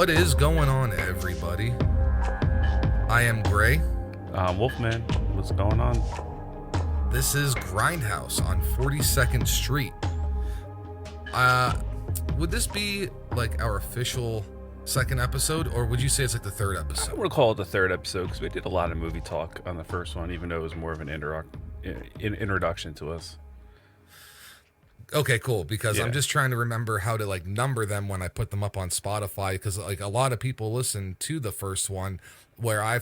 What is going on, everybody? I am Gray. Wolfman, what's going on? This is GrindHaus on 42nd Street. Would this be like our official second episode, or would you say it's like the third I episode? would call it the third episode because we did a lot of movie talk on the first one, even though it was more of an introduction to us. Okay, cool. Because Yeah. I'm just trying to remember how to like number them when I put them up on Spotify. Because like a lot of people listen to the first one, where I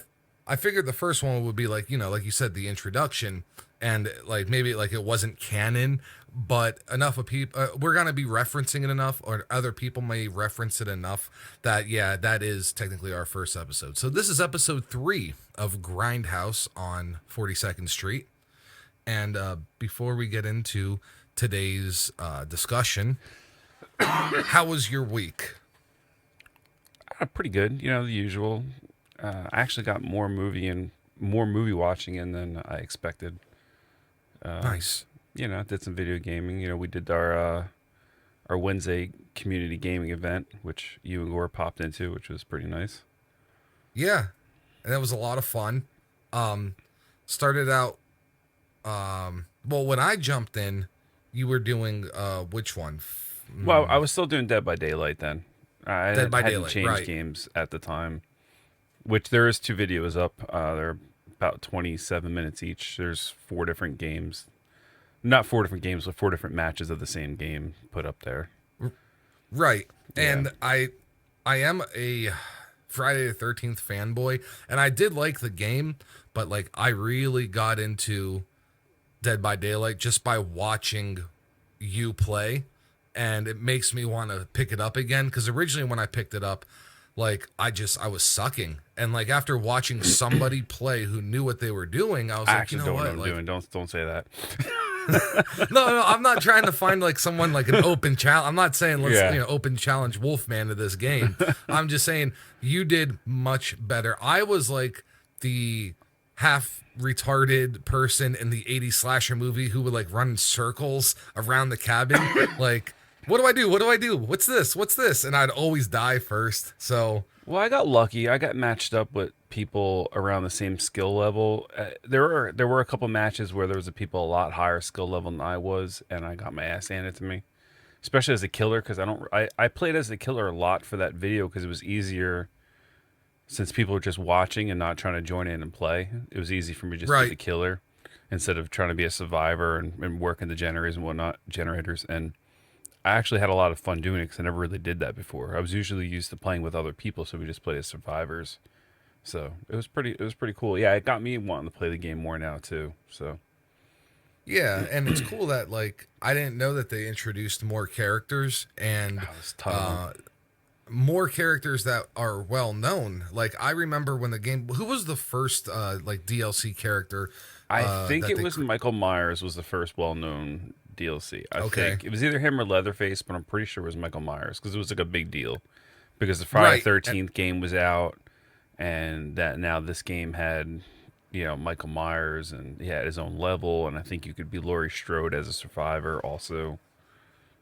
figured the first one would be like, you know, like you said, the introduction, and like maybe like it wasn't canon, but enough of people we're gonna be referencing it enough, or other people may reference it enough that yeah, that is technically our first episode. So this is episode 3 of GrindHaus on 42nd Street. And before we get into today's discussion, how was your week? Pretty good, you know, the usual. I actually got more movie watching in than I expected. Nice. You know, did some video gaming. You know, we did our Wednesday community gaming event, which you and Gore popped into, which was pretty nice. Yeah, and it was a lot of fun. Started out, well, when I jumped in, you were doing which one? Well, I was still doing Dead by Daylight then. I Dead by hadn't Daylight, changed right. games at the time, which there is 2 videos up. They're about 27 minutes each. There's 4 different games. Not 4 different games, but 4 different matches of the same game put up there. Right. Yeah. And I am a Friday the 13th fanboy, and I did like the game, but like I really got into Dead by Daylight just by watching you play, and it makes me want to pick it up again, because originally when I picked it up, like I was sucking, and like after watching somebody play who knew what they were doing, I was I like, actually you know don't know what, what I'm like, doing. Don't say that. no, I'm not trying to find like someone like an open challenge. I'm not saying let's Yeah. open challenge Wolfman to this game. I'm just saying you did much better. I was like the half retarded person in the 80s slasher movie who would like run in circles around the cabin. Like, what do I do? What do I do? What's this? What's this? And I'd always die first. So Well, I got lucky. I got matched up with people around the same skill level. There were a couple matches where there was a people a lot higher skill level than I was, and I got my ass handed to me. Especially as a killer, because I played as a killer a lot for that video because it was easier since people were just watching and not trying to join in and play. It was easy for me just to be Right. the killer instead of trying to be a survivor and working the generators. And I actually had a lot of fun doing it because I never really did that before. I was usually used to playing with other people, so we just played as survivors. So it was pretty cool. Yeah, it got me wanting to play the game more now too. So yeah, and it's cool that like I didn't know that they introduced more characters, and it was tough. more characters that are well known. Like I remember when the game, who was the first like DLC character? I think that it they was Michael Myers was the first well-known DLC. I Okay. think it was either him or Leatherface, but I'm pretty sure it was Michael Myers because it was like a big deal because the Friday Right. 13th game was out, and that now this game had, you know, Michael Myers, and he had his own level, and I think you could be Laurie Strode as a survivor also.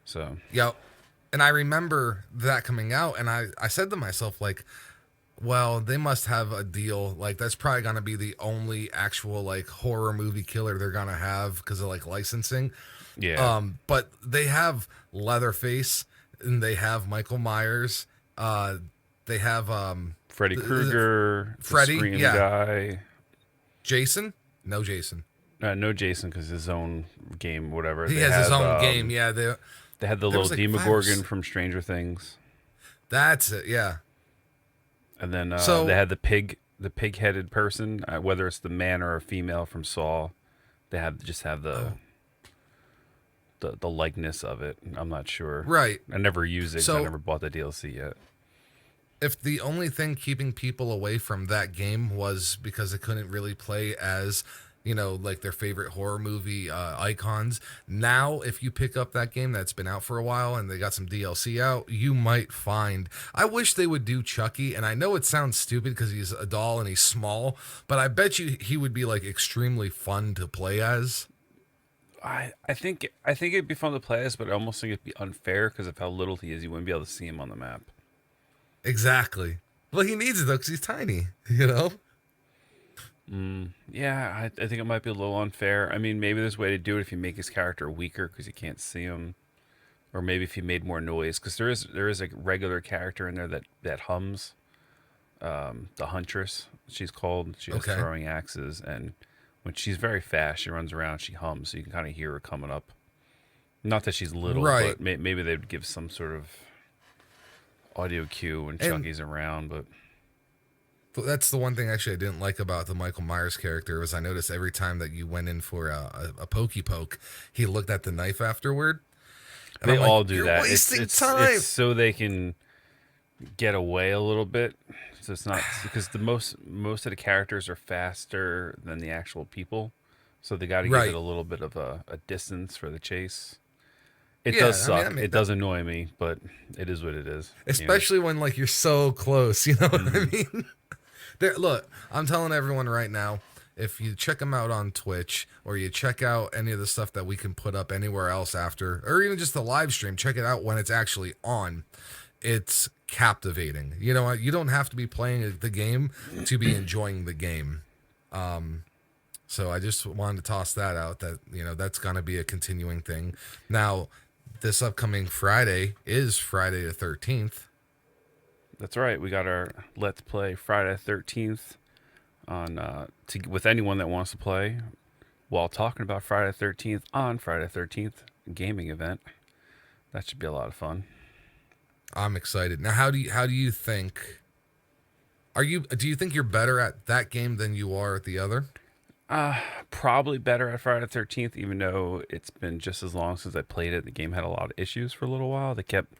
So Yep. And I remember that coming out, and I said to myself, like, well, they must have a deal. Like, that's probably going to be the only actual, like, horror movie killer they're going to have because of, like, licensing. yeah, But they have Leatherface, and they have Michael Myers. They have Freddy Krueger, Freddy, the Scream yeah. guy. Jason. No Jason. No Jason because his own game, whatever. He They has his have, own game. Yeah, They had the There little was, like, 5 or Demogorgon 6 from Stranger Things, that's it. Yeah. and then So- they had the pig-headed person. Whether it's the man or a female from Saw, they had just have the likeness of it. I'm not sure. Right. I never used it. 'Cause So- I never bought the DLC yet. If the only thing keeping people away from that game was because they couldn't really play as, you know, like their favorite horror movie icons, now if you pick up that game that's been out for a while and they got some DLC out, you might find. I wish they would do Chucky, and I know it sounds stupid because he's a doll and he's small, but I bet you he would be like extremely fun to play as. I think it'd be fun to play as, but I almost think it'd be unfair because of how little he is. You wouldn't be able to see him on the map. Exactly. Well, he needs it though because he's tiny. You know. Yeah, I think it might be a little unfair. I mean, maybe there's a way to do it if you make his character weaker because you can't see him, or maybe if you made more noise because there is a regular character in there that hums. The Huntress, she's called. She has Okay. throwing axes, and when she's very fast, she runs around. She hums, so you can kind of hear her coming up. Not that she's little, Right. but maybe they'd give some sort of audio cue when And Chucky's around. But that's the one thing actually I didn't like about the Michael Myers character was I noticed every time that you went in for a pokey poke, he looked at the knife afterward. And they I'm like, all do you're that. wasting time. It's so they can get away a little bit. So it's not because the most of the characters are faster than the actual people, so they got to give it Right. a little bit of a distance for the chase. It does Yeah. I mean, suck. It does annoy me, but it is what it is. especially when like you're so close. You know what I Mhm. mean? There, look, I'm telling everyone right now, if you check them out on Twitch or you check out any of the stuff that we can put up anywhere else after, or even just the live stream, check it out when it's actually on. It's captivating. You know what? You don't have to be playing the game to be enjoying the game. So I just wanted to toss that out that, that's going to be a continuing thing. Now, this upcoming Friday is Friday the 13th. That's right. We got our Let's Play Friday 13th on with anyone that wants to play while talking about Friday 13th on Friday 13th gaming event. That should be a lot of fun. I'm excited. Now, how do you think do you think you're better at that game than you are at the other? Probably better at Friday 13th, even though it's been just as long since I played it. The game had a lot of issues for a little while. They kept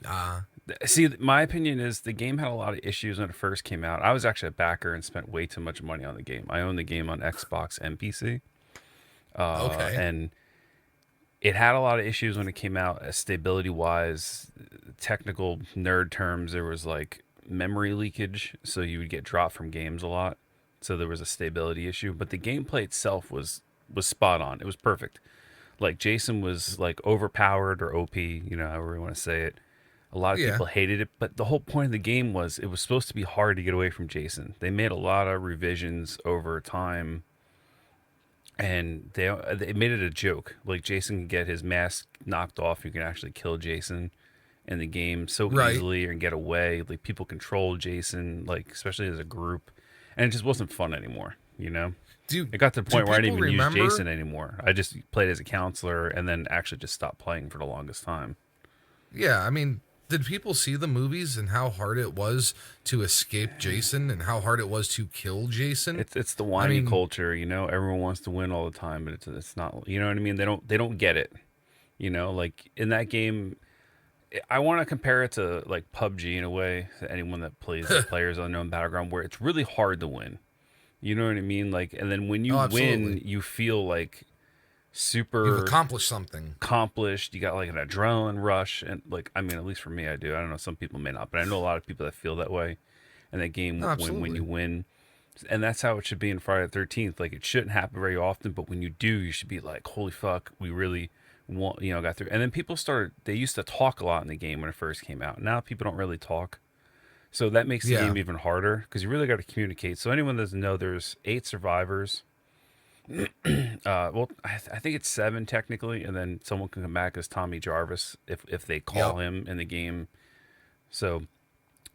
Ah, See, my opinion is the game had a lot of issues when it first came out. I was actually a backer and spent way too much money on the game. I own the game on Xbox and PC, okay. and it had a lot of issues when it came out, stability wise, technical nerd terms. There was like memory leakage, so you would get dropped from games a lot. So there was a stability issue, but the gameplay itself was spot on. It was perfect. Like Jason was like overpowered or OP, however you want to say it. A lot of Yeah. people hated it, but the whole point of the game was it was supposed to be hard to get away from Jason. They made a lot of revisions over time, and they made it a joke. Like Jason can get his mask knocked off, you can actually kill Jason in the game so Right. easily and get away. Like people control Jason, like especially as a group, and it just wasn't fun anymore. Do It got to the do point where I didn't people even use remember? Jason anymore. I just played as a counselor and then actually just stopped playing for the longest time. Yeah, I mean, did people see the movies and how hard it was to escape Jason and how hard it was to kill Jason? It's the I whiny mean, culture, Everyone wants to win all the time, but it's not. You know what I mean? They don't get it. Like in that game, I want to compare it to like PUBG in a way. To anyone that plays the Players Unknown Battleground, where it's really hard to win. You know what I mean? Like, and then when you oh, win, absolutely. you feel like You've super accomplished something. accomplished. You got like an adrenaline rush, and like I mean, at least for me, I do. I don't know, some people may not, but I know a lot of people that feel that way. And that game No, when you absolutely. win, and that's how it should be in Friday the 13th. Like it shouldn't happen very often, but when you do, you should be like, holy fuck, we really got through. And then people started. They used to talk a lot in the game when it first came out. Now people don't really talk. So that makes the Yeah. game even harder because you really got to communicate. So anyone that doesn't know, there's 8 survivors. I think it's 7 technically, and then someone can come back as Tommy Jarvis if they call Yep. him in the game. So,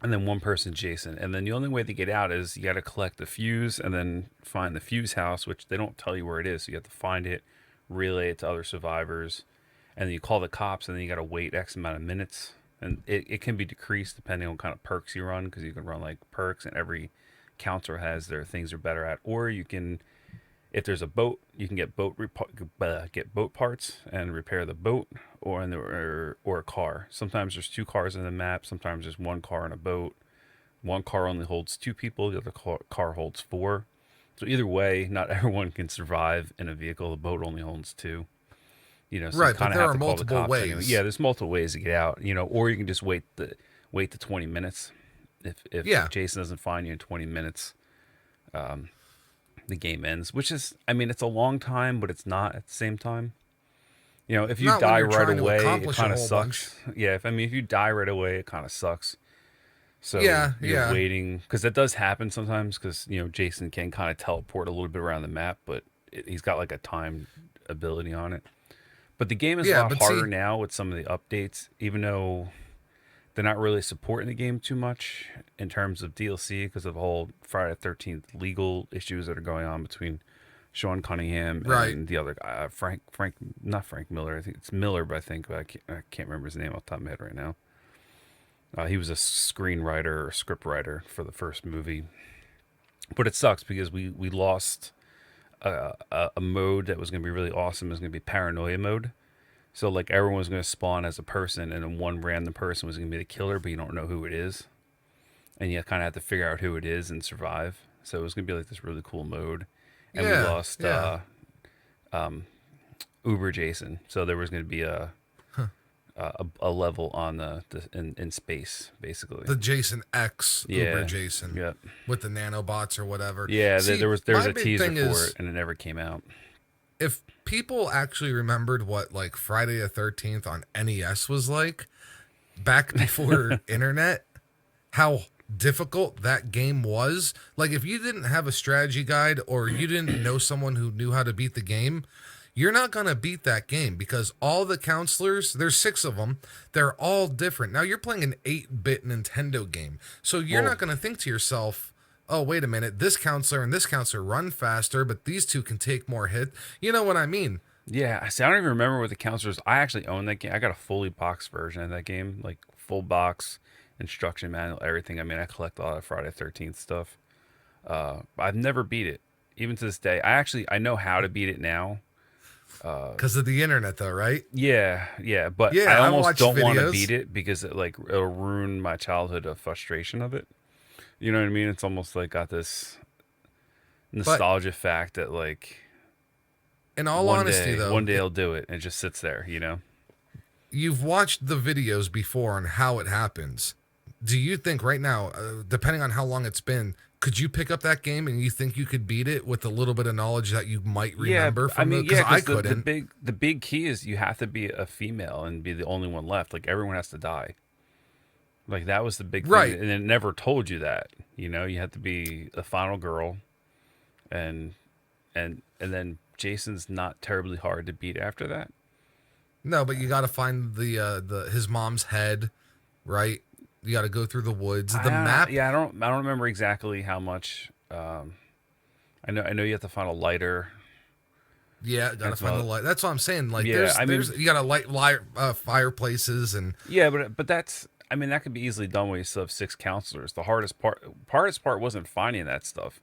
and then one person Jason, and then the only way to get out is you got to collect the fuse and then find the fuse house, which they don't tell you where it is. So you have to find it, relay it to other survivors, and then you call the cops, and then you got to wait X amount of minutes. And it can be decreased depending on what kind of perks you run, because you can run like perks, and every counselor has their things they're better at. Or you can, if there's a boat, you can get get boat parts and repair the boat, or a car. Sometimes there's 2 cars in the map. Sometimes there's 1 car in a boat. One car only holds 2 people. The other car holds 4. So either way, not everyone can survive in a vehicle. The boat only holds 2. So you Right, but kind of there have are to call the multiple cops anyway. ways. Yeah, there's multiple ways to get out. Or you can just wait the 20 minutes. If Yeah. Jason doesn't find you in 20 minutes, the game ends. Which is, I mean, it's a long time, but it's not at the same time. If you Not when die you're right trying to away, it accomplish a kind of whole bunch. sucks. Yeah, if you die right away, it kind of sucks. So Yeah, you're yeah. waiting because that does happen sometimes. Because Jason can kind of teleport a little bit around the map, but he's got like a time ability on it. But the game is a Yeah, lot but harder see, now with some of the updates, even though they're not really supporting the game too much in terms of DLC because of the whole Friday the 13th legal issues that are going on between Sean Cunningham right. and the other guy, not Frank Miller. I think it's Miller, but I can't remember his name off the top of my head right now. He was a screenwriter or script writer for the first movie, but it sucks because we lost a mode that was going to be really awesome. It was going to be paranoia mode. So like everyone was going to spawn as a person, and then one random person was going to be the killer, but you don't know who it is, and you kind of have to figure out who it is and survive. So it was going to be like this really cool mode, and we Yeah, lost yeah. Uber Jason. So there was going to be a level on in space basically. The Jason X Uber Yeah, Jason yeah, with the nanobots or whatever. yeah. There See, was my a big teaser thing for is it, and it never came out. if people actually remembered what like Friday the 13th on NES was like back before internet, how difficult that game was. Like if you didn't have a strategy guide or you didn't know someone who knew how to beat the game, you're not going to beat that game because all the counselors, there's 6 of them, they're all different. Now you're playing an 8-bit Nintendo game. So you're Well, not going to think to yourself, "Oh, wait a minute, this counselor and this counselor run faster, but these two can take more hit." You know what I mean? yeah. I see. I don't even remember what the counselors. I actually own that game. I got a fully boxed version of that game, like full box, instruction manual, everything. I mean, I collect a lot of Friday 13th stuff. I've never beat it, even to this day. I know how to beat it now. Because of the internet though, right? Yeah, yeah, but Yeah, I I almost watched don't want to videos. beat it because it'll ruin my childhood of frustration of it. You know what I mean? It's almost like got this But nostalgia fact that like in all honesty one though, day I'll do it and it just sits there. you've watched the videos before on how it happens. Do you think right now, depending on how long it's been, could you pick up that game and you think you could beat it with a little bit of knowledge that you might Yeah, remember I from the? mean, Because yeah, I because the couldn't. big key is you have to be a female and be the only one left. Like everyone has to die. Like that was the big thing, Right. and it never told you that. You had to be the final girl, and and then Jason's not terribly hard to beat after that. No, but you got to find the his mom's head, right? You got to go through the woods. The map. Yeah, I don't remember exactly how much. I know you have to find a lighter Yeah, got and to some find the other, light. That's what I'm saying. Like, yeah. I there's mean, you got to light fireplaces and yeah, but that's. I mean, that could be easily done when you still have 6 counselors. The hardest part wasn't finding that stuff.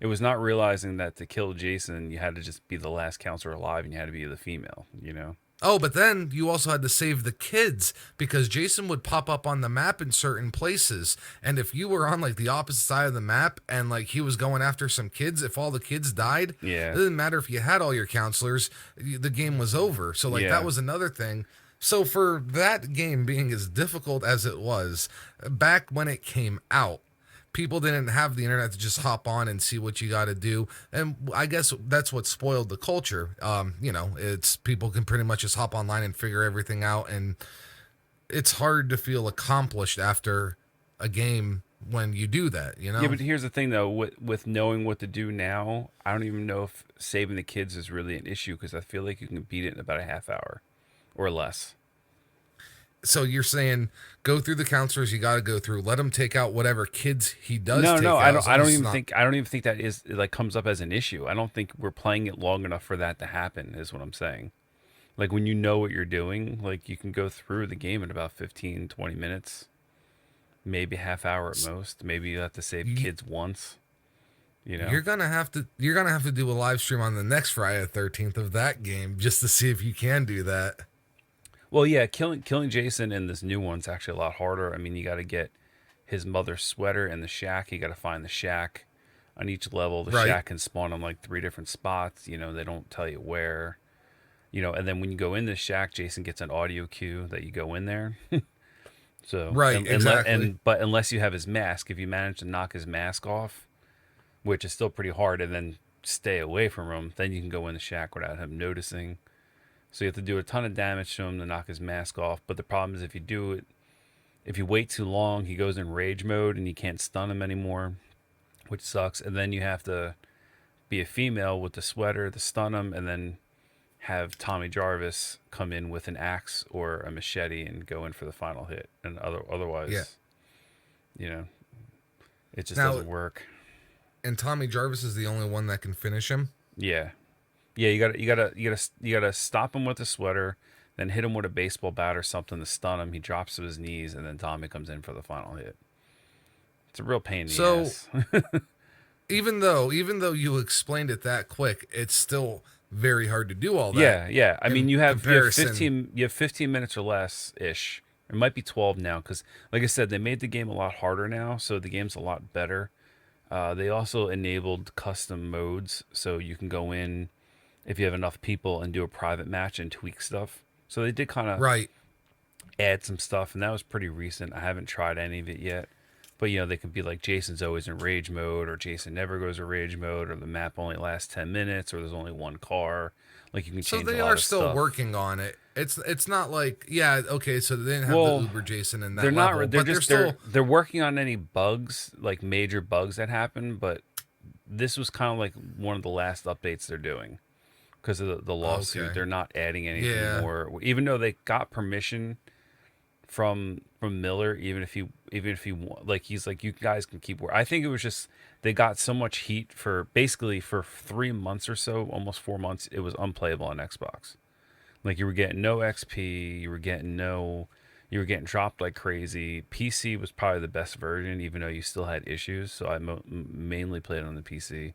It was not realizing that to kill Jason, you had to just be the last counselor alive, and you had to be the female. oh, but then you also had to save the kids because Jason would pop up on the map in certain places. And if you were on like the opposite side of the map and like he was going after some kids, if all the kids died, it Yeah, didn't matter if you had all your counselors, the game was over. So like that yeah, was another thing. So for that game being as difficult as it was back when it came out, people didn't have the internet to just hop on and see what you got to do, and I guess that's what spoiled the culture. It's people can pretty much just hop online and figure everything out, and it's hard to feel accomplished after a game when you do that, you yeah. know. But here's the thing, though. With knowing what to do now, I don't even know if saving the kids is really an issue because I feel like you can beat it in about a half hour or less. So you're saying go through the counselors you got to go through, let him take out whatever kids he does No, no, take I out, don't. as I long as don't it's even not. think. I don't even think that is like comes up as an issue. I don't think we're playing it long enough for that to happen. Is what I'm saying. Like when you know what you're doing, like you can go through the game in about 15, 20 minutes, maybe half hour at most. Maybe you have to save You, kids once. You know. you're gonna have to do a live stream on the next Friday the 13th of that game just to see if you can do that. Well, yeah, killing Jason in this new one's actually a lot harder. I mean, you got to get his mother's sweater in the shack. You got to find the shack on each level. The Right. shack can spawn on like 3 different spots. They don't tell you where. And then when you go in the shack, Jason gets an audio cue that you go in there. So, Right, and exactly. but unless you have his mask, if you manage to knock his mask off, which is still pretty hard, and then stay away from him, then you can go in the shack without him noticing. So you have to do a ton of damage to him to knock his mask off. But the problem is if you do it If you wait too long, he goes in rage mode and you can't stun him anymore, which sucks. And then you have to be a female with the sweater to stun him, and then have Tommy Jarvis come in with an axe or a machete and go in for the final hit. And Yeah. otherwise, you know, it just Now, doesn't work. and Tommy Jarvis is the only one that can finish him. Yeah, yeah. You gotta stop him with a sweater, then hit him with a baseball bat or something to stun him. He drops to his knees, and then Tommy comes in for the final hit. It's a real pain in the So ass. even though you explained it that quick, it's still very hard to do all that. Yeah, yeah. I mean, in you have comparison. 15 minutes or less ish. It might be 12 now because, like I said, they made the game a lot harder now, so the game's a lot better. They also enabled custom modes, so you can go in if you have enough people and do a private match and tweak stuff. So they did kind of Right. add some stuff, and that was pretty recent. I haven't tried any of it yet. But, they can be like Jason's always in rage mode, or Jason never goes to rage mode, or the map only lasts 10 minutes, or there's only one car. Like, you can So change they a lot are of still stuff. working on it. It's not like, yeah, okay, so they didn't have Well, the Uber Jason in that they're level, not. They're but they're just still they're working on any bugs, like major bugs that happen. But this was kind of like one of the last updates they're doing because of the lawsuit. okay. They're not adding anything Yeah. more, even though they got permission from Miller. Even if he like, he's like, you guys can keep work. I think it was just they got so much heat for basically for 3 months or so, almost 4 months. It was unplayable on Xbox. Like, you were getting no XP, you were getting dropped like crazy. PC was probably the best version, even though you still had issues. So I mainly played on the PC.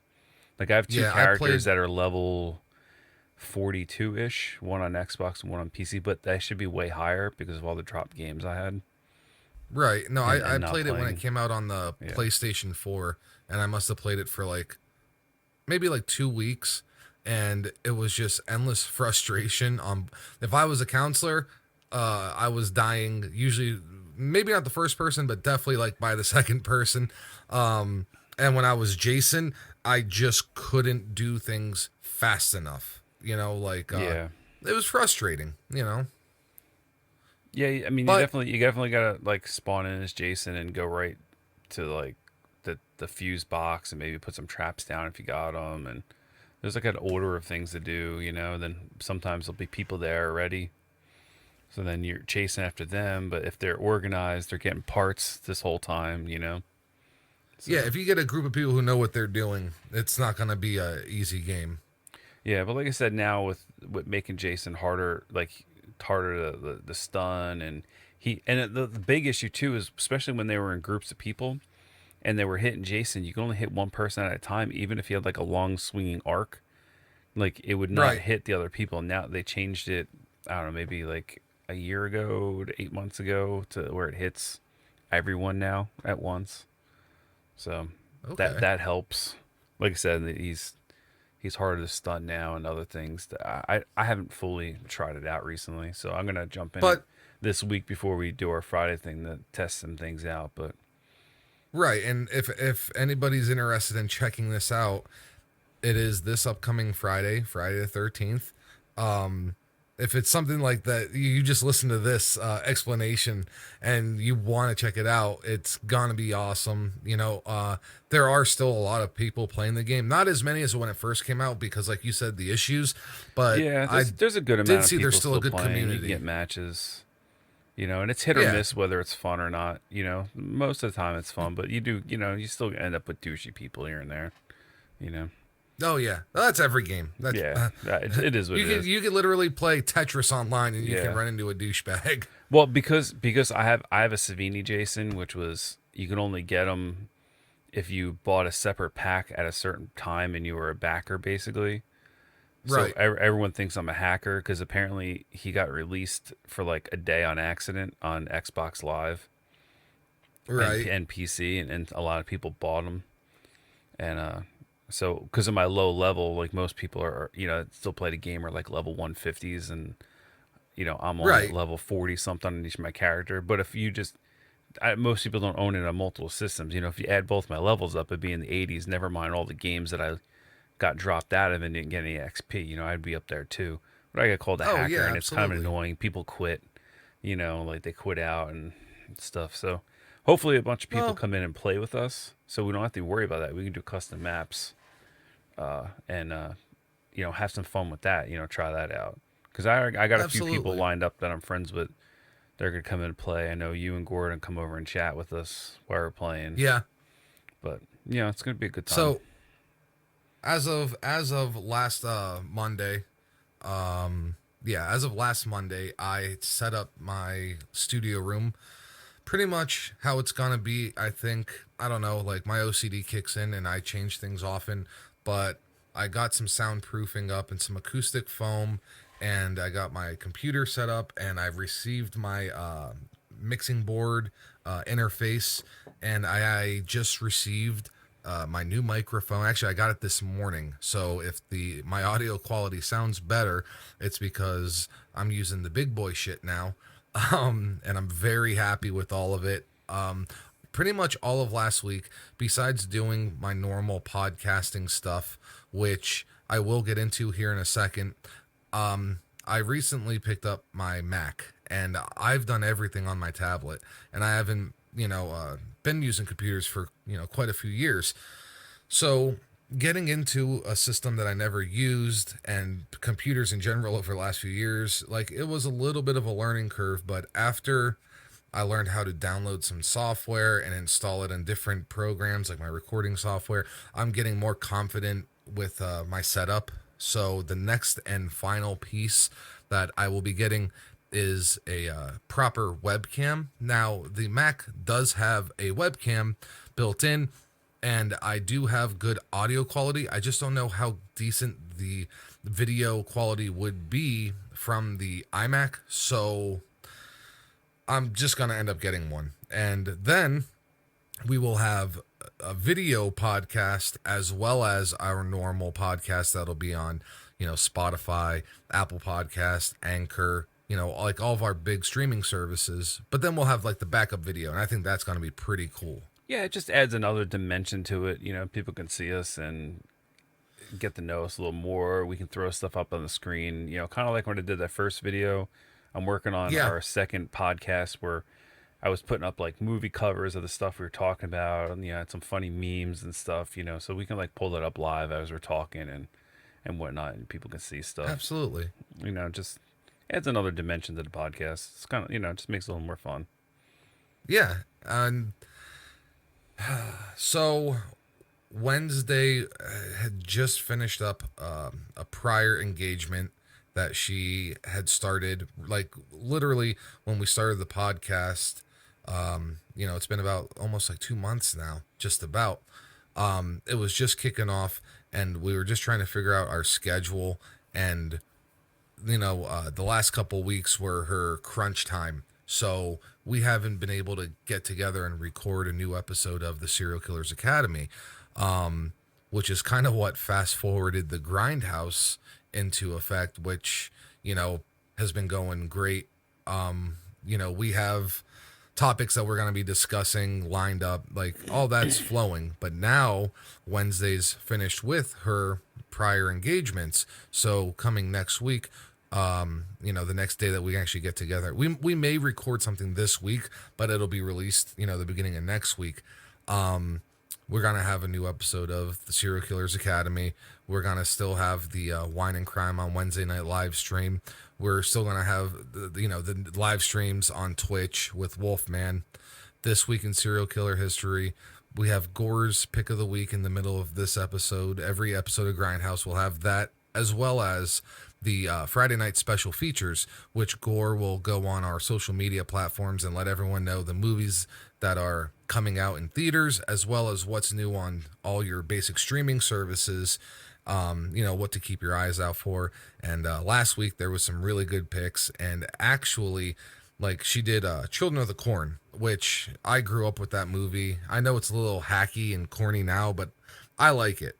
Like, I have two Yeah, I characters played that are level 42 ish, one on Xbox and one on PC, but they should be way higher because of all the dropped games I had right. No, I and not played it when it playing. came out on the Yeah. PlayStation 4, and I must have played it for like maybe like 2 weeks, and it was just endless frustration. If I was a counselor, I was dying usually, maybe not the first person, but definitely like by the second person. And when I was Jason, I just couldn't do things fast enough. Like Yeah. it was frustrating. Yeah, I mean, But you definitely gotta like spawn in as Jason and go right to like the fuse box and maybe put some traps down if you got them. And there's like an order of things to do, Then sometimes there'll be people there already, so then you're chasing after them. But if they're organized, they're getting parts this whole time. yeah, So if you get a group of people who know what they're doing, it's not going to be a easy game. yeah, but like I said, now with making Jason harder, like harder the stun, and the big issue too is, especially when they were in groups of people and they were hitting Jason, you can only hit one person at a time, even if you had like a long swinging arc. Like, it would not Right. hit the other people. Now they changed it, I don't know, maybe like a year ago to 8 months ago, to where it hits everyone now at once. So that Okay. that helps. Like I said, he's harder to stun now and other things. I haven't fully tried it out recently, so I'm gonna jump in it But this week before we do our Friday thing to test some things out. But right, and if anybody's interested in checking this out, it is this upcoming Friday, Friday the 13th. If it's something like that, you just listen to this explanation and you want to check it out, it's gonna be awesome. There are still a lot of people playing the game, not as many as when it first came out because, like you said, the issues. But yeah, I there's a good did amount of see there's people still a still good playing. You can community. get matches, and it's hit or Yeah. miss whether it's fun or not. Most of the time it's fun, but you still end up with douchey people here and there. You know, Oh yeah, that's every game. That's yeah, it is what you it could is. you could literally play Tetris online and you can Yeah. run into a douchebag. Well, because I have a Savini Jason, which was, you can only get them if you bought a separate pack at a certain time and you were a backer, basically. So Right. everyone thinks I'm a hacker because apparently he got released for like a day on accident on Xbox Live and Right. PC, and a lot of people bought them. And so because of my low level, like most people are, still play the game are like level 150s, and I'm only at Right. level 40 something on each of my character. But if you just most people don't own it on multiple systems. If you add both my levels up, it'd be in the 80s. Never mind all the games that I got dropped out of and didn't get any XP. I'd be up there too. But I got called a Oh hacker, yeah, and it's kind of absolutely. annoying. People quit, like they quit out, and stuff. So hopefully a bunch of people Well, come in and play with us, so we don't have to worry about that. We can do custom maps, and have some fun with that. Try that out. Because I got a few people absolutely. lined up that I'm friends with. They're gonna come in and play. I know you and Gordon come over and chat with us while we're playing. Yeah. But it's gonna be a good time. So as of last Monday, yeah, as of last Monday, I set up my studio room pretty much how it's gonna be. I think, I don't know, like my OCD kicks in and I change things often, but I got some soundproofing up and some acoustic foam, and I got my computer set up, and I've received my mixing board interface, and I just received my new microphone. Actually, I got it this morning. So if the my audio quality sounds better, it's because I'm using the big boy shit now. And I'm very happy with all of it. Pretty much all of last week, besides doing my normal podcasting stuff, which I will get into here in a second. I recently picked up my Mac, and I've done everything on my tablet, and I haven't, been using computers for, quite a few years. So getting into a system that I never used and computers in general over the last few years, like it was a little bit of a learning curve, but after I learned how to download some software and install it in different programs like my recording software, I'm getting more confident with my setup. So the next and final piece that I will be getting is a proper webcam. Now, the Mac does have a webcam built in, and I do have good audio quality. I just don't know how decent the video quality would be from the iMac. So I'm just going to end up getting one. And then we will have a video podcast as well as our normal podcast that'll be on, Spotify, Apple Podcast, Anchor, like all of our big streaming services. But then we'll have like the backup video, and I think that's going to be pretty cool. Yeah, it just adds another dimension to it. People can see us and get to know us a little more. We can throw stuff up on the screen. Kind of like when I did that first video. I'm working on Yeah, our second podcast where I was putting up like movie covers of the stuff we were talking about, and had some funny memes and stuff. So we can like pull it up live as we're talking and whatnot, and people can see stuff. absolutely. Just adds another dimension to the podcast. It's kind of just makes it a little more fun. Yeah. And so Wednesday had just finished up a prior engagement that she had started, like literally when we started the podcast. It's been about almost like 2 months now, just about. It was just kicking off, and we were just trying to figure out our schedule. And the last couple weeks were her crunch time, so we haven't been able to get together and record a new episode of the Serial Killers Academy, which is kind of what fast forwarded the GrindHaus into effect, which has been going great. We have topics that we're going to be discussing lined up, like all that's flowing. But now Wednesday's finished with her prior engagements, so coming next week, the next day that we actually get together, we may record something this week, but it'll be released the beginning of next week. We're gonna have a new episode of the Serial Killers Academy. We're gonna still have the Wine and Crime on Wednesday night live stream. We're still gonna have the live streams on Twitch with Wolfman. This week in serial killer history, we have Gore's pick of the week in the middle of this episode. Every episode of GrindHaus will have that, as well as the Friday night special features, which Gore will go on our social media platforms and let everyone know the movies that are coming out in theaters, as well as what's new on all your basic streaming services. What to keep your eyes out for. And last week there was some really good picks, and actually, like, she did Children of the Corn, which I grew up with that movie. I know it's a little hacky and corny now, but I like it.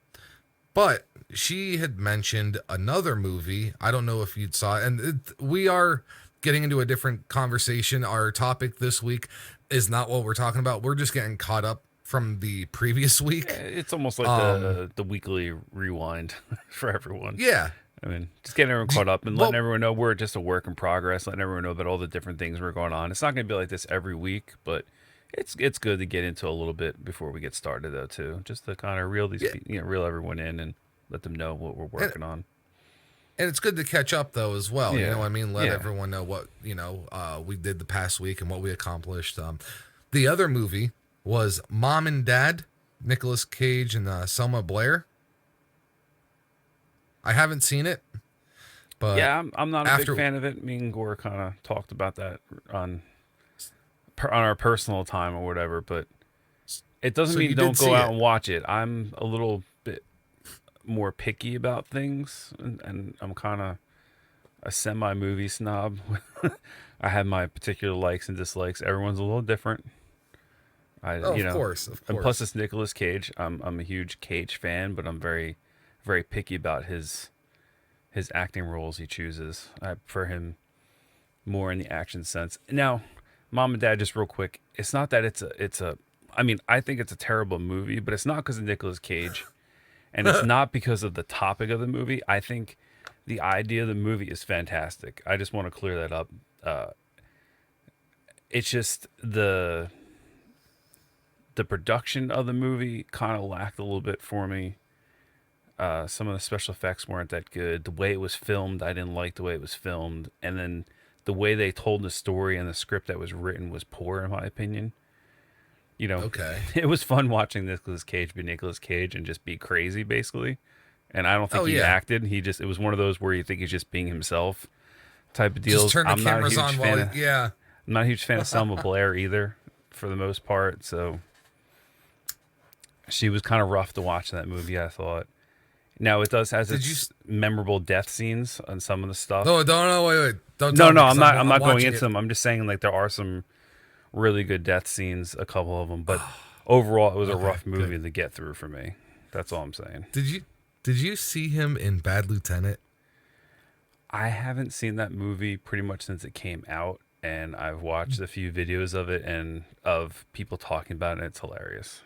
But she had mentioned another movie. I don't know if you saw it. And we are getting into a different conversation. Our topic this week is not what we're talking about. We're just getting caught up from the previous week. It's almost like the weekly rewind for everyone. Yeah. I mean, just getting everyone caught up and letting everyone know we're just a work in progress, letting everyone know about all the different things we're going on. It's not going to be like this every week, but it's good to get into a little bit before we get started, though, too. Just to kind of reel reel everyone in and let them know what we're working on. And it's good to catch up, though, as well. Yeah. You know what I mean? Let everyone know what, we did the past week and what we accomplished. The other movie was Mom and Dad, Nicolas Cage and Selma Blair. I haven't seen it, but yeah, I'm not a big fan of it. Me and Gore kind of talked about that on our personal time or whatever, but it doesn't mean don't go out and watch it. I'm a little bit more picky about things, and I'm kind of a semi-movie snob. I have my particular likes and dislikes. Everyone's a little different. Of course. And plus, it's Nicolas Cage. I'm a huge Cage fan, but I'm very, very picky about his acting roles he chooses. I prefer him more in the action sense. Now, Mom and Dad, just real quick, it's not that it's a. I mean, I think it's a terrible movie, but it's not because of Nicolas Cage, and it's not because of the topic of the movie. I think the idea of the movie is fantastic. I just want to clear that up. It's just the production of the movie kind of lacked a little bit for me. Some of the special effects weren't that good. The way it was filmed, I didn't like the way it was filmed. And then the way they told the story and the script that was written was poor, in my opinion. Okay. It was fun watching Nicolas Cage be Nicolas Cage and just be crazy, basically. And I don't think he acted. It was one of those where you think he's just being himself type of deals. Just turn the cameras on while I'm not a huge fan of Selma Blair either, for the most part. So she was kind of rough to watch in that movie, I thought. Now it does has its memorable death scenes on some of the stuff. No, wait. Don't. No, I'm not going into them. I'm just saying, like, there are some really good death scenes, a couple of them, but overall, it was a rough movie to get through for me. That's all I'm saying. Did you see him in Bad Lieutenant? I haven't seen that movie pretty much since it came out, and I've watched a few videos of it and of people talking about it, and it's hilarious.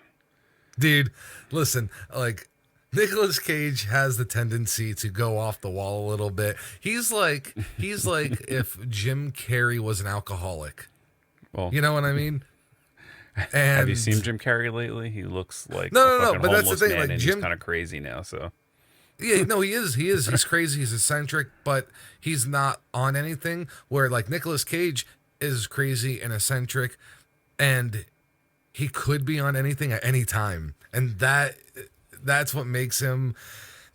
Dude, listen, like, Nicolas Cage has the tendency to go off the wall a little bit. He's like if Jim Carrey was an alcoholic. Well, you know what I mean? And have you seen Jim Carrey lately? He looks like no, but that's the thing. Like, Jim, he's kind of crazy now. So yeah, no, he is. He's crazy. He's eccentric, but he's not on anything. Where like Nicolas Cage is crazy and eccentric, and he could be on anything at any time, and that's what makes him.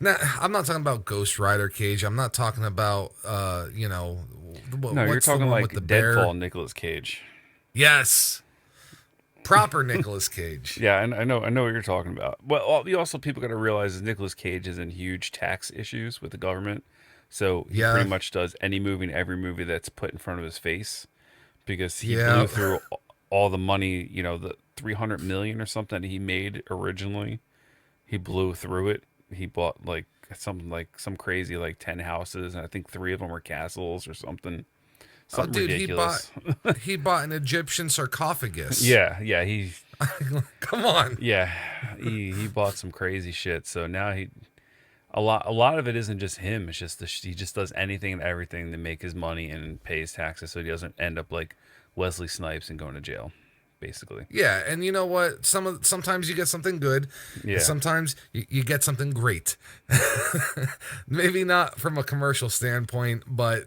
Now, I'm not talking about Ghost Rider Cage. I'm not talking about no, you're talking like the Deadfall Nicolas Cage. Yes, proper Nicolas Cage. Yeah, I know what you're talking about. Well, people got to realize is Nicolas Cage is in huge tax issues with the government, so he pretty much does any movie and every movie that's put in front of his face, because he blew through all the money. The $300 million or something he made originally. He blew through it. He bought some crazy 10 houses, and I think 3 of them were castles or something. Something ridiculous. He bought an Egyptian sarcophagus. Yeah. He come on. Yeah, he bought some crazy shit. So now a lot of it isn't just him. It's just he just does anything and everything to make his money and pay his taxes, so he doesn't end up like Wesley Snipes and going to jail. Basically. Yeah, and you know what? Sometimes you get something good. Yeah. Sometimes you get something great. Maybe not from a commercial standpoint, but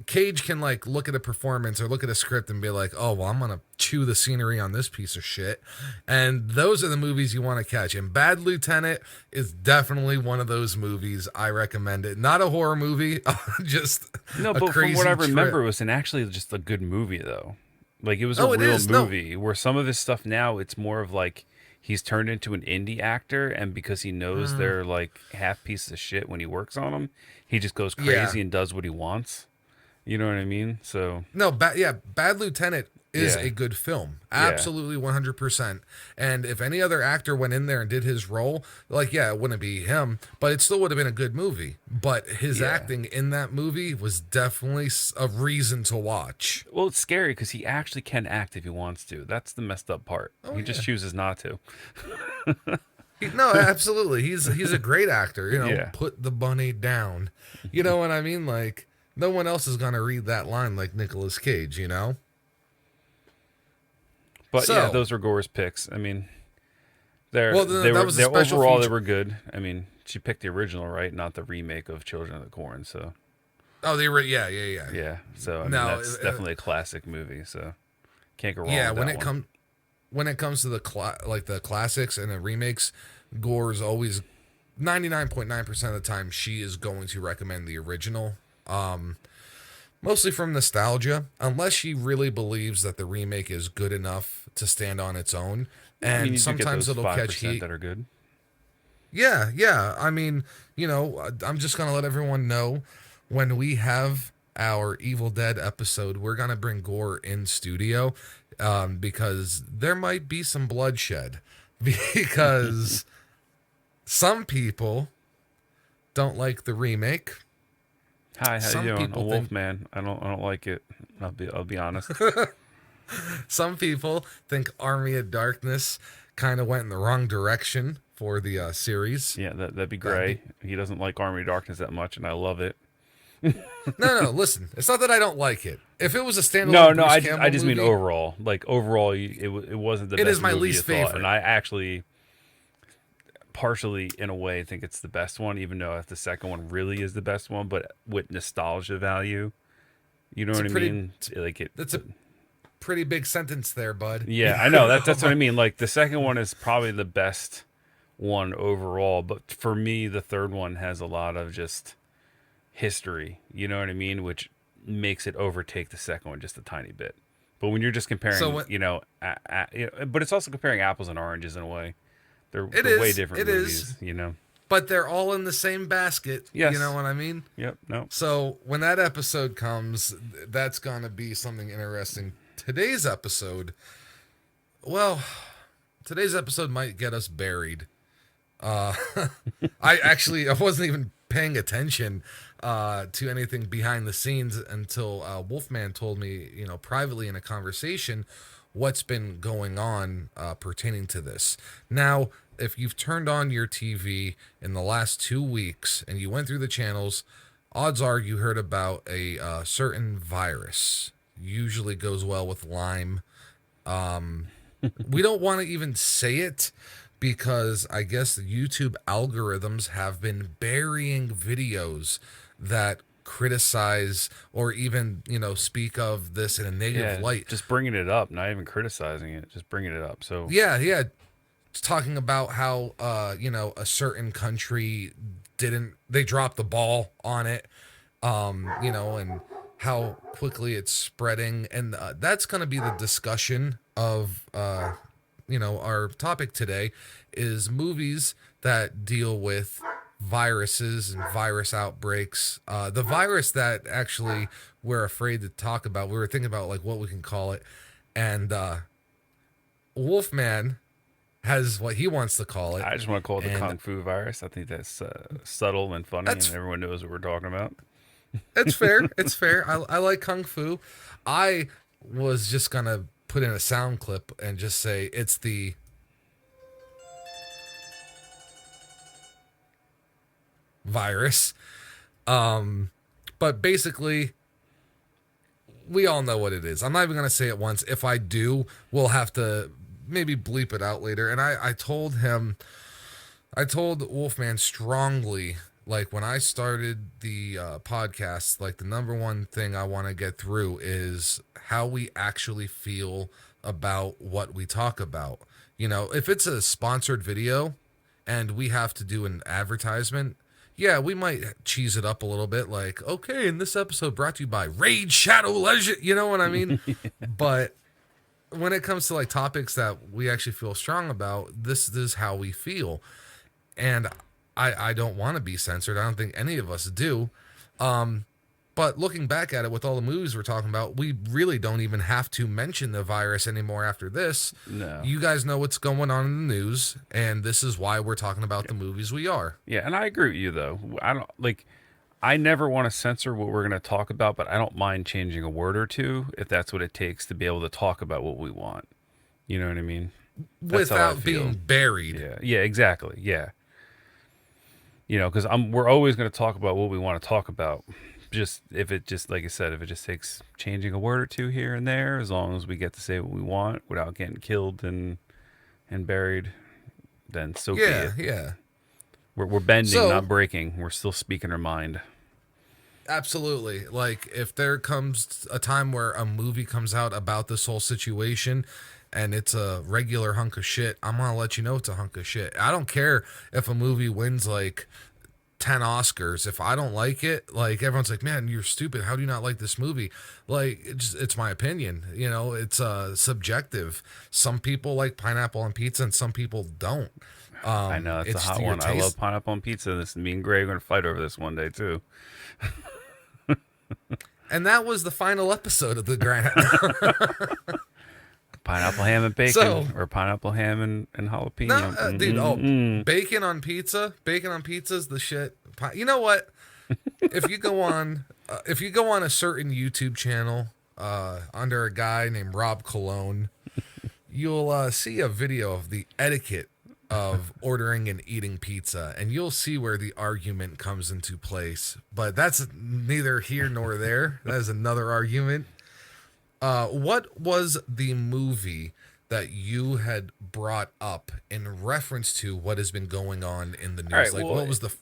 Cage can look at a performance or look at a script and be like, "Oh, well, I'm gonna chew the scenery on this piece of shit." And those are the movies you want to catch. And Bad Lieutenant is definitely one of those movies. I recommend it. Not a horror movie, just no. But from what I remember, it was actually just a good movie though. Like, it was a real movie where some of his stuff now, it's more of like he's turned into an indie actor, and because he knows they're like half pieces of shit when he works on them, he just goes crazy and does what he wants. You know what I mean? So no, Bad Lieutenant is a good film. Absolutely 100%. And if any other actor went in there and did his role, it wouldn't be him, but it still would have been a good movie. But his acting in that movie was definitely a reason to watch. Well, it's scary because he actually can act if he wants to. That's the messed up part. He just chooses not to. No, absolutely. He's a great actor. Yeah. Put the bunny down. You know what I mean? Like no one else is gonna read that line like Nicolas Cage. But yeah, So, those were Gore's picks. I mean, well, that was a they special overall they feature. were good. I mean, she picked the original, right? Not the remake of Children of the Corn. So Oh, they were. Yeah, yeah, yeah. yeah. So I mean, No, that's definitely a classic movie. So can't go wrong yeah. with that one. When it comes to like the classics and the remakes, Gore's always 99.9% of the time she is going to recommend the original. Mostly from nostalgia, unless she really believes that the remake is good enough to stand on its own. Yeah, I mean, And you do get sometimes those it'll catch 5% heat. that are good. Yeah, yeah. I mean, I'm just gonna let everyone know when we have our Evil Dead episode, we're gonna bring Gore in studio, because there might be some bloodshed because some people don't like the remake. Hi, how you Some doing? A people think Wolfman. I don't like it. I'll be honest. some people think Army of Darkness kind of went in the wrong direction for the series. Yeah, that'd be That'd Gray. He doesn't like Army of Darkness that much, and I love it. No, listen. It's not that I don't like it. If it was a No, standalone no, Bruce I Campbell just mean movie, overall. Like overall, it wasn't the it is best my movie least you thought, and favorite. I actually partially in a way think it's the best one, even though the second one really is the best one. But with nostalgia value, you know It's a what I pretty mean? Like it. that's a pretty big sentence there, bud. Yeah, I know that's what I mean. Like the second one is probably the best one overall, but for me, the third one has a lot of just history. You know what I mean? Which makes it overtake the second one just a tiny bit. But when you're just So comparing, but it's also comparing apples and oranges in a way. it They're way is, different it is, movies. You know. but they're all in the same basket. You know Yes. what I mean? Yep. No. So when that episode comes, that's gonna be something interesting. Today's episode, well, today's episode might get us buried. Uh, I wasn't even paying attention to anything behind the scenes until Wolfman told me, privately in a conversation, what's been going on pertaining to this. Now, if you've turned on your TV in the last 2 weeks and you went through the channels, odds are you heard about a certain virus. Usually goes well with Lyme. We don't want to even say it because I guess the YouTube algorithms have been burying videos that criticize or even, speak of this in a negative Yeah. light. Just bringing it up, not even criticizing it, just bringing it up. So Yeah, yeah. It's talking about how, a certain country they dropped the ball on it, and how quickly it's spreading. And that's going to be the discussion of, our topic today is movies that deal with viruses and virus outbreaks. The virus that actually we're afraid to talk about, we were thinking about like what we can call it. And Wolfman has what he wants to call it. I just want to call it the And Kung Fu virus. I think that's subtle and funny, and that's everyone knows what we're talking about. it's fair. It's fair. I like Kung Fu. I was just going to put in a sound clip and just say it's the virus. But basically, we all know what it is. I'm not even going to say it once. If I do, we'll have to maybe bleep it out later. And I told Wolfman strongly, like when I started the podcast, like the number one thing I want to get through is how we actually feel about what we talk about. If it's a sponsored video and we have to do an advertisement, yeah, we might cheese it up a little bit, like, okay, in this episode brought to you by Raid Shadow Legend, you know what I mean? But when it comes to like topics that we actually feel strong about, this is how we feel. And I don't want to be censored. I don't think any of us do. But looking back at it with all the movies we're talking about, we really don't even have to mention the virus anymore after this. No. You guys know what's going on in the news, and this is why we're talking about the movies we are. Yeah, and I agree with you though. I never want to censor what we're going to talk about, but I don't mind changing a word or two if that's what it takes to be able to talk about what we want. You know what I mean? That's how I without feel. being buried. Yeah, exactly. Yeah. Because we're always going to talk about what we want to talk about. Just if it just like I said, if it just takes changing a word or two here and there, as long as we get to say what we want without getting killed and buried, then so be Yeah, it. yeah. We're bending, So not breaking. We're still speaking our mind. absolutely. Like, if there comes a time where a movie comes out about this whole situation and it's a regular hunk of shit, I'm going to let you know it's a hunk of shit. I don't care if a movie wins like 10 Oscars. If I don't like it, like, everyone's like, man, you're stupid. How do you not like this movie? Like, it's my opinion. It's subjective. Some people like pineapple on pizza and some people don't. I know that's a It's hot your one. I love taste. pineapple on pizza. This me and Greg are gonna fight over this one day too. And that was the final episode of the Grand. Pineapple ham and bacon, So, or pineapple ham and no, jalapeno. dude. Oh, Mm-mm-mm. bacon on pizza. Bacon on pizza is the shit. You know what? If you go on a certain YouTube channel under a guy named Rob Cologne, you'll see a video of the etiquette of ordering and eating pizza, and you'll see where the argument comes into place. But that's neither here nor there. That is another argument. What was the movie that you had brought up in reference to what has been going on in the All news? right. Like, Well, what was the?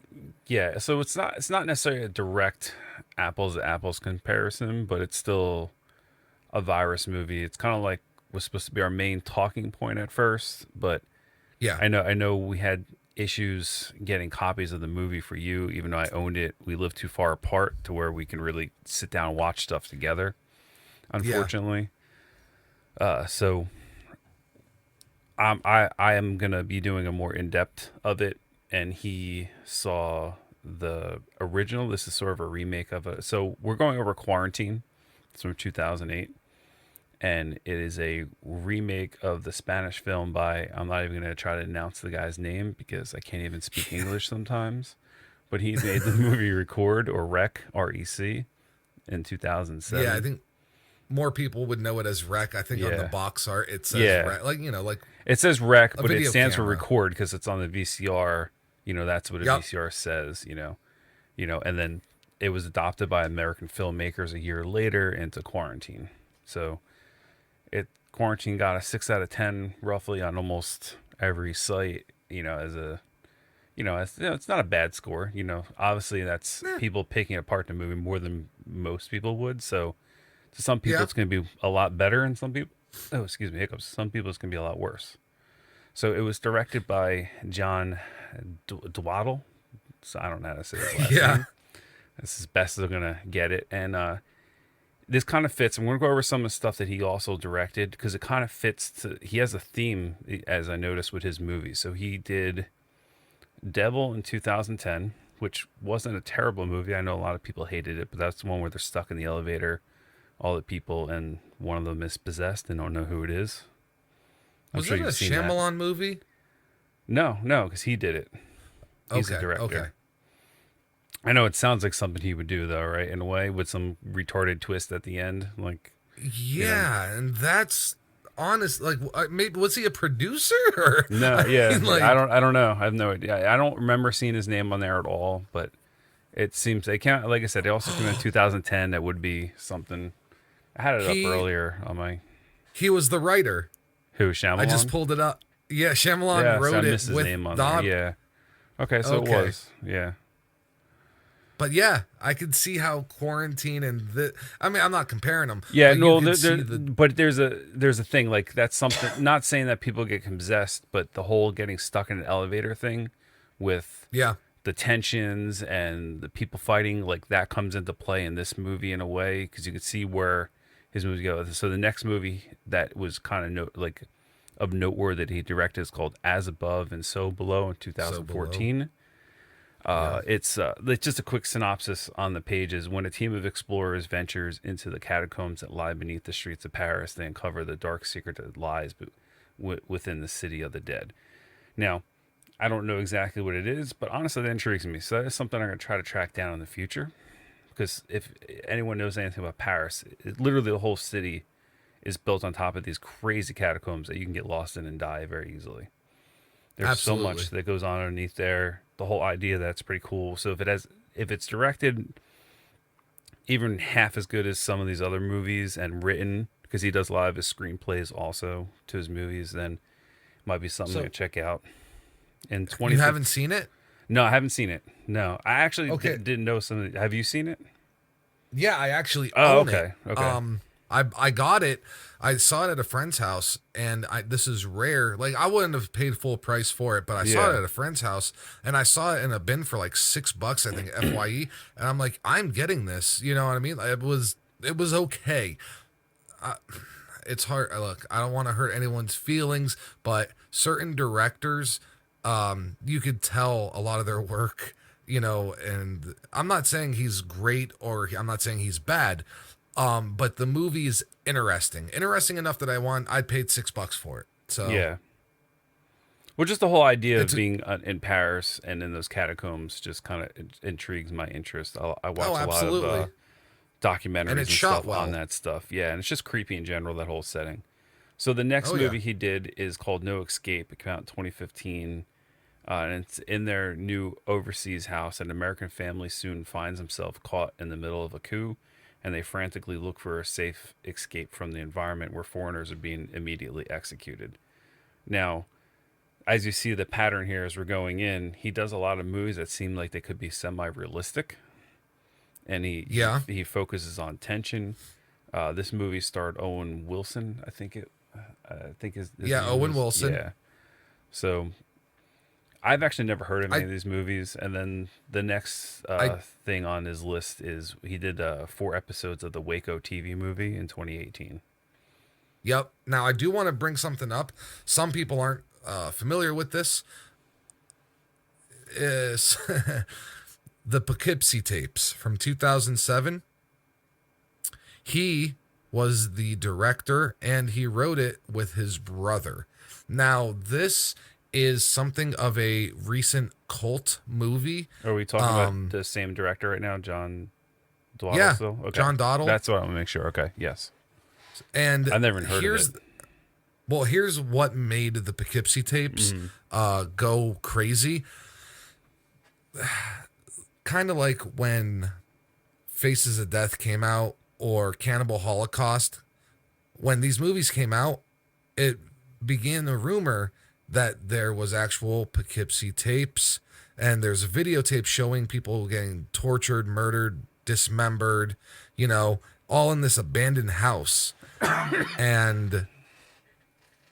yeah. So it's not necessarily a direct apples to apples comparison, but it's still a virus movie. It's kind of like was supposed to be our main talking point at first, but Yeah, I know we had issues getting copies of the movie for you, even though I owned it. We live too far apart to where we can really sit down and watch stuff together, yeah, unfortunately. So I am gonna be doing a more in depth of it, and he saw the original. This is sort of a remake of it. So we're going over Quarantine. It's from 2008, and it is a remake of the Spanish film by, I'm not even going to try to announce the guy's name because I can't even speak English sometimes, but he made the movie Record, or Rec, REC, in yeah. I 2007. think more people would know it as rec. I think on the Yeah. box art it says Yeah. rec, like It says Rec, a but it video stands for camera. Record because it's on the VCR. That's what a Yep. VCR says, and then it was adopted by American filmmakers a year later into Quarantine. So Quarantine got a 6 out of 10 roughly on almost every site, as a it's not a bad score. Obviously that's Eh, people picking apart the movie more than most people would. So to some people yeah. it's going to be a lot better, and some people, oh, excuse me, hiccups, some people it's going to be a lot worse. So it was directed by John Dwaddle. So I don't know how to say his last Yeah. name. This is as best as I'm gonna get it, and this kind of fits. I'm going to go over some of the stuff that he also directed because it kind of fits to. He has a theme, as I noticed with his movies. So he did Devil in 2010, which wasn't a terrible movie. I know a lot of people hated it, but that's the one where they're stuck in the elevator, all the people, and one of them is possessed and don't know who it is. I'm Was sure that a you've seen that. Shyamalan movie? No, because he did it. He's the Okay. director. Okay. I know it sounds like something he would do, though, right? In a way, with some retarded twist at the end, like Yeah, and that's honest. Like, maybe was he a producer? Or no, I yeah, mean, I don't know. I have no idea. I don't remember seeing his name on there at all. But it seems they can't. Like I said, they also came in 2010. That would be something. I had it up he earlier on my he was the writer. who I just Shyamalan. pulled it up. Yeah, Shyamalan Yeah, so I wrote missed it his with name on there. Don. Yeah. Okay, so it Okay. was. Yeah. But yeah, I could see how Quarantine and I mean, I'm not comparing them. Yeah, but no, you could see the. but there's a thing like that's something. Not saying that people get possessed, but the whole getting stuck in an elevator thing, with Yeah, the tensions and the people fighting, like that comes into play in this movie in a way because you could see where his movies go. So the next movie that was kind of of noteworthy that he directed is called As Above and So Below in so below. 2014. Yeah. It's just a quick synopsis on the pages. When a team of explorers ventures into the catacombs that lie beneath the streets of Paris, they uncover the dark secret that lies within the city of the dead. Now, I don't know exactly what it is, but honestly, that intrigues me. So that is something I'm going to try to track down in the future. Because if anyone knows anything about Paris, literally the whole city is built on top of these crazy catacombs that you can get lost in and die very easily. There's so Absolutely. much that goes on underneath there. The whole idea that's pretty cool. So if it's directed even half as good as some of these other movies and written, because he does a lot of his screenplays also to his movies, then it might be something to So check out. In you 2015, haven't seen it? no, I haven't seen it. No, I actually Okay. didn't know some of the, have you seen it? Yeah, I actually Oh, own it. okay. Okay. I got it. I saw it at a friend's house, and this is rare. Like, I wouldn't have paid full price for it, but I saw it Yeah. at a friend's house, and I saw it in a bin for like $6, I think, FYE. And I'm like, I'm getting this. You know what I mean? It was okay. It's hard. Look, I don't want to hurt anyone's feelings, but certain directors, you could tell a lot of their work, and I'm not saying he's great or I'm not saying he's bad. But the movie is interesting enough that I'd paid $6 for it. So Yeah. Well, just the whole idea of it's being in Paris and in those catacombs just kind of intrigues my interest. I watch oh, a lot of absolutely. documentaries And and it's shot stuff on well. that stuff. Yeah, and it's just creepy in general, that whole setting. So the next Oh yeah. movie he did is called No Escape. It came out in 2015. And it's in their new overseas house. An American family soon finds himself caught in the middle of a coup, and they frantically look for a safe escape from the environment where foreigners are being immediately executed. Now, as you see the pattern here as we're going in, he does a lot of movies that seem like they could be semi-realistic, and Yeah. he focuses on tension. This movie starred Owen Wilson, I think his Yeah, name Owen is, Wilson. yeah. So I've actually never heard of any I of these movies. And then the next I thing on his list is he did 4 episodes of the Waco TV movie in 2018. Yep. Now I do want to bring something up. Some people aren't familiar with this. Is the Poughkeepsie tapes from 2007. He was the director and he wrote it with his brother. Now, this is something of a recent cult movie. Are we talking about the same director right now, John Dwaddle Yeah, still? Okay. John Dottle. That's what I want to make sure. Okay. Yes. And I've never even heard of it. here's what made the Poughkeepsie tapes go crazy. Kind of like when Faces of Death came out or Cannibal Holocaust. When these movies came out, it began a rumor that there was actual Poughkeepsie tapes, and there's a videotape showing people getting tortured, murdered, dismembered, all in this abandoned house. And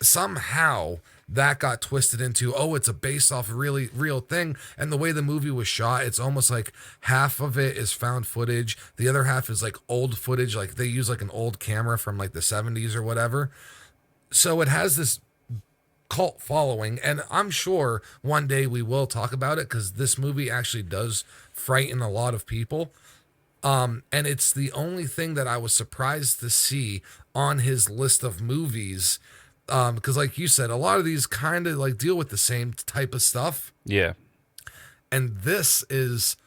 somehow that got twisted into, oh, it's a based off a really real thing. And the way the movie was shot, it's almost like half of it is found footage, the other half is like old footage, like they use like an old camera from like the 70s or whatever. So it has this cult following, and I'm sure one day we will talk about it because this movie actually does frighten a lot of people. And it's the only thing that I was surprised to see on his list of movies. Because like you said, a lot of these kind of like deal with the same type of stuff. Yeah. And this is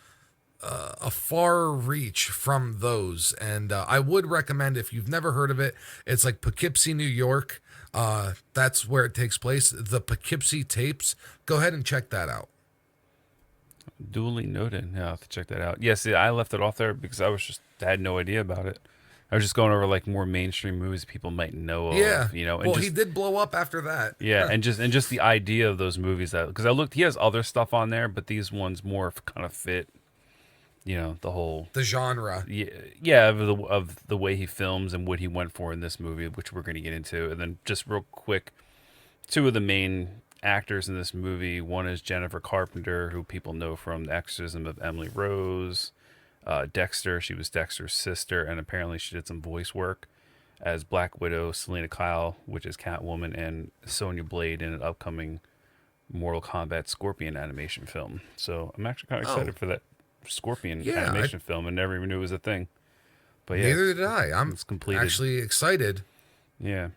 a far reach from those. And I would recommend, if you've never heard of it, it's like Poughkeepsie, New York. That's where it takes place. The Poughkeepsie tapes. Go ahead and check that out. Duly noted. Yeah, I'll have to check that out. Yes, I left it off there because I had no idea about it. I was just going over like more mainstream movies people might know of, Yeah. and Well, just, he did blow up after that. yeah, and just the idea of those movies, that because I looked, he has other stuff on there, but these ones more kind of fit, the whole, The genre. yeah, of the way he films and what he went for in this movie, which we're going to get into. And then just real quick, two of the main actors in this movie. One is Jennifer Carpenter, who people know from The Exorcism of Emily Rose. Dexter, she was Dexter's sister, and apparently she did some voice work as Black Widow, Selena Kyle, which is Catwoman, and Sonya Blade in an upcoming Mortal Kombat Scorpion animation film. So I'm actually kind of excited for that Scorpion animation film, and never even knew it was a thing. But yeah, Neither did I. I'm it's completed. actually excited. Yeah.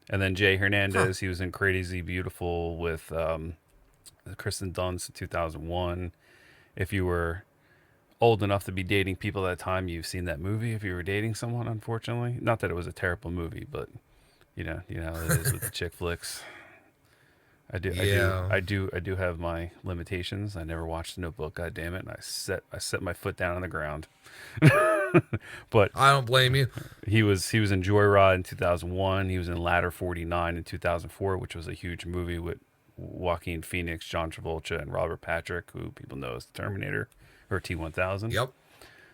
And then Jay Hernandez, he was in Crazy Beautiful with Kristen Dunst in 2001. If you were old enough to be dating people at the time you've seen that movie. If you were dating someone, unfortunately, not that it was a terrible movie, but you know how it is with the chick flicks. Yeah. I do have my limitations. I never watched The Notebook. God damn it! And I set my foot down on the ground. But I don't blame you. he was in Joyride in 2001. He was in Ladder 49 in 2004, which was a huge movie with Joaquin Phoenix, John Travolta, and Robert Patrick, who people know as the Terminator or T-1000. Yep.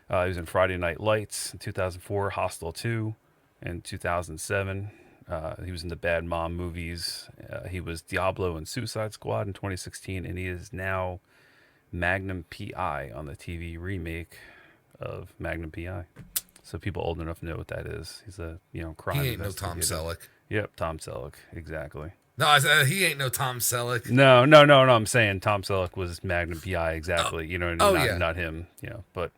He was in Friday Night Lights in 2004, Hostel 2 in 2007. He was in the Bad Mom movies. He was Diablo in Suicide Squad in 2016, and he is now Magnum PI on the TV remake of Magnum PI. So people old enough know what that is. He's a crime He ain't no Tom investigator. Selleck. Yep, Tom Selleck, exactly. No, I said he ain't no Tom Selleck. No. I'm saying Tom Selleck was Magnum PI exactly. You know, Oh, not, yeah. not him. But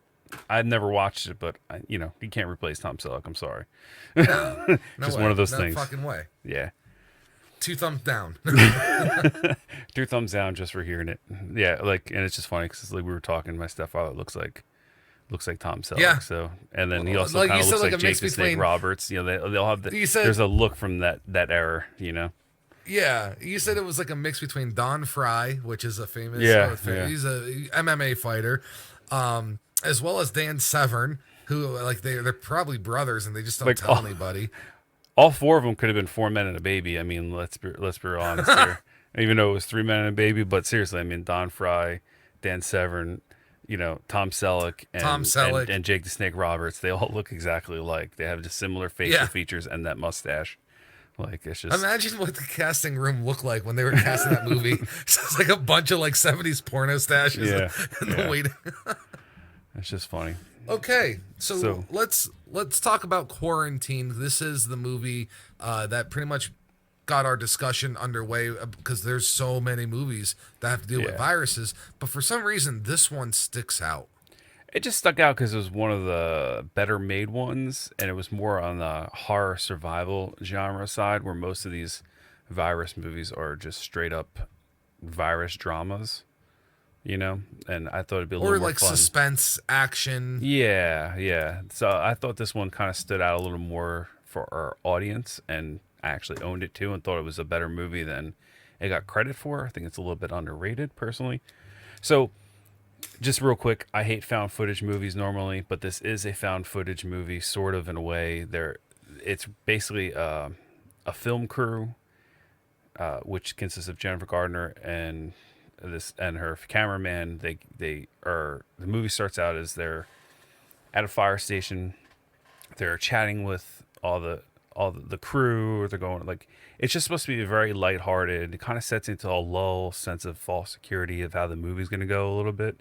I've never watched it. But you can't replace Tom Selleck. I'm sorry. No, no Just way. one of those No things. fucking way. Yeah. 2 thumbs down. 2 thumbs down just for hearing it. Yeah, and it's just funny because like we were talking, my stepfather looks like Tom Selleck. Yeah. So, and then he also Like, kind you of said, looks like like a Jake mix the Snake between- Roberts. They'll have You said- there's a look from that era. Yeah, you said it was like a mix between Don Fry, which is a famous, Yeah. he's a MMA fighter, as well as Dan Severn, who like they're probably brothers and they just don't Like, tell oh. anybody. All 4 of them could have been 4 men and a baby. I mean, let's be honest here. Even though it was 3 men and a baby, but seriously, I mean, Don Fry, Dan Severn, Tom Selleck, and Jake the Snake Roberts, they all look exactly alike. They have just similar facial features and that mustache. Like, it's just Imagine what the casting room looked like when they were casting that movie. So it's like a bunch of like 70s porno stashes in the waiting. it's just funny. Okay, so So- let's talk about Quarantine. This is the movie that pretty much got our discussion underway because there's so many movies that have to deal with Yeah. viruses, but for some reason this one sticks out. It just stuck out because it was one of the better made ones, and it was more on the horror survival genre side, where most of these virus movies are just straight up virus dramas, And I thought it'd be a Or little more like fun. suspense action. Yeah. So I thought this one kind of stood out a little more for our audience, and I actually owned it too, and thought it was a better movie than it got credit for. I think it's a little bit underrated, personally. So, just real quick, I hate found footage movies normally, but this is a found footage movie, sort of in a way. It's basically a film crew, which consists of Jennifer Gardner and her cameraman. The movie starts out as they're at a fire station. They're chatting with all the crew. Or they're going it's just supposed to be very lighthearted. It kind of sets into a lull sense of false security of how the movie's going to go a little bit.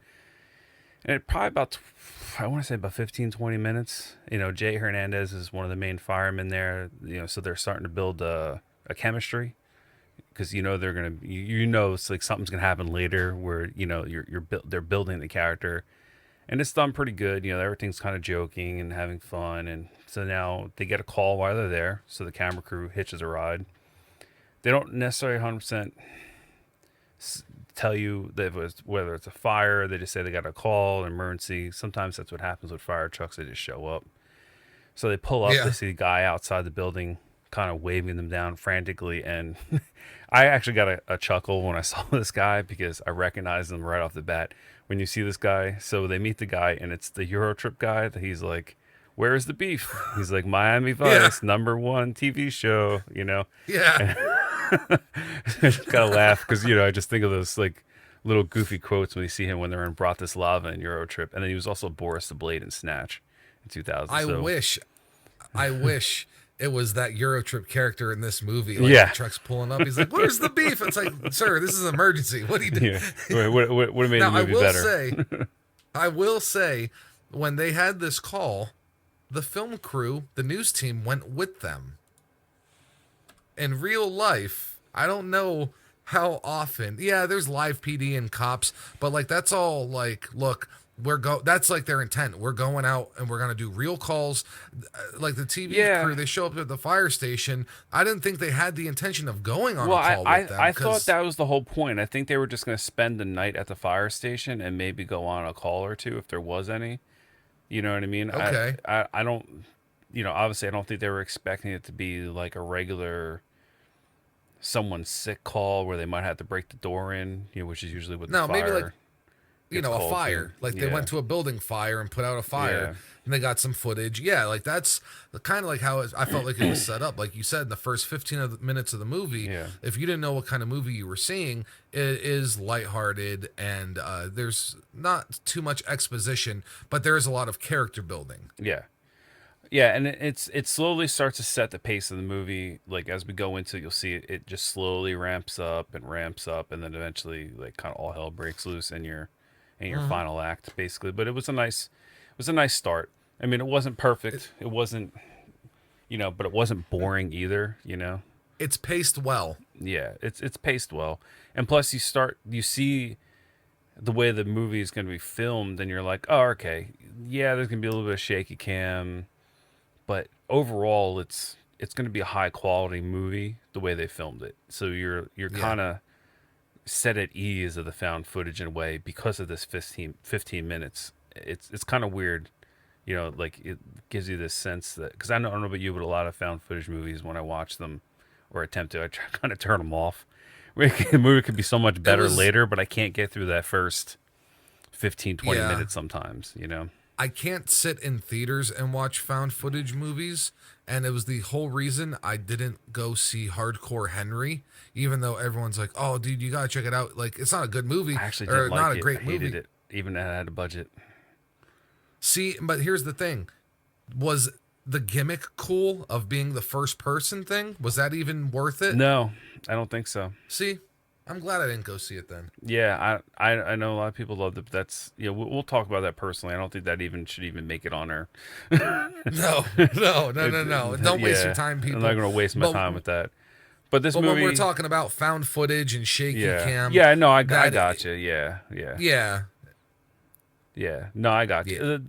And it probably I want to say about 15, 20 minutes. Jay Hernandez is one of the main firemen there. So they're starting to build a chemistry because they're gonna it's like something's gonna happen later where they're building the character, and it's done pretty good. Everything's kind of joking and having fun, and so now they get a call while they're there. So the camera crew hitches a ride. They don't necessarily 100% tell you that whether it's a fire. They just say they got a call, an emergency. Sometimes that's what happens with fire trucks. They just show up. So they pull up. Yeah. They see the guy outside the building kind of waving them down frantically. And I actually got a chuckle when I saw this guy because I recognized him right off the bat when you see this guy. So they meet the guy, and it's the Eurotrip guy that he's like, "Where's the beef?" He's like, "Miami Vice, #1 TV show," Yeah. I just gotta laugh because I just think of those like little goofy quotes when you see him when they're in Bratislava in Eurotrip, and then he was also Boris the Blade in Snatch in 2000. I wish it was that Eurotrip character in this movie. Like, Yeah. the truck's pulling up. He's like, "Where's the beef?" It's like, "Sir, this is an emergency. What do you do?" Yeah, would have made Now, the movie better. I will say, when they had this call, the film crew, the news team, went with them. In real life, I don't know how often. Yeah, there's live PD and cops, but like that's all like, look, That's like their intent. We're going out and we're going to do real calls. Like the TV Yeah. crew, they show up at the fire station. I didn't think they had the intention of going on Well, a call with them. I thought that was the whole point. I think they were just going to spend the night at the fire station and maybe go on a call or two if there was any. You know what I mean? Okay. I don't, obviously I don't think they were expecting it to be like a regular someone's sick call where they might have to break the door in, which is usually what the No, fire maybe like gets a called to. fire. Like they Yeah. went to a building fire and put out a fire, Yeah. and they got some footage. Yeah, like that's kind of like how I felt like it was set up. Like you said, in the first 15 minutes of the movie, Yeah. if you didn't know what kind of movie you were seeing, it is lighthearted and there's not too much exposition, but there is a lot of character building. Yeah. Yeah, and it slowly starts to set the pace of the movie. Like as we go into it, you'll see it just slowly ramps up, and then eventually like kind of all hell breaks loose in your final act, basically. But it was a nice start. I mean, it wasn't perfect. It wasn't, but it wasn't boring either. It's paced well. Yeah, it's paced well, and plus you see the way the movie is going to be filmed, and you're like, oh, okay, yeah, there's going to be a little bit of shaky cam. But overall, it's going to be a high quality movie the way they filmed it. So you're kind of set at ease of the found footage in a way because of this 15 minutes. It's kind of weird, like it gives you this sense that, because I don't know about you, but a lot of found footage movies, when I watch them or attempt to, I try kind of turn them off. The movie could be so much better later, but I can't get through that first 15, 20 minutes sometimes, I can't sit in theaters and watch found footage movies, and it was the whole reason I didn't go see Hardcore Henry, even though everyone's like, "Oh, dude, you gotta check it out." Like, it's not a good movie, I actually or didn't like not it. a great I hated movie. it, even if I had a budget. See, but here's the thing: was the gimmick cool of being the first person thing? Was that even worth it? No, I don't think so. See, I'm glad I didn't go see it then. Yeah, I know a lot of people loved it, but that's we'll talk about that personally. I don't think that should even make it on our. No. Don't waste your time, people. I'm not going to waste my time with that. But this movie, when we're talking about found footage and shaky cam, no, I got you. Yeah. No, I got you.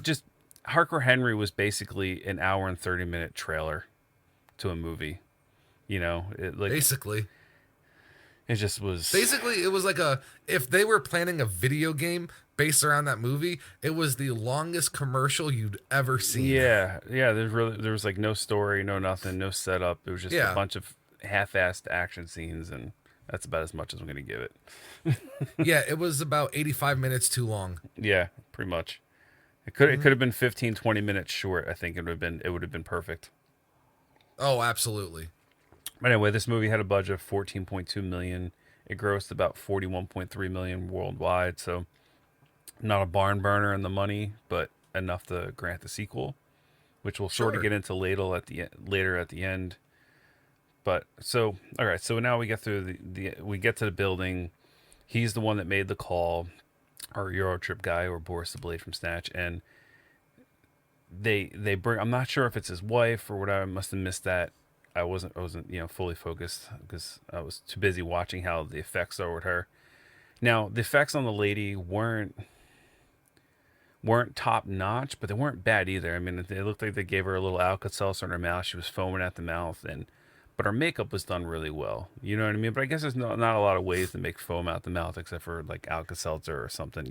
Just Harker Henry was basically an hour and 30-minute trailer to a movie. Basically. It just was. Basically, it was like if they were planning a video game based around that movie, it was the longest commercial you'd ever seen. Yeah. There was like no story, no nothing, no setup. It was just a bunch of half-assed action scenes, and that's about as much as I'm going to give it. Yeah, it was about 85 minutes too long. Yeah, pretty much. It could have been 15, 20 minutes short. I think it would have been perfect. Oh, absolutely. But anyway, this movie had a budget of $14.2 million. It grossed about $41.3 million worldwide, so not a barn burner in the money, but enough to grant the sequel, which we'll sort of get into later at the end. But so, all right, so now we get through we get to the building. He's the one that made the call, our Eurotrip guy, or Boris the Blade from Snatch, and they bring. I'm not sure if it's his wife or whatever. I must have missed that. I wasn't fully focused because I was too busy watching how the effects are with her. Now, the effects on the lady weren't top notch, but they weren't bad either. I mean, it looked like they gave her a little Alka-Seltzer in her mouth. She was foaming at the mouth, but her makeup was done really well. You know what I mean? But I guess there's not a lot of ways to make foam out the mouth except for like Alka-Seltzer or something,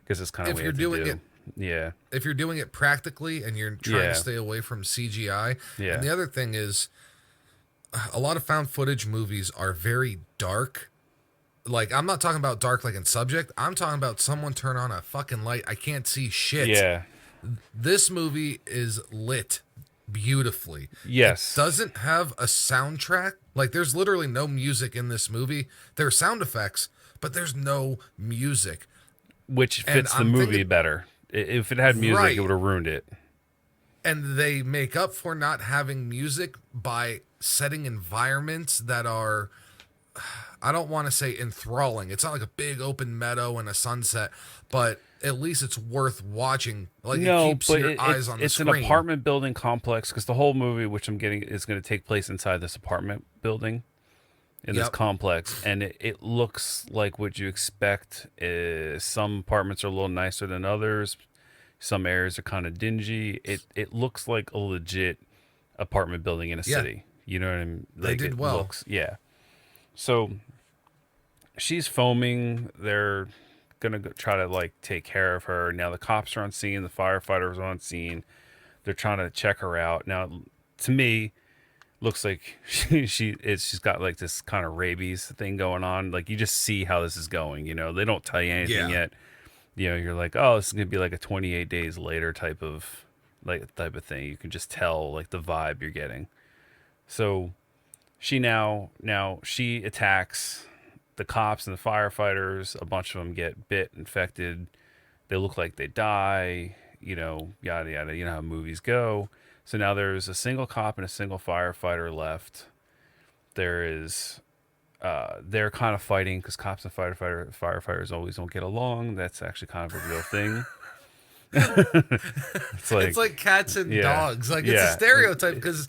because it's kind of what you have to do. Yeah. If you're doing it practically and you're trying to stay away from CGI. Yeah. And the other thing is, a lot of found footage movies are very dark. Like, I'm not talking about dark like in subject. I'm talking about someone turn on a fucking light. I can't see shit. Yeah. This movie is lit beautifully. Yes. It doesn't have a soundtrack. Like, there's literally no music in this movie. There are sound effects, but there's no music. Which fits the movie better. If it had music, it would have ruined it. And they make up for not having music by setting environments that are, I don't want to say enthralling. It's not like a big open meadow and a sunset, but at least it's worth watching. Like, it keeps your eyes on the screen. It's an apartment building complex, because the whole movie, which I'm getting, is going to take place inside this apartment building. in this Yep. complex, and it looks like what you expect. Some apartments are a little nicer than others. Some areas are kind of dingy. It looks like a legit apartment building in a Yeah. city. You know what I mean? They Like did it well. looks, yeah. So she's foaming. They're gonna try to like take care of her. Now the cops are on scene. The firefighters are on scene. They're trying to check her out. Now, to me, looks like she's got like this kind of rabies thing going on. Like you just see how this is going. You know, they don't tell you anything Yeah. yet. You know, you're like, oh, this is gonna be like a 28 days later type of thing. You can just tell like the vibe you're getting. So she now she attacks the cops and the firefighters. A bunch of them get bit, infected. They look like they die. You know, yada yada. You know how movies go. So now there's a single cop and a single firefighter left. There is they're kind of fighting because cops and firefighters always don't get along. That's actually kind of a real thing. It's It's like cats and yeah, dogs. Like it's a yeah, stereotype because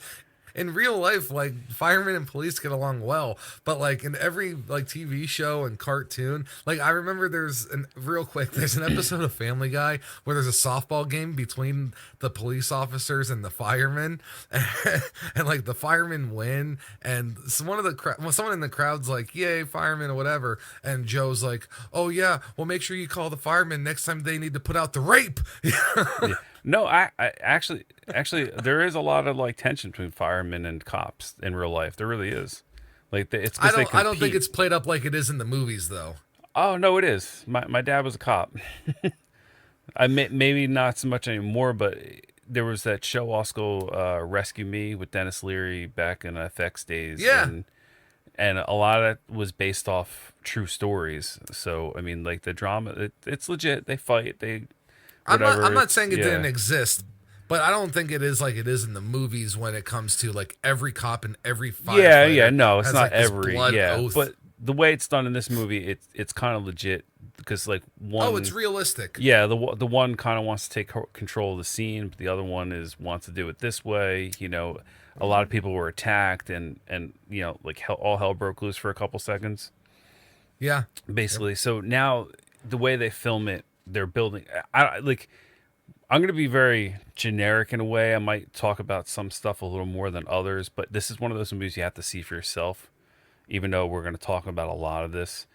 in real life, like firemen and police get along well, but like in every like TV show and cartoon, like I remember there's an episode of Family Guy where there's a softball game between the police officers and the firemen, and like the firemen win, and someone in the crowd's like, "Yay, firemen!" or whatever, and Joe's like, "Oh yeah, well make sure you call the firemen next time they need to put out the rape." yeah. No, I actually there is a lot of like tension between firemen and cops in real life. There really is. Like it's because they compete. I don't think it's played up like it is in the movies though. Oh no, it is. My dad was a cop. Maybe not so much anymore, but there was that show also, Rescue Me with Dennis Leary back in FX days. Yeah. And a lot of it was based off true stories. So I mean, like the drama, it's legit. They fight. They whatever. I'm not saying it Yeah. didn't exist, but I don't think it is like it is in the movies when it comes to like every cop and every Yeah, firefighter. yeah, no, it's has, not like, this every, blood yeah, oath. but the way it's done in this movie, it's kind of legit because like Oh, it's realistic. yeah, the one kind of wants to take control of the scene, but the other one wants to do it this way. You know, a lot of people were attacked, and you know, like all hell broke loose for a couple seconds, Yeah. basically. So now the way they film it, they're building. I like. I'm going to be very generic in a way. I might talk about some stuff a little more than others, but this is one of those movies you have to see for yourself. Even though we're going to talk about a lot of this,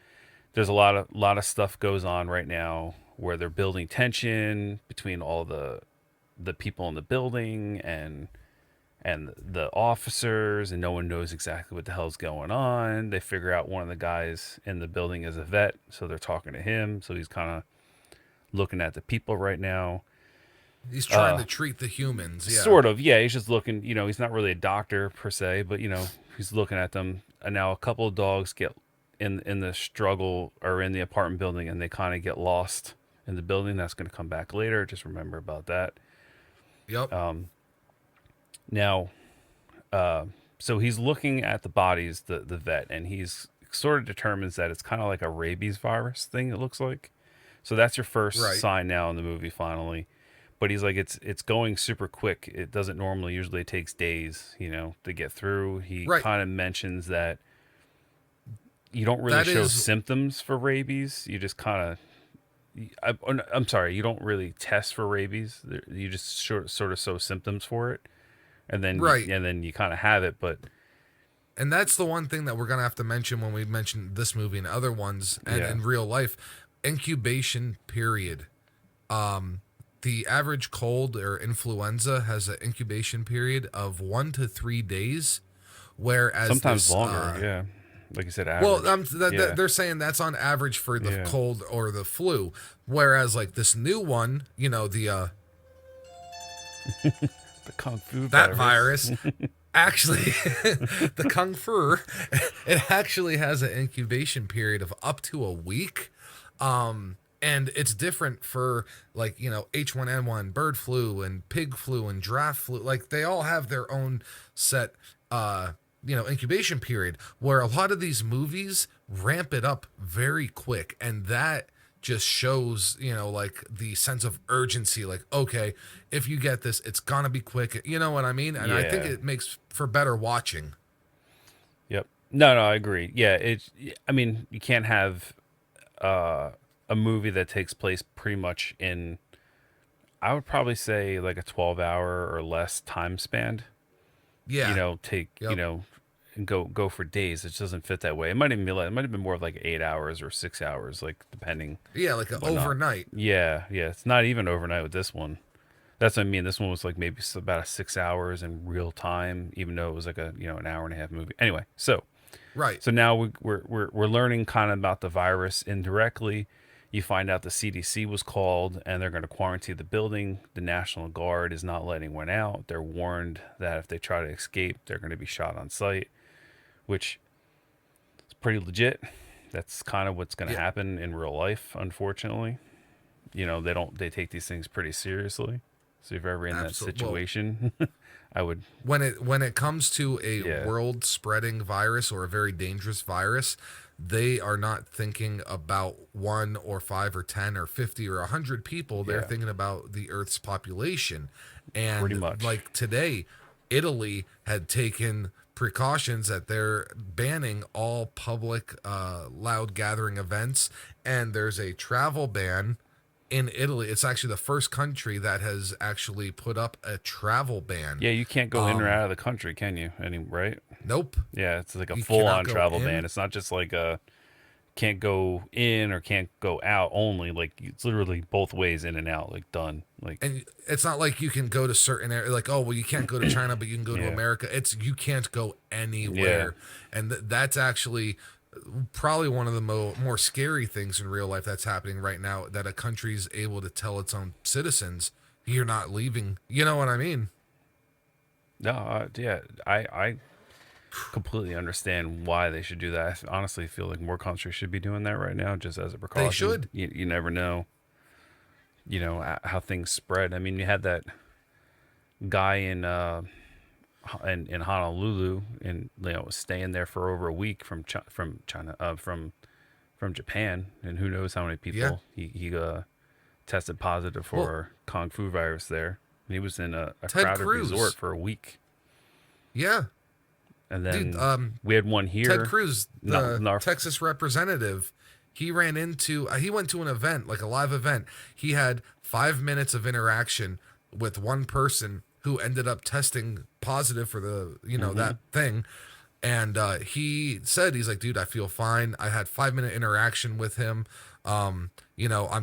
there's a lot of stuff goes on right now where they're building tension between all the people in the building and the officers, and no one knows exactly what the hell's going on. They figure out one of the guys in the building is a vet, so they're talking to him. So he's kind of looking at the people right now. He's trying to treat the humans. Yeah. Sort of, yeah. He's just looking. You know, he's not really a doctor per se, but you know, he's looking at them. And now a couple of dogs get in the struggle or in the apartment building, and they kind of get lost in the building. That's going to come back later. Just remember about that. Yep. Now, so he's looking at the bodies, the vet, and he's sort of determines that it's kind of like a rabies virus thing. It looks like. So that's your first Right. sign now in the movie. Finally. But he's like, it's going super quick. It doesn't normally. Usually, it takes days, you know, to get through. He Right. kind of mentions that you don't really That show is- symptoms for rabies. You just kind of, I'm sorry, you don't really test for rabies. You just sort of show symptoms for it, and then Right. and then you kind of have it. But And that's the one thing that we're gonna have to mention when we mention this movie and other ones, and Yeah. in real life, incubation period. The average cold or influenza has an incubation period of 1 to 3 days, whereas sometimes this, longer. Yeah, like you said, average. well, Yeah. they're saying that's on average for the Yeah. cold or the flu, whereas like this new one, you know, the the kung fu that virus actually the kung fu, it actually has an incubation period of up to a week. And it's different for like, you know, H1N1, bird flu and pig flu and giraffe flu. Like they all have their own set you know, incubation period, where a lot of these movies ramp it up very quick, and that just shows, you know, like the sense of urgency, like, okay, if you get this, it's gonna be quick, you know what I mean? And I think Yeah. it makes for better watching. Yep. No, I agree. Yeah, I mean, you can't have uh, a movie that takes place pretty much in, I would probably say, like a 12-hour or less time span. Yeah. Take, Yep. and go for days. It just doesn't fit that way. It might even be like, it might have been more of like 8 hours or 6 hours, like depending Yeah, like a whatnot. overnight. Yeah, yeah. It's not even overnight with this one. That's what I mean. This one was like maybe about 6 hours in real time, even though it was like a an hour and a half movie. Anyway, Right. so now we're learning kind of about the virus indirectly. You find out the CDC was called and they're going to quarantine the building. The National Guard is not letting one out. They're warned that if they try to escape, they're going to be shot on sight, which is pretty legit. That's kind of what's going to Yeah. happen in real life, unfortunately. They take these things pretty seriously. So if you're ever in that Absolutely. Well, situation, I would, when it comes to a yeah, world spreading virus or a very dangerous virus, they are not thinking about one or five or 10 or 50 or 100 people. They're yeah, thinking about the Earth's population. pretty And much. like today, Italy had taken precautions that they're banning all public loud gathering events, and there's a travel ban in Italy. It's actually the first country that has actually put up a travel ban. Yeah, you can't go in or Um, out of the country, can you? Right? nope, Yeah, it's like a you full cannot on go travel ban. in. It's not just like a can't go in or can't go out only. Like it's literally both ways in and out, like done. Like, And it's not like you can go to certain areas, like, oh, well, you can't go to China, but you can go to yeah. America. It's you can't go Yeah. anywhere. And that's actually probably one of the more scary things in real life that's happening right now, that a country's able to tell its own citizens, you're not leaving. You know what I mean? No, yeah. I completely understand why they should do that. I honestly feel like more countries should be doing that right now, just as a They precaution. should. You never know, how things spread. I mean, you had that guy in Honolulu, and was staying there for over a week from China, from Japan, and who knows how many Yeah. people he tested positive Well, for kung fu virus there. And he was in a Ted crowded resort Cruz. for a week, Yeah. and Dude, then we had one Ted here. Cruz, Not the in our Texas representative, he went to an event, like a live event. He had 5 minutes of interaction with one person who ended up testing positive for hmm that thing. And he said, he's like, dude, I feel fine. I had 5 minute interaction with him. I'm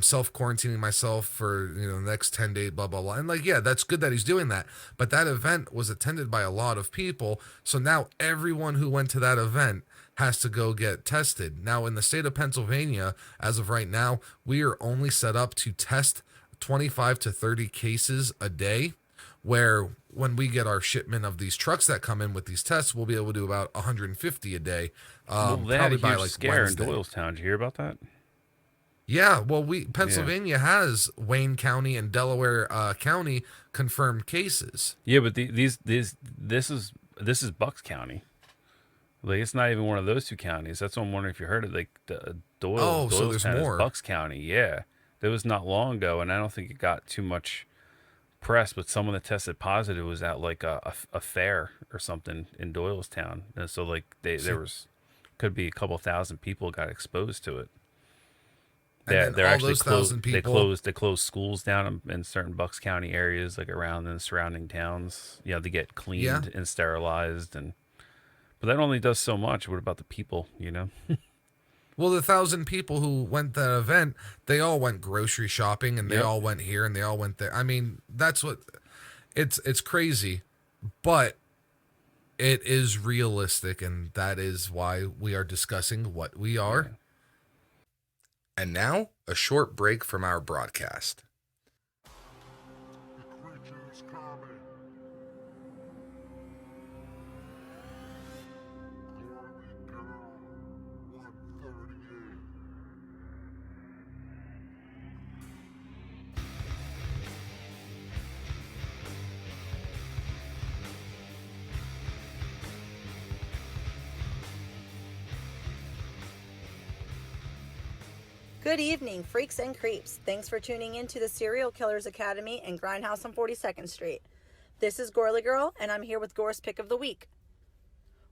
self quarantining myself for the next 10 days, blah blah blah. And like, yeah, that's good that he's doing that. But that event was attended by a lot of people, so now everyone who went to that event has to go get tested. Now in the state of Pennsylvania, as of right now, we are only set up to test 25 to 30 cases a day, where when we get our shipment of these trucks that come in with these tests, we'll be able to do about 150 a day, Well, they had a probably by huge like scare in Wednesday. Doylestown. Did you hear about that? Yeah, well, we Yeah, Pennsylvania has Wayne County and Delaware County confirmed cases. yeah, but this is Bucks County. Like it's not even one of those two counties. That's what I'm wondering if you heard of. Like the Oh, so there's Doylestown is more. Bucks County. Yeah, that was not long ago, and I don't think it got too much press. But someone that tested positive was at like a fair or something in Doylestown, and so like there So, was could be a couple thousand people got exposed to it. and then They're all actually those thousand They people. closed schools down in certain Bucks County areas, like around the surrounding towns. They get Yeah. cleaned and sterilized, and but that only does so much. What about the people? Well, the thousand people who went that event, they all went grocery shopping, and they Yep. all went here and they all went there. I mean, that's what it's crazy, but it is realistic, and that is why we are discussing what we Yeah. are. And now, a short break from our broadcast. Good evening, freaks and creeps. Thanks for tuning in to the Serial Killers Academy and GrindHaus on 42nd Street. This is Gorly Girl, and I'm here with Gore's Pick of the Week.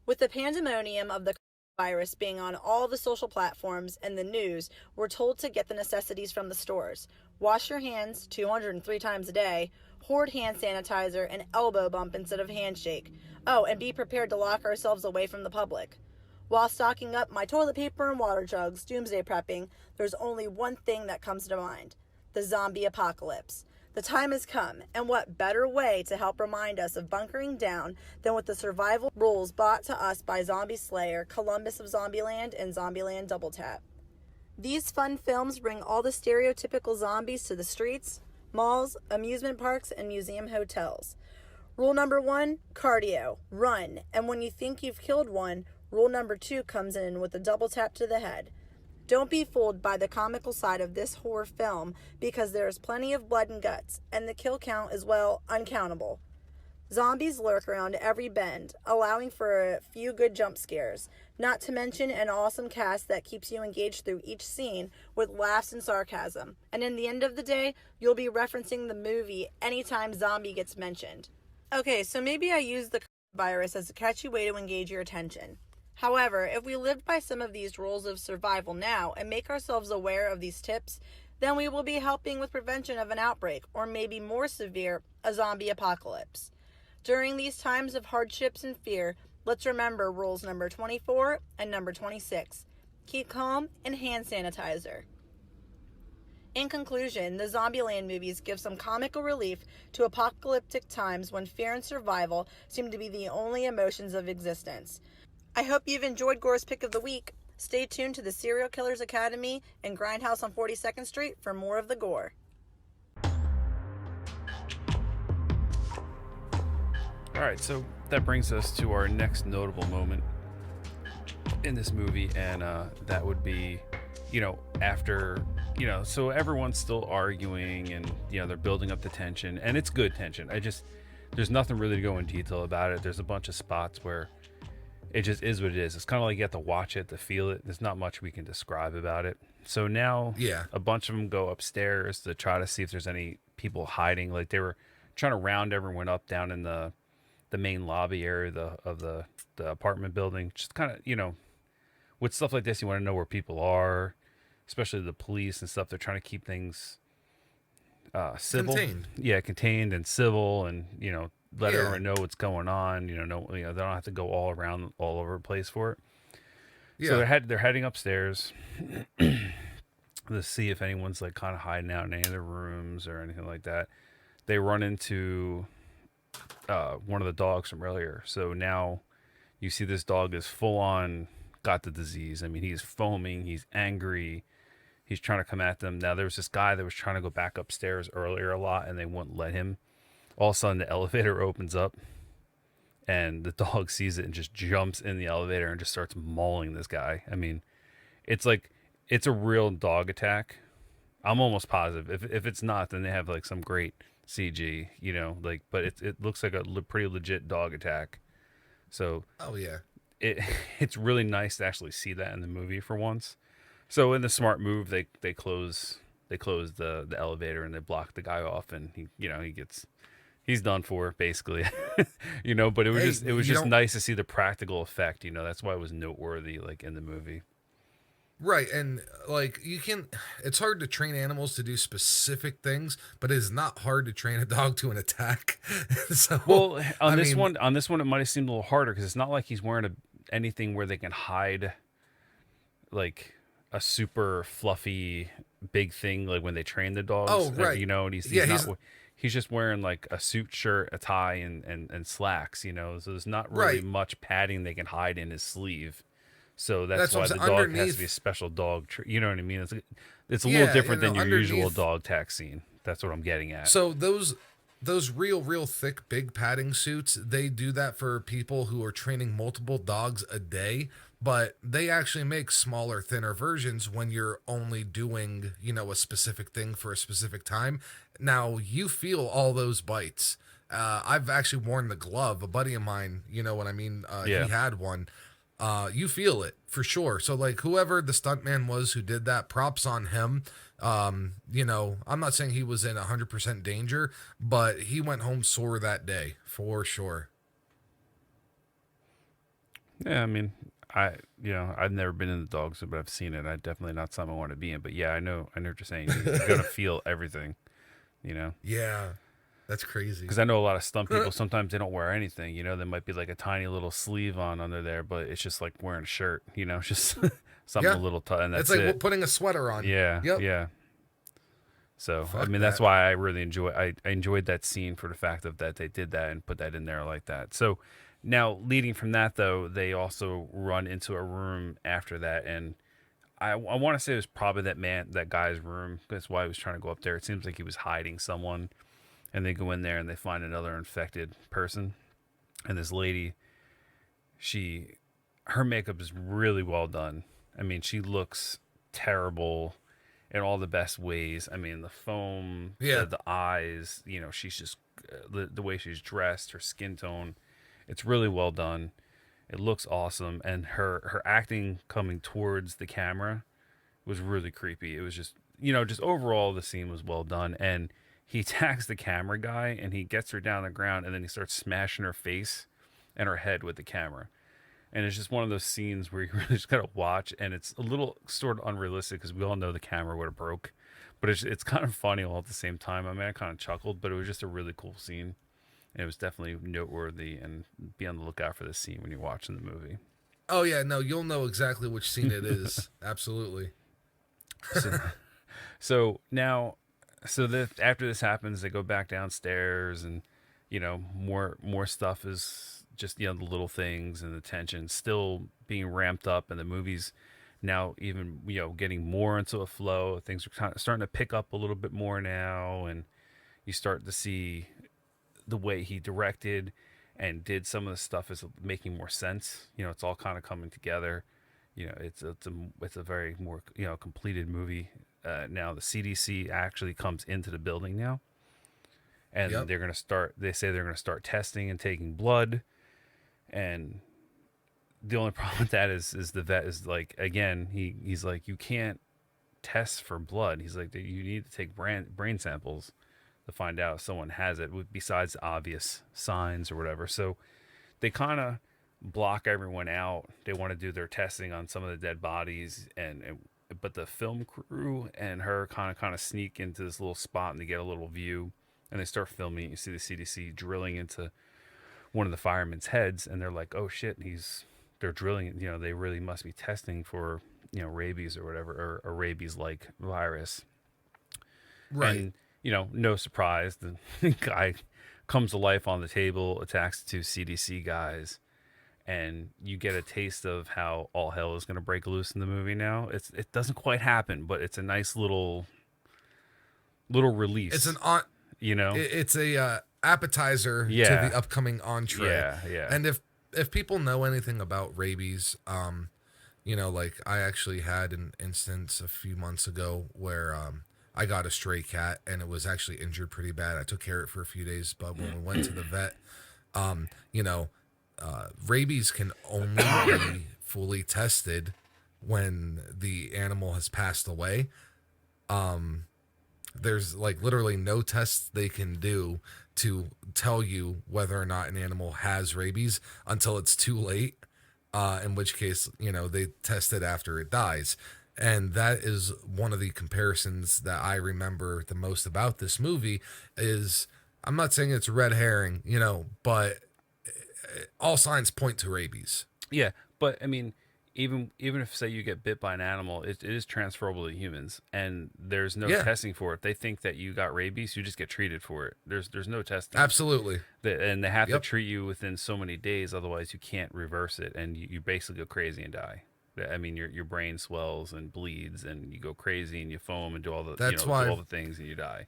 With the pandemonium of the virus being on all the social platforms and the news, we're told to get the necessities from the stores. Wash your hands 203 times a day, hoard hand sanitizer, and elbow bump instead of handshake. Oh, and be prepared to lock ourselves away from the public. While stocking up my toilet paper and water jugs, doomsday prepping, there's only one thing that comes to mind: the zombie apocalypse. The time has come, and what better way to help remind us of bunkering down than with the survival rules brought to us by Zombie Slayer, Columbus of Zombieland, and Zombieland Double Tap. These fun films bring all the stereotypical zombies to the streets, malls, amusement parks, and museum hotels. Rule number 1, cardio, run, and when you think you've killed one, rule number 2 comes in with a double tap to the head. Don't be fooled by the comical side of this horror film, because there is plenty of blood and guts, and the kill count is, well, uncountable. Zombies lurk around every bend, allowing for a few good jump scares, not to mention an awesome cast that keeps you engaged through each scene with laughs and sarcasm. And in the end of the day, you'll be referencing the movie anytime zombie gets mentioned. Okay, so maybe I used the virus as a catchy way to engage your attention. However, if we lived by some of these rules of survival now and make ourselves aware of these tips, then we will be helping with prevention of an outbreak, or maybe more severe, a zombie apocalypse. During these times of hardships and fear, let's remember rules number 24 and number 26. Keep calm and hand sanitizer. In conclusion, the Zombieland movies give some comical relief to apocalyptic times when fear and survival seem to be the only emotions of existence. I hope you've enjoyed Gore's Pick of the Week. Stay tuned to the Serial Killers Academy and GrindHaus on 42nd Street for more of the gore. Alright, so that brings us to our next notable moment in this movie, and that would be, after, so everyone's still arguing, and, they're building up the tension, and it's good tension. There's nothing really to go in detail about it. There's a bunch of spots where it just is what it is. It's kind of like you have to watch it to feel it. There's not much we can describe about it. So now a bunch of them go upstairs to try to see if there's any people hiding. Like they were trying to round everyone up down in the main lobby area of the apartment building. Just kind of, with stuff like this, you want to know where people are, especially the police and stuff. They're trying to keep things civil. Contained and civil, and, let everyone know what's going on. They don't have to go all over the place for it. Yeah. So they're heading upstairs to see if anyone's like kind of hiding out in any of the rooms or anything like that. They run into one of the dogs from earlier. So now you see this dog is full on got the disease. I mean, he's foaming, he's angry, he's trying to come at them. Now there was this guy that was trying to go back upstairs earlier a lot, and they wouldn't let him. All of a sudden, the elevator opens up, and the dog sees it and just jumps in the elevator and just starts mauling this guy. I mean, it's a real dog attack. I'm almost positive. If it's not, then they have like some great CG, but it looks like a pretty legit dog attack. So, it's really nice to actually see that in the movie for once. So in the smart move, they close the elevator and they block the guy off, and he's done for basically, but it was just nice to see the practical effect. That's why it was noteworthy, like in the movie. Right. And like it's hard to train animals to do specific things, but it's not hard to train a dog to an attack. So, well, on this one, it might've seemed a little harder, cause it's not like he's wearing anything where they can hide like a super fluffy big thing, like when they train the dogs. Oh, right. And he's just wearing like a suit shirt, a tie, and slacks, so there's not really much padding they can hide in his sleeve. So that's why the dog has to be a special dog. You know what I mean? It's a little different than your usual dog tack scene. That's what I'm getting at. So those real thick, big padding suits, they do that for people who are training multiple dogs a day. But they actually make smaller, thinner versions when you're only doing, a specific thing for a specific time. Now, you feel all those bites. I've actually worn the glove. A buddy of mine, you know what I mean? He had one. You feel it for sure. So like whoever the stuntman was who did that, props on him. I'm not saying he was in 100% danger, but he went home sore that day for sure. Yeah, I mean, I've never been in the dog zoo, but I've seen it. I definitely not something I want to be in. But yeah, I know what you're saying. You're gonna feel everything, you know. Yeah, that's crazy. Because I know a lot of stunt people. Sometimes they don't wear anything. You know, there might be like a tiny little sleeve on under there, but it's just like wearing a shirt. You know, it's just something Yeah, a little tight, and that's it's like it. putting a sweater on. Yeah, Yep. yeah. So I Fuck mean, that's that. why I really enjoy. I enjoyed that scene for the fact of that they did that and put that in there like that. So now, leading from that though, they also run into a room after that, and I want to say it was probably that guy's room. That's why he was trying to go up there. It seems like he was hiding someone, and they go in there and they find another infected person, and this lady, her makeup is really well done. I mean, she looks terrible in all the best ways. I mean, the foam, Yeah. the eyes, she's just the way she's dressed, her skin tone, it's really well done. It looks awesome, and her acting coming towards the camera was really creepy. It was just overall the scene was well done, and he attacks the camera guy and he gets her down the ground, and then he starts smashing her face and her head with the camera. And it's just one of those scenes where you really just gotta watch, and it's a little sort of unrealistic because we all know the camera would have broke, but it's kind of funny all at the same time. I mean, I kind of chuckled, but it was just a really cool scene, and it was definitely noteworthy. And be on the lookout for this scene when you're watching the movie. Oh yeah, no, you'll know exactly which scene it is. Absolutely. So, so now, after this happens, they go back downstairs, and more stuff is just the little things, and the tension still being ramped up, and the movie's now even getting more into a flow. Things are kind of starting to pick up a little bit more now, and you start to see the way he directed and did some of the stuff is making more sense. It's all kind of coming together. It's a very more completed movie. Now the CDC actually comes into the building now, and Yep. they're gonna start. They say they're gonna start testing and taking blood, and the only problem with that is the vet is like, again, he's like, you can't test for blood. He's like, you need to take brain samples to find out if someone has it, besides obvious signs or whatever. So they kind of block everyone out. They want to do their testing on some of the dead bodies, but the film crew and her kind of sneak into this little spot, and they get a little view, and they start filming. You see the CDC drilling into one of the firemen's heads, and they're like, oh shit, they're drilling. They really must be testing for rabies or whatever, or a rabies like virus. Right. And no surprise, the guy comes to life on the table, attacks the two CDC guys, and you get a taste of how all hell is going to break loose in the movie. Now it doesn't quite happen, but it's a nice little release. It's an on. It's a appetizer to Yeah. the upcoming entree. Yeah. And if people know anything about rabies, like I actually had an instance a few months ago where I got a stray cat and it was actually injured pretty bad. I took care of it for a few days, but when we went to the vet, rabies can only be fully tested when the animal has passed away. There's like literally no tests they can do to tell you whether or not an animal has rabies until it's too late. In which case, they test it after it dies. And that is one of the comparisons that I remember the most about this movie is, I'm not saying it's a red herring, but all signs point to rabies. Yeah, but I mean, even if say you get bit by an animal, it is transferable to humans, and there's no Yeah. testing for it. They think that you got rabies, you just get treated for it. There's no testing. Absolutely. And they have to Yep. treat you within so many days, otherwise you can't reverse it, and you basically go crazy and die. I mean, your brain swells and bleeds, and you go crazy and you foam and do all the That's do why all the things, and you die.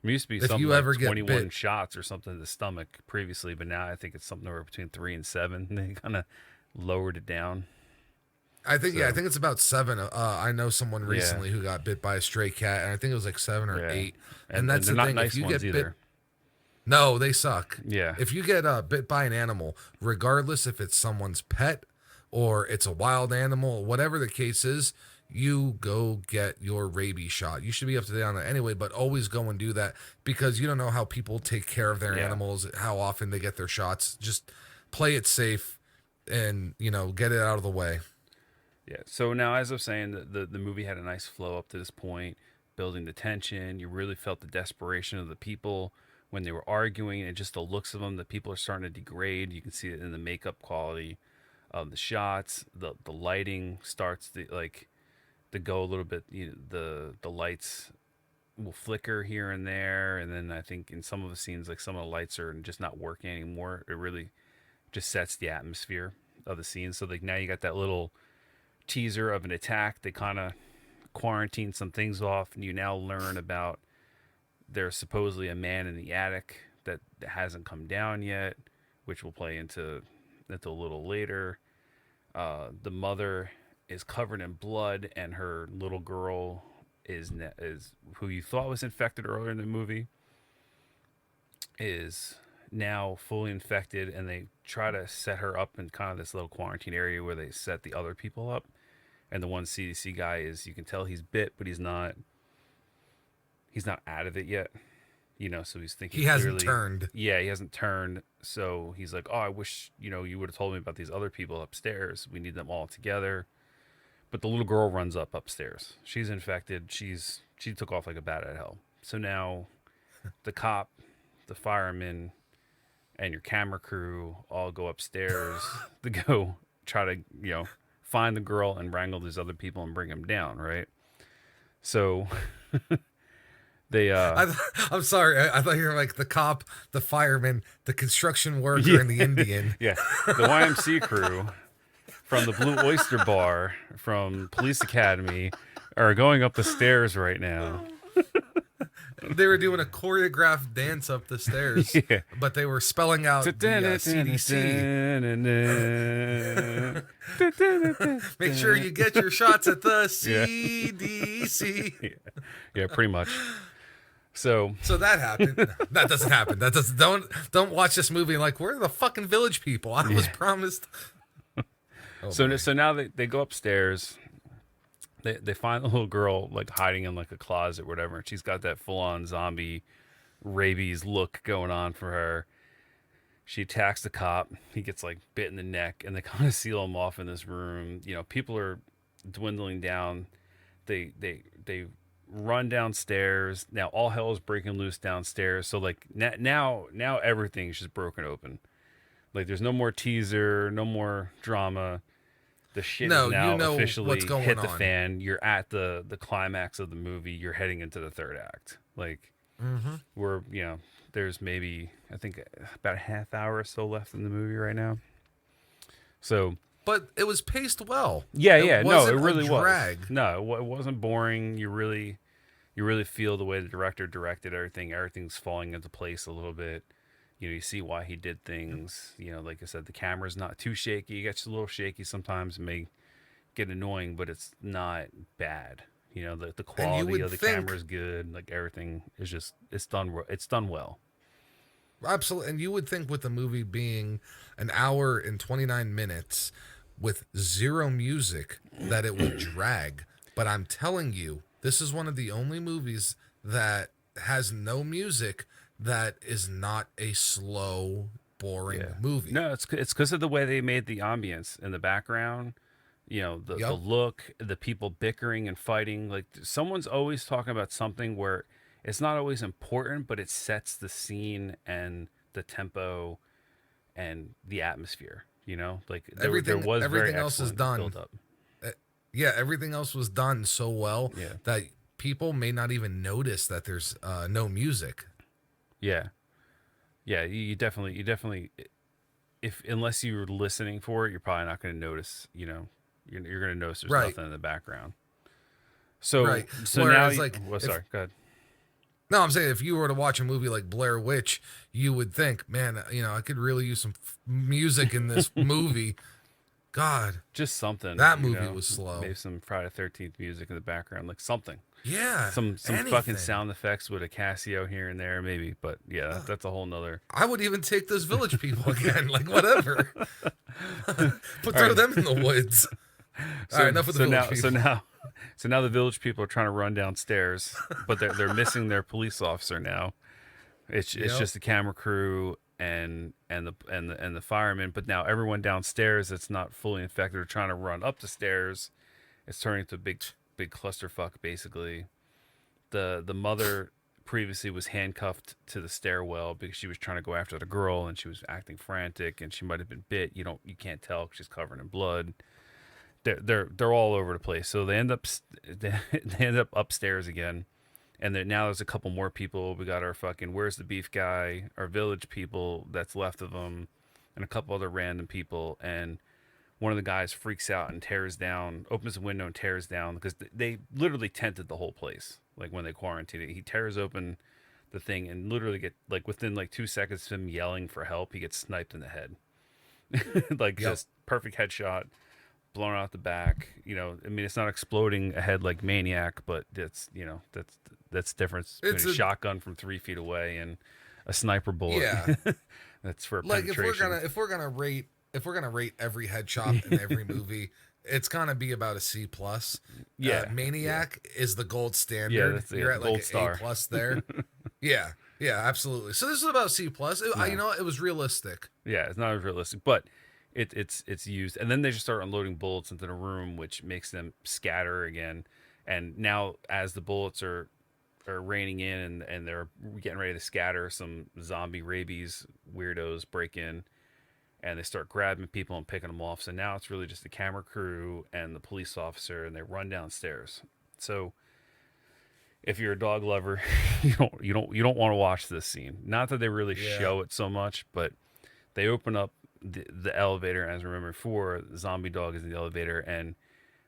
It used to be if something you like ever get 21 bit, shots or something to the stomach previously, but now I think it's something over between 3 and 7. They kind of lowered it down. I think I think it's about 7. I know someone Yeah. recently who got bit by a stray cat, and I think it was like 7 or Yeah. 8. And And that's they're the not thing. nice If you ones get bit, either. no, they suck. Yeah. If you get bit by an animal, regardless if it's someone's pet or it's a wild animal, whatever the case is, you go get your rabies shot. You should be up to date on that anyway, but always go and do that because you don't know how people take care of their Yeah. animals, how often they get their shots. Just play it safe. and get it out of the way. Yeah. So now, as I was saying, the movie had a nice flow up to this point, building the tension. You really felt the desperation of the people when they were arguing, and just the looks of them. The people are starting to degrade. You can see it in the makeup quality of the shots. The lighting starts to go a little bit. The lights will flicker here and there, and then I think in some of the scenes, like some of the lights are just not working anymore. It really just sets the atmosphere of the scene. So like now you got that little teaser of an attack. They kind of quarantine some things off, and you now learn about there's supposedly a man in the attic that hasn't come down yet, which will play into a little later. The mother is covered in blood, and her little girl is who you thought was infected earlier in the movie is now fully infected, and they try to set her up in kind of this little quarantine area where they set the other people up. And the one CDC guy you can tell he's bit, but he's not out of it yet. So he's thinking he hasn't turned. Yeah, he hasn't turned. So he's like, oh, I wish, you would have told me about these other people upstairs. We need them all together. But the little girl runs upstairs. She's infected. She took off like a bat out of hell. So now the cop, the fireman, and your camera crew all go upstairs to go try to, find the girl and wrangle these other people and bring them down, right? So they I'm sorry, I thought you were like the cop, the fireman, the construction worker, and the Indian. Yeah, the YMC crew from the Blue Oyster Bar from Police Academy are going up the stairs right now. They were doing a choreographed dance up the stairs, Yeah. But they were spelling out the CDC. Make sure you get your shots at the CDC. Yeah, pretty much. So that happened. That doesn't happen. That doesn't. Don't watch this movie like, where are the fucking village people? I was promised. So now they go upstairs. They find the little girl like hiding in like a closet or whatever, and she's got that full-on zombie rabies look going on for her. She attacks the cop. He gets like bit in the neck, and they kind of seal him off in this room. People are dwindling down. They run downstairs. Now all hell is breaking loose downstairs. So like now everything's just broken open. Like there's no more teaser, no more drama. The shit is now officially hit the fan. You're at the climax of the movie. You're heading into the third act. Like we're there's maybe I think about a half hour or so left in the movie right now. So, but it was paced well. Yeah. No, it wasn't really a was. drag. No, it wasn't boring. You really feel the way the director directed everything. Everything's falling into place a little bit. You see why he did things. Like I said, the camera's not too shaky. It gets a little shaky sometimes. It may get annoying, but it's not bad. The quality of the camera is good. Like everything is just it's done well. Absolutely. And you would think with the movie being an hour and 29 minutes with zero music that it would drag. But I'm telling you, this is one of the only movies that has no music that is not a slow, boring movie. No, it's because of the way they made the ambience in the background. The look, the people bickering and fighting. Like someone's always talking about something where it's not always important, but it sets the scene and the tempo and the atmosphere. Like there was everything very else is done. Build up. Everything else was done so well that people may not even notice that there's no music. Yeah. You definitely, unless you're listening for it, you're probably not going to notice. You're going to notice there's nothing in the background. So Whereas, now, sorry, go ahead. No, I'm saying if you were to watch a movie like Blair Witch, you would think, man, I could really use some music in this movie. God, just something. That movie was slow. Maybe some Friday 13th music in the background, like something. Yeah, some fucking sound effects with a Casio here and there, maybe. But yeah, that's a whole nother. I would even take those village people again, like whatever. Throw them in the woods. All right, enough of the village people. So now the village people are trying to run downstairs, but they're missing their police officer now. It's just the camera crew and the firemen. But now everyone downstairs that's not fully infected are trying to run up the stairs. It's turning into a big clusterfuck basically. The mother previously was handcuffed to the stairwell because she was trying to go after the girl and she was acting frantic and she might have been bit. You can't tell 'cause she's covered in blood. They're all over the place. So they end up upstairs again, and now there's a couple more people. We got our fucking where's the beef guy, our village people that's left of them, and a couple other random people. And one of the guys freaks out and opens a window and tears down because they literally tented the whole place. Like when they quarantined it, he tears open the thing and literally within 2 seconds of him yelling for help, he gets sniped in the head. Just perfect headshot. Blown out the back, I mean, it's not exploding a head like Maniac, but that's difference between a shotgun from 3 feet away and a sniper bullet. Yeah. That's for penetration. If we're gonna rate every headshot in every movie, it's gonna be about a C plus. Yeah, Maniac is the gold standard. Yeah, you're at gold like star. A plus there. yeah, absolutely. So this is about C plus. It was realistic. Yeah, it's not as realistic, but it's used, and then they just start unloading bullets into the room, which makes them scatter again. And now, as the bullets are raining in and they're getting ready to scatter, some zombie rabies weirdos break in, and they start grabbing people and picking them off. So now it's really just the camera crew and the police officer, and they run downstairs. So if you're a dog lover, you don't want to watch this scene. Not that they really show it so much, but they open up the elevator, as I remember before, the zombie dog is in the elevator, and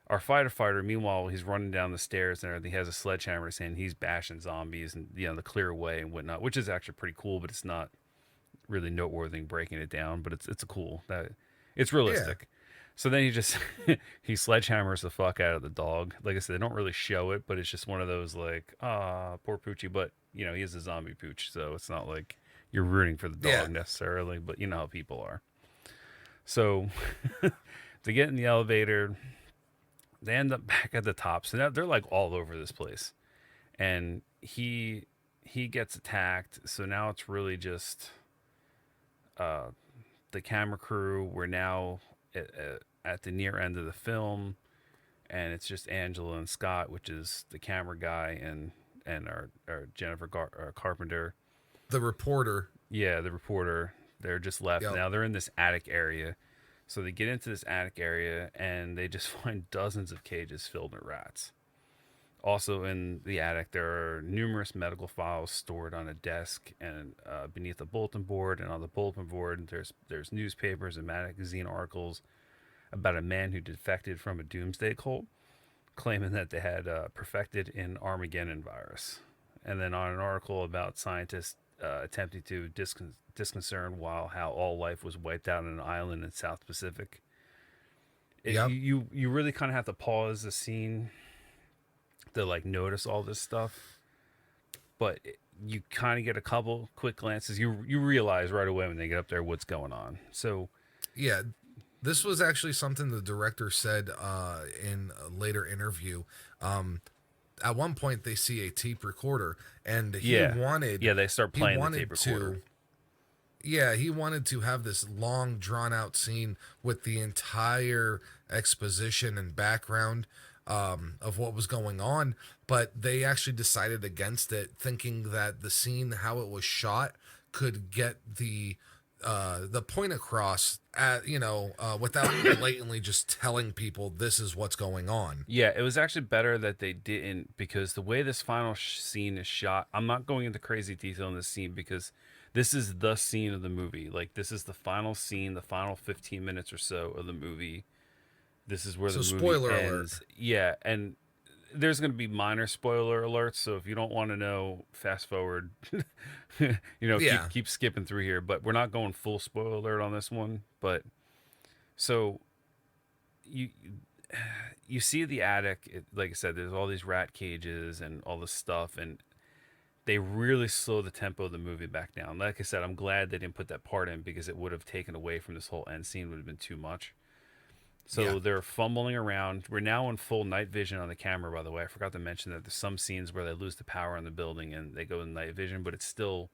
our fighter, meanwhile, he's running down the stairs and he has a sledgehammer in his hand. He's bashing zombies and the clear way and whatnot, which is actually pretty cool, but it's not really noteworthy breaking it down, but it's cool that it's realistic. Yeah. So then he sledgehammers the fuck out of the dog. Like I said, they don't really show it, but it's just one of those poor Poochie, but he is a zombie pooch, so it's not like you're rooting for the dog necessarily, but you know how people are. So they get in the elevator, they end up back at the top. So now they're all over this place, and he gets attacked. So now it's really just the camera crew. We're now at the near end of the film, and it's just Angela and Scott, which is the camera guy, and our Jennifer Carpenter, the reporter. Yeah, the reporter. They're just left. Yep. Now they're in this attic area. So they get into this attic area and they just find dozens of cages filled with rats. Also in the attic, there are numerous medical files stored on a desk and beneath a bulletin board. And on the bulletin board, there's newspapers and magazine articles about a man who defected from a doomsday cult, claiming that they had perfected an Armageddon virus. And then on an article about scientists attempting to disconcern how all life was wiped out on an island in South Pacific. You really kind of have to pause the scene to notice all this stuff, but you kind of get a couple quick glances. You realize right away when they get up there what's going on. So yeah, this was actually something the director said in a later interview. At one point they see a tape recorder, and they start playing the tape recorder. He wanted to have this long, drawn-out scene with the entire exposition and background of what was going on, but they actually decided against it, thinking that the scene, how it was shot, could get the point across without blatantly just telling people this is what's going on. Yeah, it was actually better that they didn't, because the way this final scene is shot, I'm not going into crazy detail in this scene because this is the scene of the movie. This is the final scene, the final 15 minutes or so of the movie. This is where the movie spoiler ends. Alert. Yeah, and there's going to be minor spoiler alerts, so if you don't want to know, fast forward. Keep skipping through here, but we're not going full spoiler alert on this one. But so you see the attic, like I said, there's all these rat cages and all this stuff, and they really slow the tempo of the movie back down. Like I said, I'm glad they didn't put that part in because it would have taken away from this whole end scene. Would have been too much. So they're fumbling around. We're now in full night vision on the camera, by the way. I forgot to mention that there's some scenes where they lose the power in the building and they go in night vision, but it's still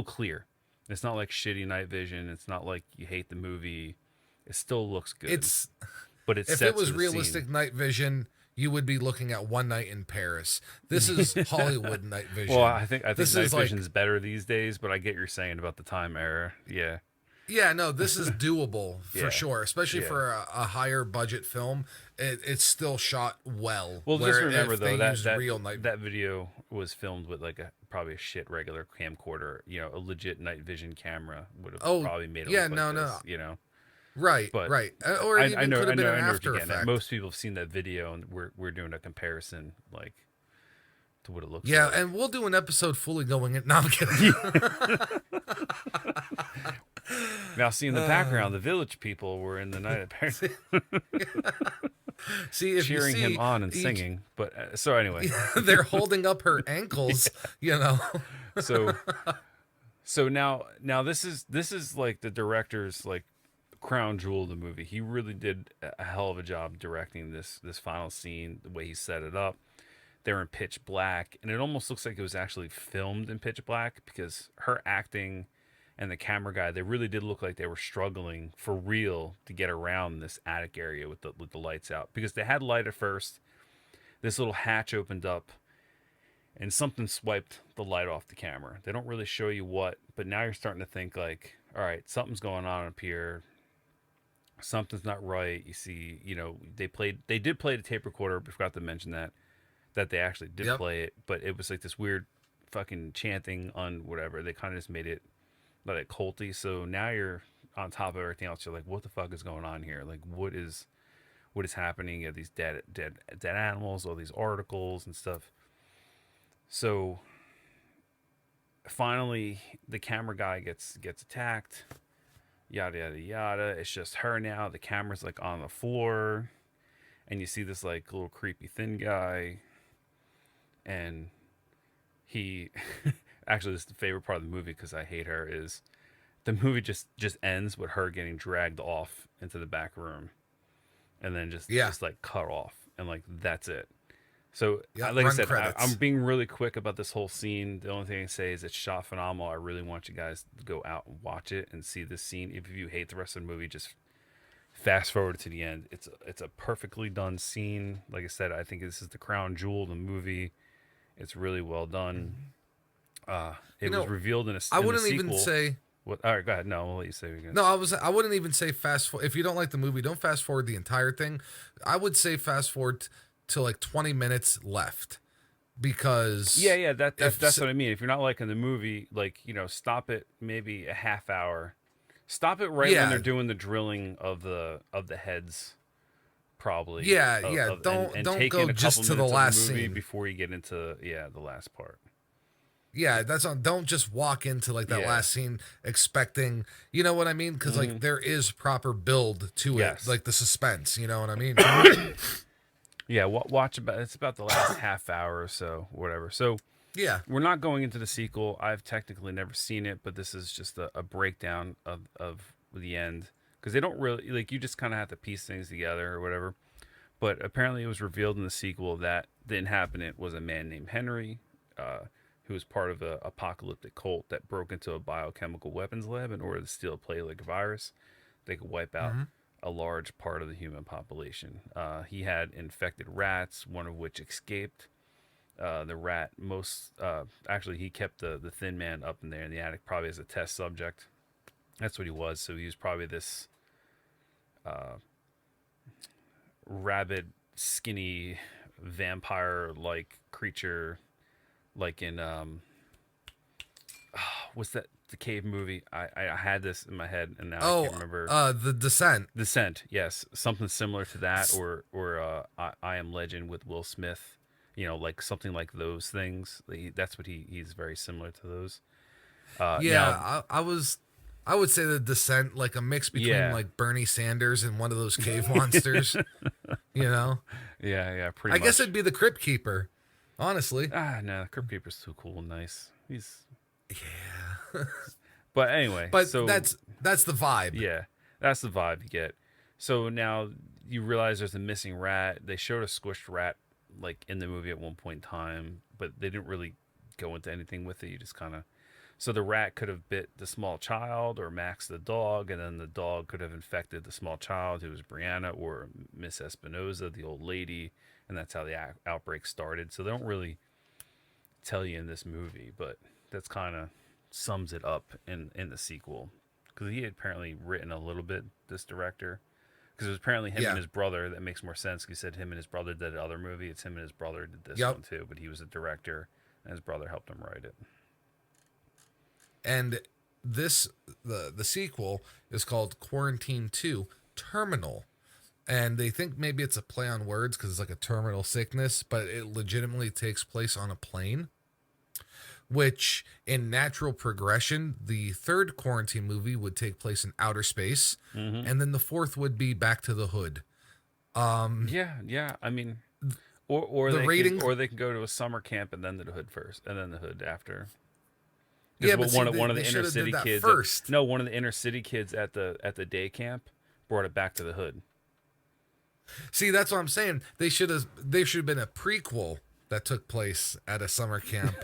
clear. It's not like shitty night vision. It's not like you hate the movie. It still looks good. It's but it if sets it was the realistic scene. night vision, you would be looking at One Night in Paris. This is Hollywood night vision. Well, I think this night is vision's better these days, but I get what you're saying about the time era. Yeah. yeah, no, this is doable for Yeah. sure, especially Yeah. for a higher budget film. It's still shot well. Well, just where remember if though they used real night. that video was filmed with like probably a shit regular camcorder. You know, a legit night vision camera would have Oh, probably made it yeah, look like no, this. no. You know, Right, but right, or it even could have been an I know what After you're getting at. Effect. Most people have seen that video, and we're doing a comparison like to what it looks Yeah, like. and we'll do an episode fully going in. No, I'm kidding. Now, see in the background, the village people were in the night apparently See, if cheering you see him on and each- singing. But so anyway, they're holding up her ankles. You know. so now this is like the director's like crown jewel of the movie. He really did a hell of a job directing this final scene, the way he set it up. They're in pitch black, and it almost looks like it was actually filmed in pitch black because her acting and the camera guy, they really did look like they were struggling for real to get around this attic area with the lights out, because they had light at first. This little hatch opened up and something swiped the light off the camera. They don't really show you what, but now you're starting to think like, all right, something's going on up here. Something's not right. You see, you know, they did play the tape recorder. We forgot to mention that they actually did Yep. play it, but it was like this weird fucking chanting on whatever. They kind of just made it like culty. So now you're on top of everything else. You're like, what the fuck is going on here? Like, what is happening? You have these dead animals, all these articles and stuff. So finally, the camera guy gets attacked. Yada yada yada. It's just her now. The camera's like on the floor, and you see this like little creepy thin guy, and he actually, this is the favorite part of the movie because I hate her. Is the movie just ends with her getting dragged off into the back room, and then just like cut off, and like that's it. So, Yeah, like I run said, credits. I'm being really quick about this whole scene. The only thing I can say is it's shot phenomenal. I really want you guys to go out and watch it and see this scene. If you hate the rest of the movie, just fast forward to the end. It's a perfectly done scene. Like I said, I think this is the crown jewel of the movie. It's really well done. It was revealed in a I in the wouldn't even sequel. say. What? All right, go ahead. No, I'll let you say it again. No, I wouldn't even say fast forward. If you don't like the movie, don't fast forward the entire thing. I would say fast forward to like 20 minutes left, because Yeah, that's what I mean. If you're not liking the movie, like, you know, stop it maybe a half hour. Stop it right when they're doing the drilling of the heads, probably. Yeah. Don't take go in a just couple to the minutes of last movie scene. before you get into the last part. Yeah, don't just walk into like that Yeah. last scene expecting, you know what I mean? Because like there is proper build to Yes. it, like the suspense, you know what I mean? Yeah, watch it's about the last half hour or so, whatever. So Yeah. we're not going into the sequel. I've technically never seen it, but this is just a breakdown of the end, because they don't really, like, you just kind of have to piece things together or whatever. But apparently it was revealed in the sequel that the inhabitant was a man named Henry, who was part of an apocalyptic cult that broke into a biochemical weapons lab in order to steal a plague-like virus. They could wipe out a large part of the human population. He had infected rats, one of which escaped. The rat actually he kept the thin man up in there in the attic, probably as a test subject. That's what he was. So he was probably this rabid, skinny, vampire-like creature, like in what's that, the cave movie? I had this in my head and now I can't remember. The Descent. Descent, yes, something similar to that, or I Am Legend with Will Smith. You know, like something like those things. That's what he's very similar to those. Yeah, I would say the Descent, like a mix between Yeah. like Bernie Sanders and one of those cave monsters. You know, Yeah, pretty I much. guess it'd be the Crypt Keeper, honestly. No, Crypt Keeper's too cool and nice. He's but anyway, But so that's the vibe. yeah, that's the vibe you get. So now you realize there's a missing rat. They showed a squished rat like in the movie at one point in time, but they didn't really go into anything with it. You just kind of So the rat could have bit the small child or Max the dog, and then the dog could have infected the small child, who was Brianna, or Miss Espinoza, the old lady, and that's how the outbreak started. So they don't really tell you in this movie, but that's kind of sums it up in the sequel, because he had apparently written a little bit, this director, because it was apparently him and his brother. That makes more sense. He said him and his brother did the other movie. It's him and his brother did this one too, but he was a director and his brother helped him write it. And this the sequel is called Quarantine 2 Terminal. And they think maybe it's a play on words because it's like a terminal sickness, but it legitimately takes place on a plane. Which, in natural progression, the third Quarantine movie would take place in outer space, and then the fourth would be Back to the Hood. Yeah. I mean, or the they can go to a summer camp and then the Hood first, and then the Hood after. Yeah, but one of they the inner city kids first. One of the inner city kids at the day camp brought it back to the Hood. See, that's what I'm saying. There should have been a prequel that took place at a summer camp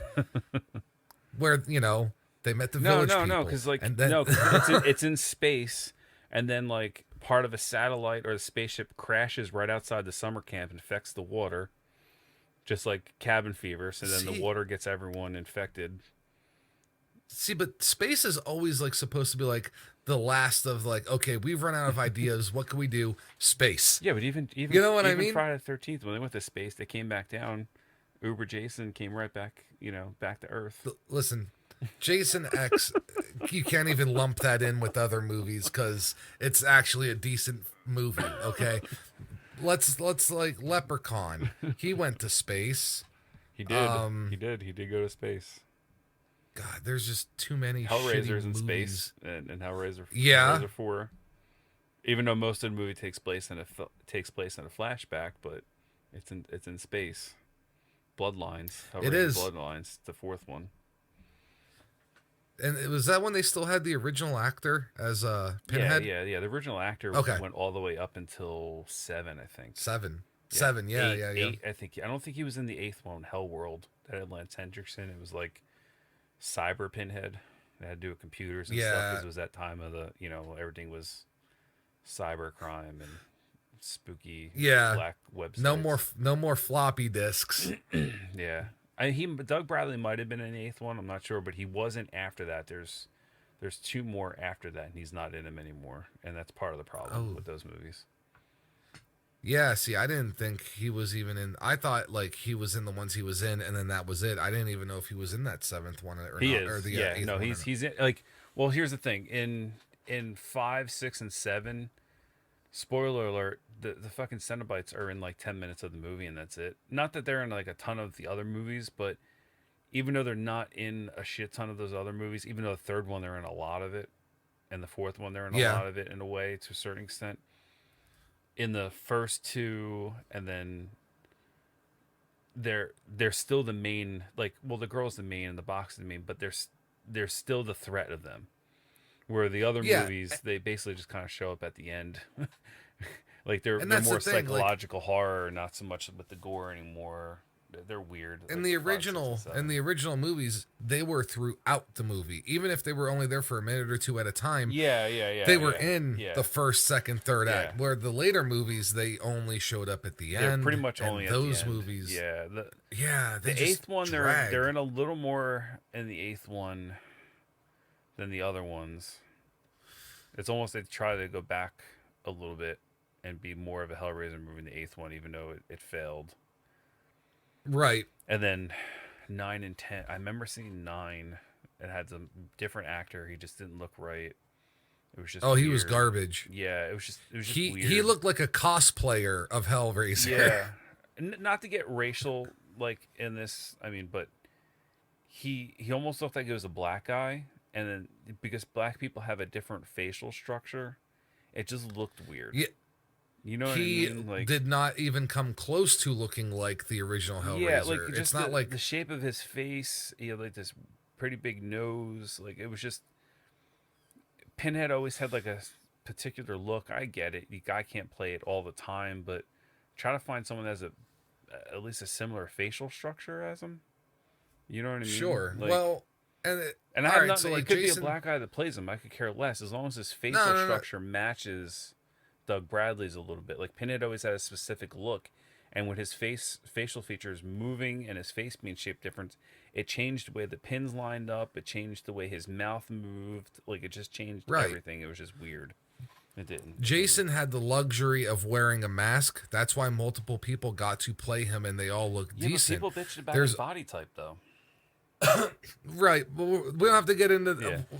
where, they met the village people. No, because it's in space, and then like part of a satellite or the spaceship crashes right outside the summer camp, infects the water, just like cabin fever. So then the water gets everyone infected. See, but space is always like supposed to be like the last of like, okay, we've run out of ideas. What can we do? Space. Yeah, but even you know what I mean? Friday the 13th, when they went to space, they came back down. Uber Jason came right back, back to Earth. Listen, Jason X, you can't even lump that in with other movies because it's actually a decent movie. Okay, let's like Leprechaun. He went to space. He did. He did go to space. God, there's just too many Hellraiser's in movies. Space and Hellraiser. Yeah. Hellraiser 4. Even though most of the movie takes place in a flashback, but it's in space. Bloodlines. Hellraiser It is Bloodlines. The fourth one. And was that when they still had the original actor as Pinhead? Yeah. The original actor went all the way up until 7, I think. 7. Yeah. Yeah. 8, I don't think he was in the 8th one, Hellworld. That had Lance Hendrickson. It was like Cyber Pinhead. They had to do with computers and stuff, because it was that time of the, everything was cyber crime and spooky black websites. No more floppy disks. Yeah. Doug Bradley might have been in the 8th one, I'm not sure, but he wasn't after that. There's 2 more after that, and he's not in them anymore, and that's part of the problem with those movies. Yeah, see, I didn't think he was even in. I thought like he was in the ones he was in, and then that was it. I didn't even know if he was in that 7th one or he not. Is. Or the, yeah, 8th no, one he's in, like. Well, here's the thing: in 5, 6, and 7, spoiler alert, the fucking Cenobites are in like 10 minutes of the movie, and that's it. Not that they're in like a ton of the other movies, but even though they're not in a shit ton of those other movies, even though the 3rd one they're in a lot of it, and the 4th one they're in a lot of it in a way to a certain extent. In the first 2, and then they're still the main, like, well, the girl's the main and the box is the main, but they're still the threat of them. Where the other movies, they basically just kind of show up at the end. Like they're more psychological horror, not so much with the gore anymore. They're weird. In the original movies, they were throughout the movie, even if they were only there for a minute or 2 at a time. Yeah. They were in the first, second, third act. Where the later movies, they only showed up at the end. They're pretty much only at those the end. movies. Yeah. The 8th one, they're in a little more in the 8th one than the other ones. It's almost they try to go back a little bit and be more of a Hellraiser movie in the 8th one, even though it failed. Right. And then 9 and 10. I remember seeing 9. It had some different actor. He just didn't look right. It was just weird. He weird. was garbage. Yeah, it was just weird. He looked like a cosplayer of Hellraiser. Yeah. Not to get racial like in this, I mean, but he almost looked like he was a black guy, and then because black people have a different facial structure, it just looked weird. Yeah. You know what I mean? Like, did not even come close to looking like the original Hellraiser. Yeah, like it's not like the shape of his face. He had like this pretty big nose. Like it was just Pinhead always had like a particular look. I get it. The guy can't play it all the time, but try to find someone that has at least a similar facial structure as him. You know what I mean? Sure. Like, well, And I all have right, not. so It like could be a Jason, black guy that plays him. I could care less as long as his no, facial no, no, structure matches Doug Bradley's a little bit. Like Pinhead always had a specific look, and with his facial features moving and his face being shaped different, it changed the way the pins lined up. It changed the way his mouth moved. Like it just changed right. everything. It was just weird. It didn't. Jason had the luxury of wearing a mask. That's why multiple people got to play him, and they all look Yeah, decent. but people bitched about There's his body type though. right, but we don't have to get into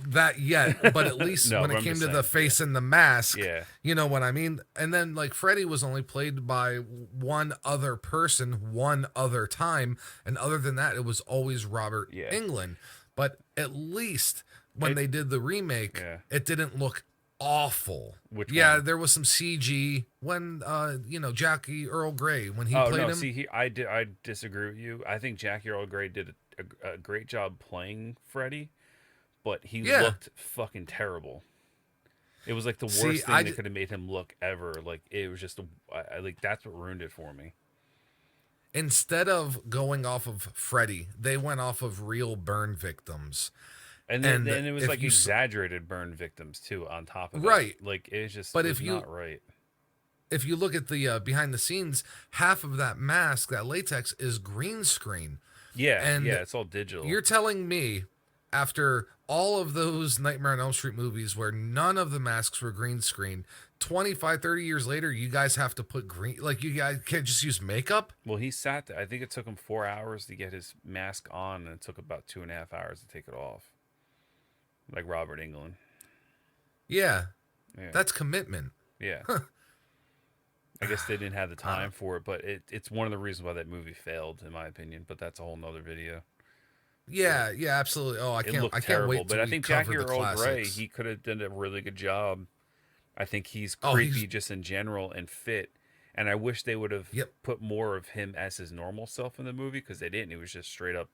that yet. But at least No, when but it I'm came just to the saying, face and the mask, Yeah. you know what I mean. And then like Freddy was only played by one other person, one other time, and other than that, it was always Robert Englund. But at least when they did the remake, it didn't look awful. Which one? There was some CG when Jackie Earl Grey when he played him. See, I disagree with you. I think Jackie Earl Grey did a great job playing Freddy, but he looked fucking terrible. It was like the worst thing that could have made him look ever. Like it was just like that's what ruined it for me. Instead of going off of Freddy, they went off of real burn victims. And then it was like exaggerated burn victims too on top of that. Right. Like it's just not right. If you look at the behind the scenes, half of that mask, that latex is green screen. Yeah, and it's all digital. You're telling me after all of those Nightmare on Elm Street movies where none of the masks were green screen, 25, 30 years later, you guys have to put green, like you guys can't just use makeup? Well, he sat there. I think it took him 4 hours to get his mask on, and it took about 2.5 hours to take it off. Like Robert Englund. Yeah. That's commitment. Yeah. I guess they didn't have the time for it, but it's one of the reasons why that movie failed, in my opinion. But that's a whole nother video. Yeah, absolutely. Oh, I can't terrible, wait. But I think Jackie Earl Grey, he could have done a really good job. I think he's creepy just in general and fit. And I wish they would have put more of him as his normal self in the movie, because they didn't. It was just straight up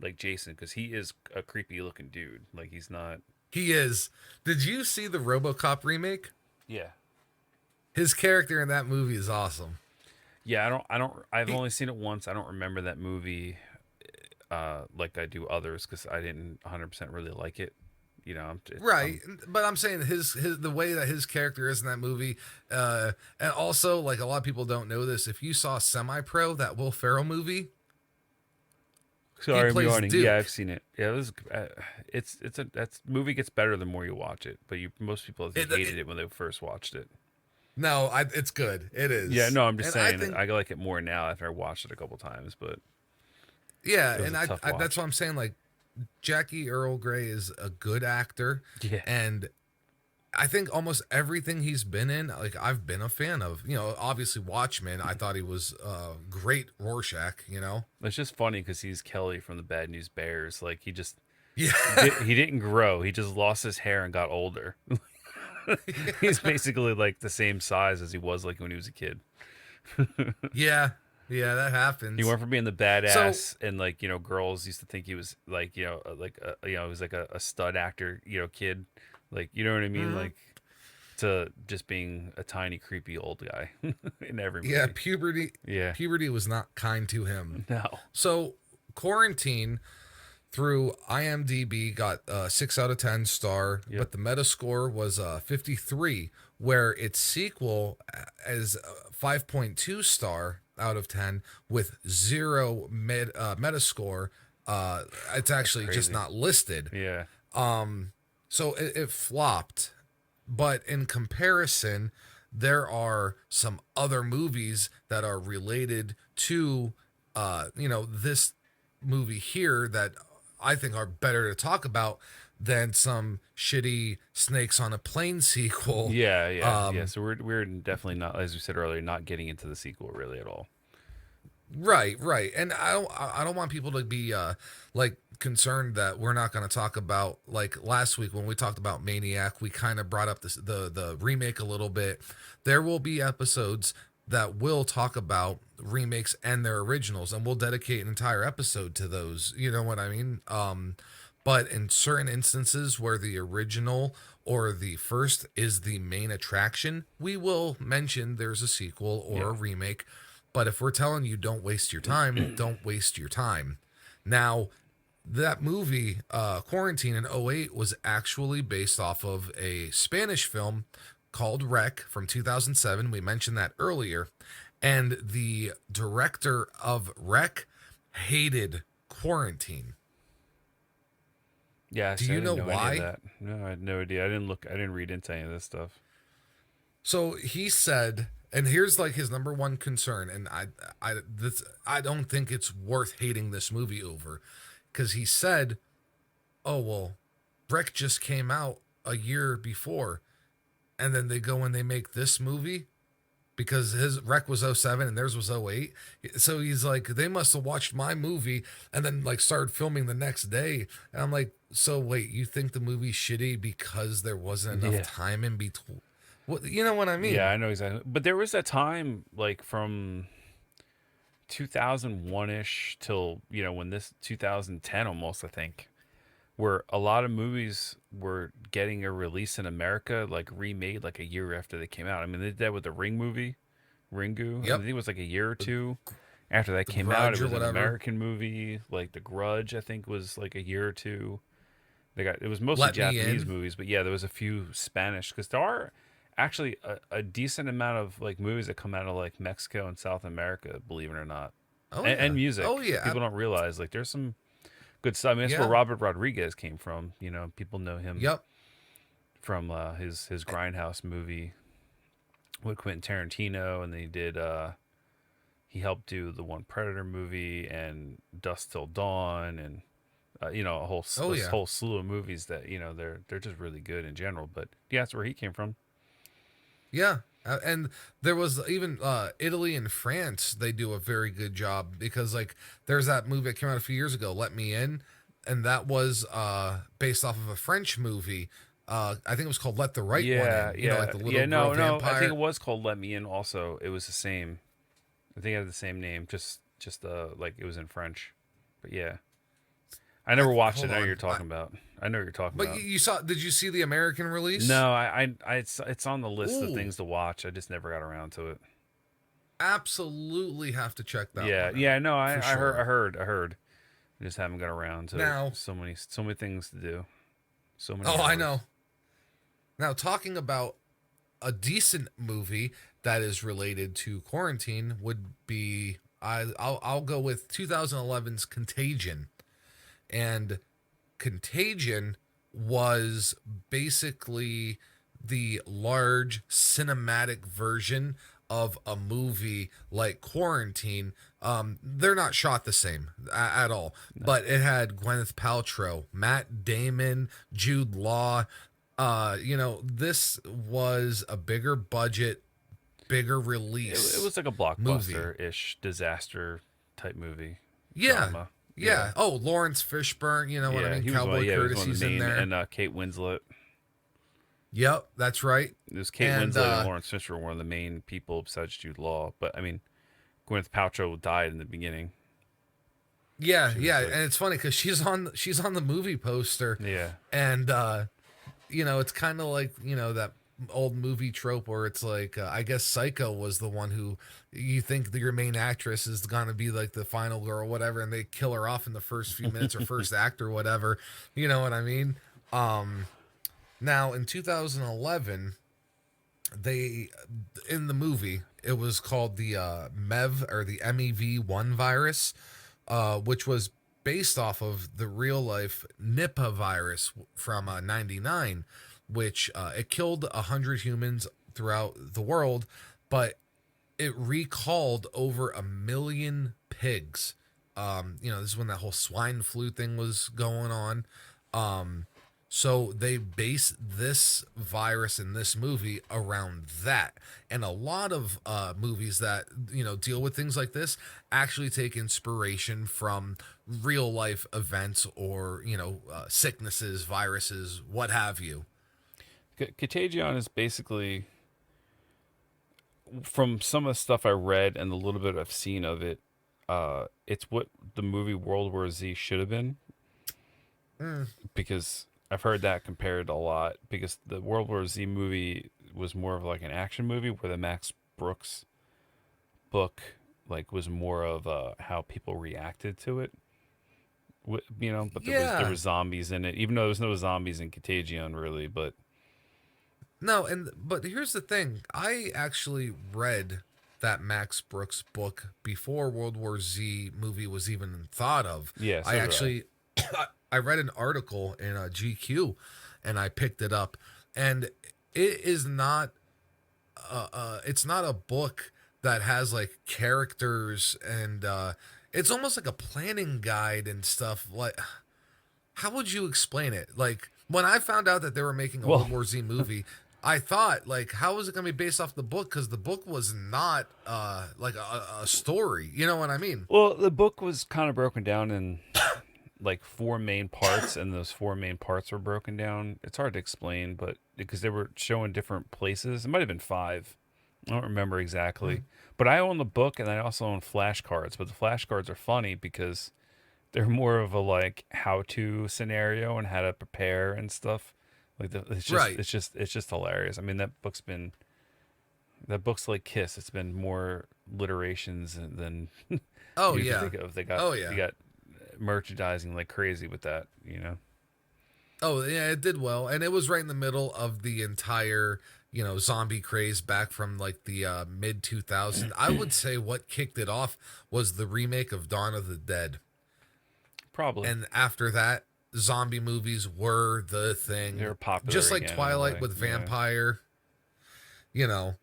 like Jason, because he is a creepy looking dude. Like he's not. He is. Did you see the RoboCop remake? Yeah. His character in that movie is awesome. Yeah, I've only seen it once. I don't remember that movie like I do others, because I didn't 100% really like it. You know, but I'm saying his the way that his character is in that movie, and also like a lot of people don't know this. If you saw Semi Pro, that Will Ferrell movie, sorry, I'm yawning. Yeah, I've seen it. Yeah, it was. That movie gets better the more you watch it. But most people hated it when they first watched it. No, it's good. It is. Yeah, no, I'm just saying I like it more now after I watched it a couple times. But yeah, and that's what I'm saying. Like Jackie Earl Grey is a good actor. Yeah, and I think almost everything he's been in, like I've been a fan of. You know, obviously Watchmen. I thought he was great. Rorschach. You know, it's just funny because he's Kelly from the Bad News Bears. Like he just he didn't grow. He just lost his hair and got older. He's basically like the same size as he was like when he was a kid. yeah, that happens. He went from being the badass and like girls used to think he was like he was like a stud actor kid, like you know what I mean, like to just being a tiny creepy old guy in every movie. Puberty was not kind to him. No. So Quarantine through IMDb got 6 out of 10 star, but the Metascore was 53, where its sequel is 5.2 star out of 10 with 0 Metascore. It's actually just not listed. Yeah. So it flopped, but in comparison, there are some other movies that are related to this movie here that I think are better to talk about than some shitty Snakes on a Plane sequel. Yeah. So we're definitely not, as we said earlier, not getting into the sequel really at all. Right. And I don't want people to be like concerned that we're not going to talk about, like last week when we talked about Maniac, we kind of brought up the remake a little bit. There will be episodes that will talk about remakes and their originals, and we'll dedicate an entire episode to those. You know what I mean? But in certain instances where the original or the first is the main attraction, we will mention there's a sequel or a remake. But if we're telling you don't waste your time, don't waste your time. Now, that movie, Quarantine in '08, was actually based off of a Spanish film called Rec from 2007. We mentioned that earlier. And the director of Rec hated Quarantine. Yeah, Do see, I you know didn't know any of why? that. No, I had no idea. I didn't look. I didn't read into any of this stuff. So he said, and here's like his number one concern, and I don't think it's worth hating this movie over, because he said, "Oh well, Breck just came out a year before, and then they go and they make this movie because his Rec was '07 and theirs was '08. So he's like, they must have watched my movie and then like started filming the next day. And I'm like, so wait, you think the movie's shitty because there wasn't enough Yeah. time in between? What, you know what I Yeah, mean? I know exactly. But there was that time, like from 2001 ish till when this 2010 almost, I think, where a lot of movies were getting a release in America, like remade like a year after they came out. I mean, they did that with the Ring movie, Ringu. I Yep. think it was like a year or two after that The came out. It Grudge or was an whatever. American movie, like The Grudge. I think was like a year or two. It was mostly Let Me Japanese In. movies, but yeah, there was a few Spanish because there are actually a decent amount of like movies that come out of like Mexico and South America, believe it or not, Oh and yeah. music. Oh yeah. People don't realize like there's some good stuff. I mean, that's where Yeah. Robert Rodriguez came from. People know him Yep. from his Grindhouse movie with Quentin Tarantino, and then he helped do the one Predator movie and Dust Till Dawn, and a Oh this yeah. whole slew of movies that they're just really good in general. But yeah, that's where he came from. Yeah. And there was even Italy and France, they do a very good job because like there's that movie that came out a few years ago, Let Me In, and that was based off of a French movie. I think it was called Let the Right One Yeah, In. You know, like yeah, the little yeah. girl No. I think vampire. it was called Let Me In. Also, it was the same. I think it had the same name. Just like it was in French. But yeah, I never watched it. Hold I know what on. you're talking about. I know what you're talking But about. you saw? Did you see the American release? No, it's on the list of Ooh, things to watch. I just never got around to it. absolutely have to check that Yeah, one out yeah. No, for I heard, I sure. heard, I heard. I just haven't got around to it. Now, So many things to do. So many oh, I hours. know. Now, talking about a decent movie that is related to quarantine would be I'll go with 2011's Contagion. And Contagion was basically the large cinematic version of a movie like Quarantine. They're not shot the same at all, but it had Gwyneth Paltrow, Matt Damon, Jude Law. This was a bigger budget, bigger It release was like a movie. blockbuster ish disaster type movie Yeah, drama. Yeah, yeah. Oh, Lawrence Fishburne, you know what I yeah. mean? Cowboy He was one of Courtesy's the in main, there. and Kate Winslet. Yep, that's right. It was Kate And Winslet and Lawrence Fisher were one of the main people besides Jude Law. But I mean, Gwyneth Paltrow died in the beginning. yeah, She yeah, was like, and it's funny because she's on the movie poster, yeah, and it's kind of like that old movie trope where it's like I guess Psycho was the one who you think that your main actress is gonna be like the final girl or whatever, and they kill her off in the first few minutes or first act or whatever. You know what I mean? Now in 2011, they in the movie it was called the MEV or the MEV1 virus, which was based off of the real life Nipah virus from '99, which it killed 100 humans throughout the world, but it recalled over 1 million pigs. This is when that whole swine flu thing was going on. So they base this virus in this movie around that. And a lot of movies that, deal with things like this actually take inspiration from real life events or, sicknesses, viruses, what have you. Contagion is basically, from some of the stuff I read and the little bit I've seen of it, it's what the movie World War Z should have been. Mm. Because I've heard that compared a lot. Because the World War Z movie was more of like an action movie, where the Max Brooks book like was more of how people reacted to it. You know, but there Yeah. was zombies in it, even though there was no zombies in Contagion really. But No, but here's the thing. I actually read that Max Brooks book before World War Z movie was even thought of. yeah, I so did I. actually I read an article in GQ and I picked it up, and it is not it's not a book that has like characters, and it's almost like a planning guide and stuff. Like, how would you explain it? Like, when I found out that they were making a Well, World War Z movie, I thought, like, how is it going to be based off the book? Because the book was not like a story. You know what I mean? well, the book was kind of broken down in like four main parts, and those four main parts were broken down. It's hard to explain, but because they were showing different places, it might have been five. I don't remember exactly. But I own the book, and I also own flashcards. But the flashcards are funny because they're more of a like how-to scenario and how to prepare and stuff. Like Right. it's just hilarious. I mean, that book's like Kiss. It's been more literations than Oh you could yeah. think of. Oh They yeah. got merchandising like crazy with that. You know. Oh yeah, it did well, and it was right in the middle of the entire, zombie craze back from like the mid 2000s. I would say what kicked it off was the remake of Dawn of the Dead, Probably. and after that, zombie movies were the They thing. were popular Just like again in a Twilight way. with Yeah. vampire, you know.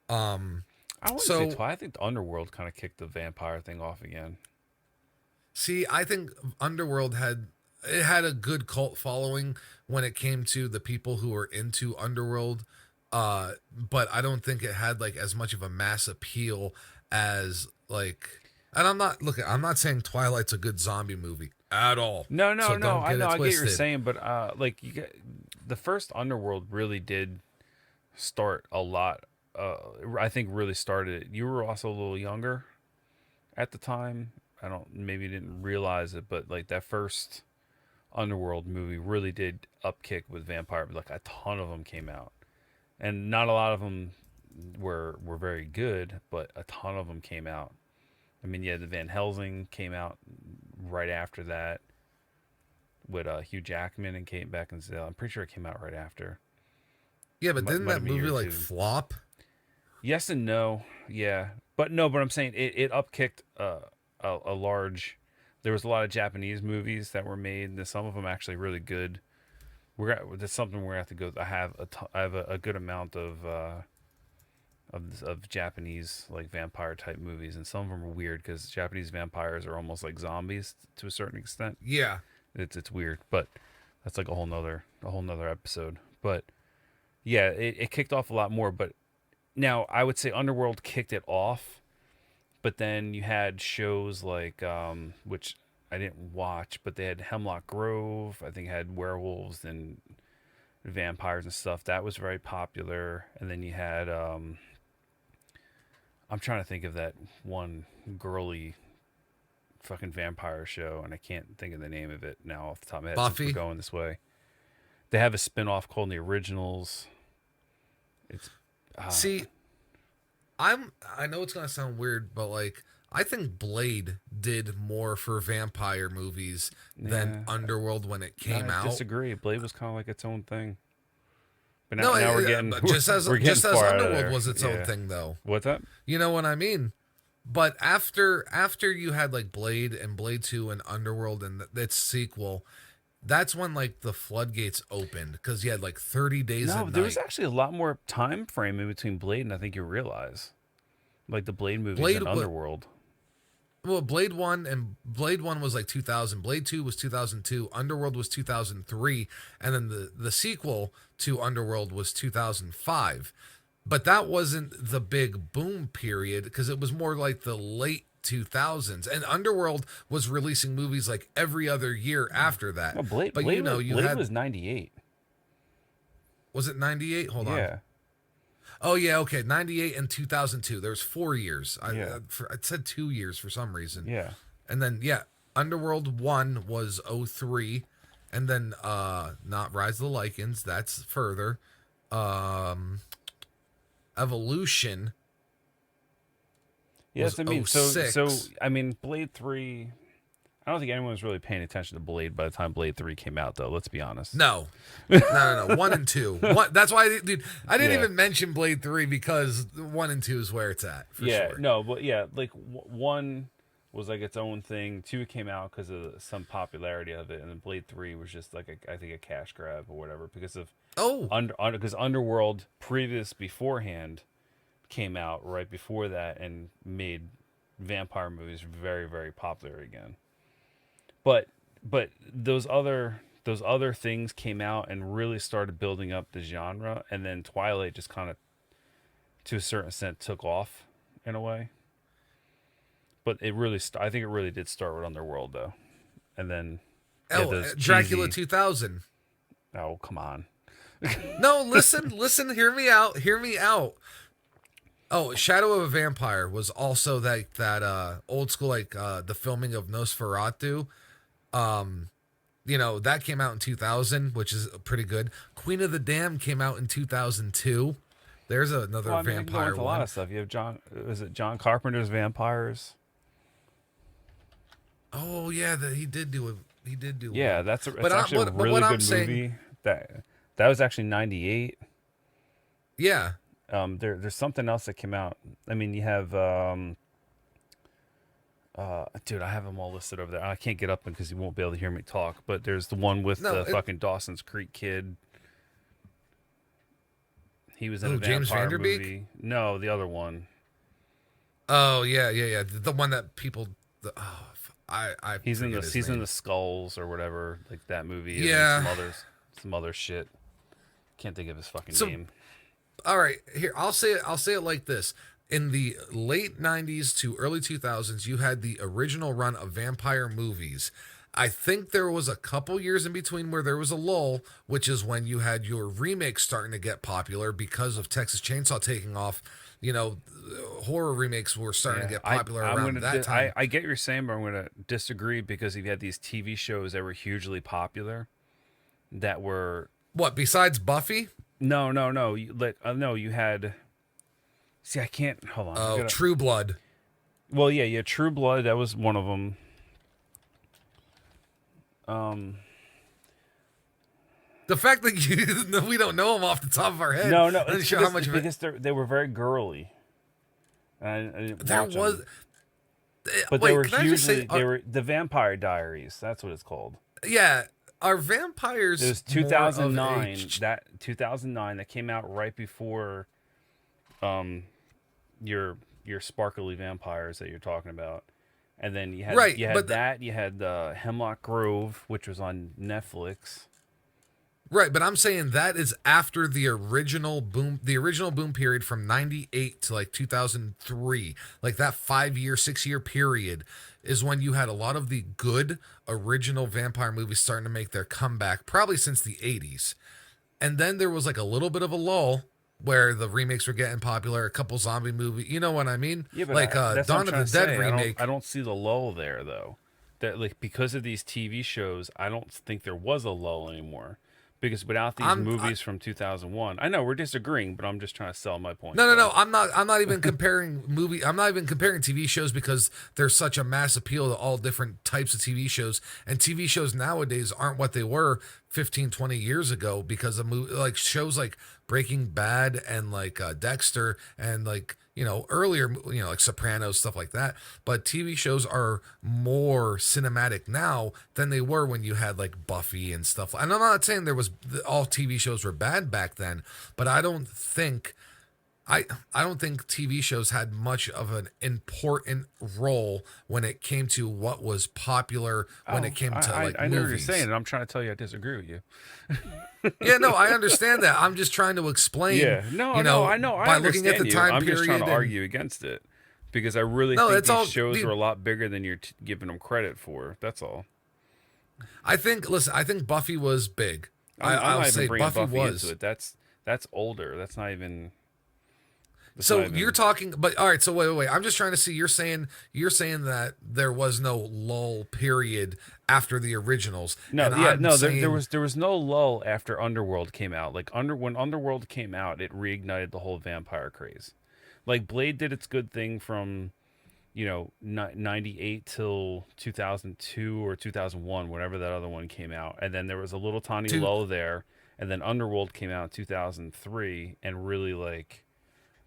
Um, I wouldn't say so Twilight. I think the Underworld kind of kicked the vampire thing off again. see, I think Underworld had a good cult following when it came to the people who were into Underworld. But I don't think it had like as much of a mass appeal as like, and I'm not saying Twilight's a good zombie movie at all. No, So no, no. don't I get know. it I get what you're twisted. saying, but like you get the first Underworld really did start a lot. I think really started it. You were also a little younger at the time. I don't maybe you didn't realize it, but like that first Underworld movie really did upkick with vampire. Like a ton of them came out, and not a lot of them were very good, but a ton of them came out. I mean, yeah, the Van Helsing came out right after that with Hugh Jackman and Kate Beckinsale. I'm pretty sure it came out right after. Yeah, but didn't Might that have been a year movie or like two. flop? Yes and no. Yeah, but no. But I'm saying it upkicked a large. There was a lot of Japanese movies that were made. And some of them actually really good. That's something we're gonna have to go. I have a good amount of Japanese like vampire type movies, and some of them are weird because Japanese vampires are almost like zombies to a certain extent. Yeah. It's weird, but that's like a whole nother episode. But yeah, it kicked off a lot more. But now I would say Underworld kicked it off, but then you had shows like which I didn't watch, but they had Hemlock Grove. I think had werewolves and vampires and stuff. That was very popular. And then you had I'm trying to think of that one girly fucking vampire show, and I can't think of the name of it now off the top of my head since we're Buffy. going this way. They have a spin-off called The Originals. It's See, I know it's gonna sound weird, but like I think Blade did more for vampire movies than yeah, Underworld when it no, came I out. disagree. Blade was kind of like its own thing. But No, now we're getting but just as we're getting just as far out of Underworld there. was its own Yeah. thing though. What's that? You know what I mean? But after you had like Blade and Blade 2 and Underworld and its sequel, that's when like the floodgates opened because you had like 30 days No, at there was night. actually a lot more time frame in between Blade and I think you realize. Like the Blade movies Blade and wa- Underworld. well, Blade 1 was like 2000, Blade 2 was 2002, Underworld was 2003, and then the sequel to Underworld was 2005. But that wasn't the big boom period because it was more like the late 2000s, and Underworld was releasing movies like every other year after that. No, Blade But Blade, you Blade had, was 98. was it 98? Hold on. Yeah. Oh yeah, okay, 98 and 2002. There's 4 years. Yeah. I said 2 years for some reason. Yeah. And then yeah, Underworld 1 was '03, and then not Rise of the Lycans, that's further. Um Evolution Yes, was I mean, '06. I mean, Blade 3. I don't think anyone was really paying attention to Blade by the time Blade 3 came out, though. Let's be honest. No. 1 and 2. That's why, dude, I didn't even mention Blade 3 because 1 and 2 is where it's at. For sure. No, but yeah, like 1 was like its own thing. 2 came out because of some popularity of it, and then Blade 3 was just like I think a cash grab or whatever because of because Underworld beforehand came out right before that and made vampire movies very, very popular again. But those other things came out and really started building up the genre, and then Twilight just kind of, to a certain extent, took off in a way. But it really, I think it really did start with Underworld though, and then Dracula 2000. Oh, come on. No, listen, hear me out. Oh, Shadow of a Vampire was also that old school, like the filming of Nosferatu. That came out in 2000, which is pretty good. Queen of the Damned came out in 2002. There's another vampire one. A lot of stuff. You have John Carpenter's Vampires? Oh yeah, he did do one. Yeah, that's actually a really good movie. That was actually 98. Yeah. There's something else that came out. I mean, you have dude, I have them all listed over there. I can't get up them because you won't be able to hear me talk. But there's the one with fucking Dawson's Creek kid. He was in a vampire movie. No, the other one. Oh yeah. The one that people. He's in the Skulls or whatever, like that movie. Yeah. And some other shit. Can't think of his fucking name. All right, here I'll say it like this: in the late '90s to early 2000s, you had the original run of vampire movies. I think there was a couple years in between where there was a lull, which is when you had your remakes starting to get popular because of Texas Chainsaw taking off. Horror remakes were starting to get popular around that time. I get what you're saying, but I'm going to disagree because you had these TV shows that were hugely popular that were... What, besides Buffy? No. You had... See, I can't... Hold on. Oh, True Blood. Well, yeah, True Blood, that was one of them. The fact that we don't know them off the top of our head. No, doesn't show how much of it. Because they were very girly. I didn't watch them. But wait, they were hugely. They were the Vampire Diaries. That's what it's called. Yeah, are vampires? It was 2009. 2009 that came out right before, your sparkly vampires that you're talking about, and then you had you had Hemlock Grove, which was on Netflix. Right, but I'm saying that is after the original boom period from 98 to like 2003. Like that 6-year period is when you had a lot of the good original vampire movies starting to make their comeback, probably since the 80s. And then there was like a little bit of a lull where the remakes were getting popular, a couple zombie movies, you know what I mean? Yeah, but like Dawn of the Dead remake. I don't see the lull there though. That like because of these TV shows, I don't think there was a lull anymore. Because without these movies from 2001, I know we're disagreeing, but I'm just trying to sell my point. No. I'm not even comparing I'm not even comparing TV shows because there's such a mass appeal to all different types of TV shows. And TV shows nowadays aren't what they were 15, 20 years ago because of like shows like Breaking Bad and like Dexter and like, earlier, like Sopranos, stuff like that. But TV shows are more cinematic now than they were when you had like Buffy and stuff. And I'm not saying all TV shows were bad back then, but I don't think TV shows had much of an important role when it came to what was popular when it came to like movies. I know what you're saying, and I'm trying to tell you I disagree with you. Yeah, no, I understand that. I'm just trying to explain. Yeah, I know. By looking at the time I'm period, just trying to argue against it because I really think these shows are a lot bigger than you're giving them credit for. That's all. I think Buffy was big. I'll say Buffy was. Into it. That's older. That's not even. You're talking, but all right. So wait. I'm just trying to see. You're saying that there was no lull period after the originals. There was no lull after Underworld came out. Like when Underworld came out, it reignited the whole vampire craze. Like Blade did its good thing from 98 till 2002 or 2001, whenever that other one came out. And then there was a little tiny lull there. And then Underworld came out in 2003 and really like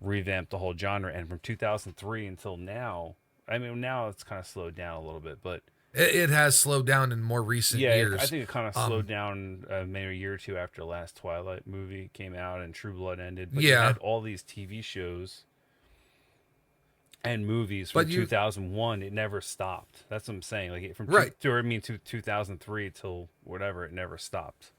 revamped the whole genre. And from 2003 until now, I mean, now it's kind of slowed down a little bit, but it has slowed down in more recent years. I think it kind of slowed down maybe a year or two after the last Twilight movie came out and True Blood ended. But you had all these TV shows and movies from 2001. It never stopped. That's what I'm saying. Like from 2003 till whatever, it never stopped.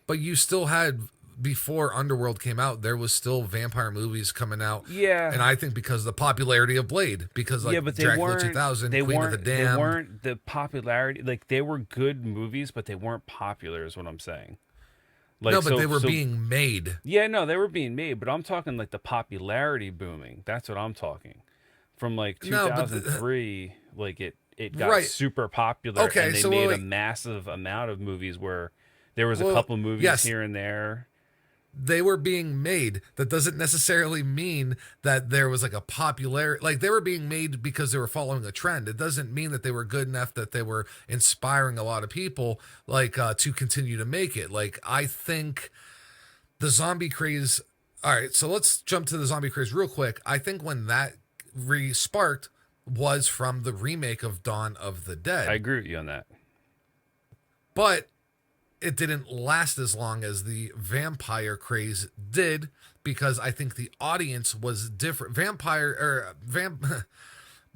But you still had, before Underworld came out, there was still vampire movies coming out. Yeah. And I think because of the popularity of Blade, because like but Dracula 2000, Queen of the Damned. They weren't the popularity. Like they were good movies, but they weren't popular is what I'm saying. Like, no, but they were being made. Yeah, no, they were being made, but I'm talking like the popularity booming. That's what I'm talking. From like 2003, like it got super popular, and they made a massive amount of movies where there was a couple movies here and there. They were being made. That doesn't necessarily mean that there was like a popular, like they were being made because they were following a trend. It doesn't mean that they were good enough that they were inspiring a lot of people like to continue to make it. Like I think the zombie craze. All right, so let's jump to the zombie craze real quick. I think when that re-sparked was from the remake of Dawn of the Dead. I agree with you on that. But it didn't last as long as the vampire craze did because I think the audience was different.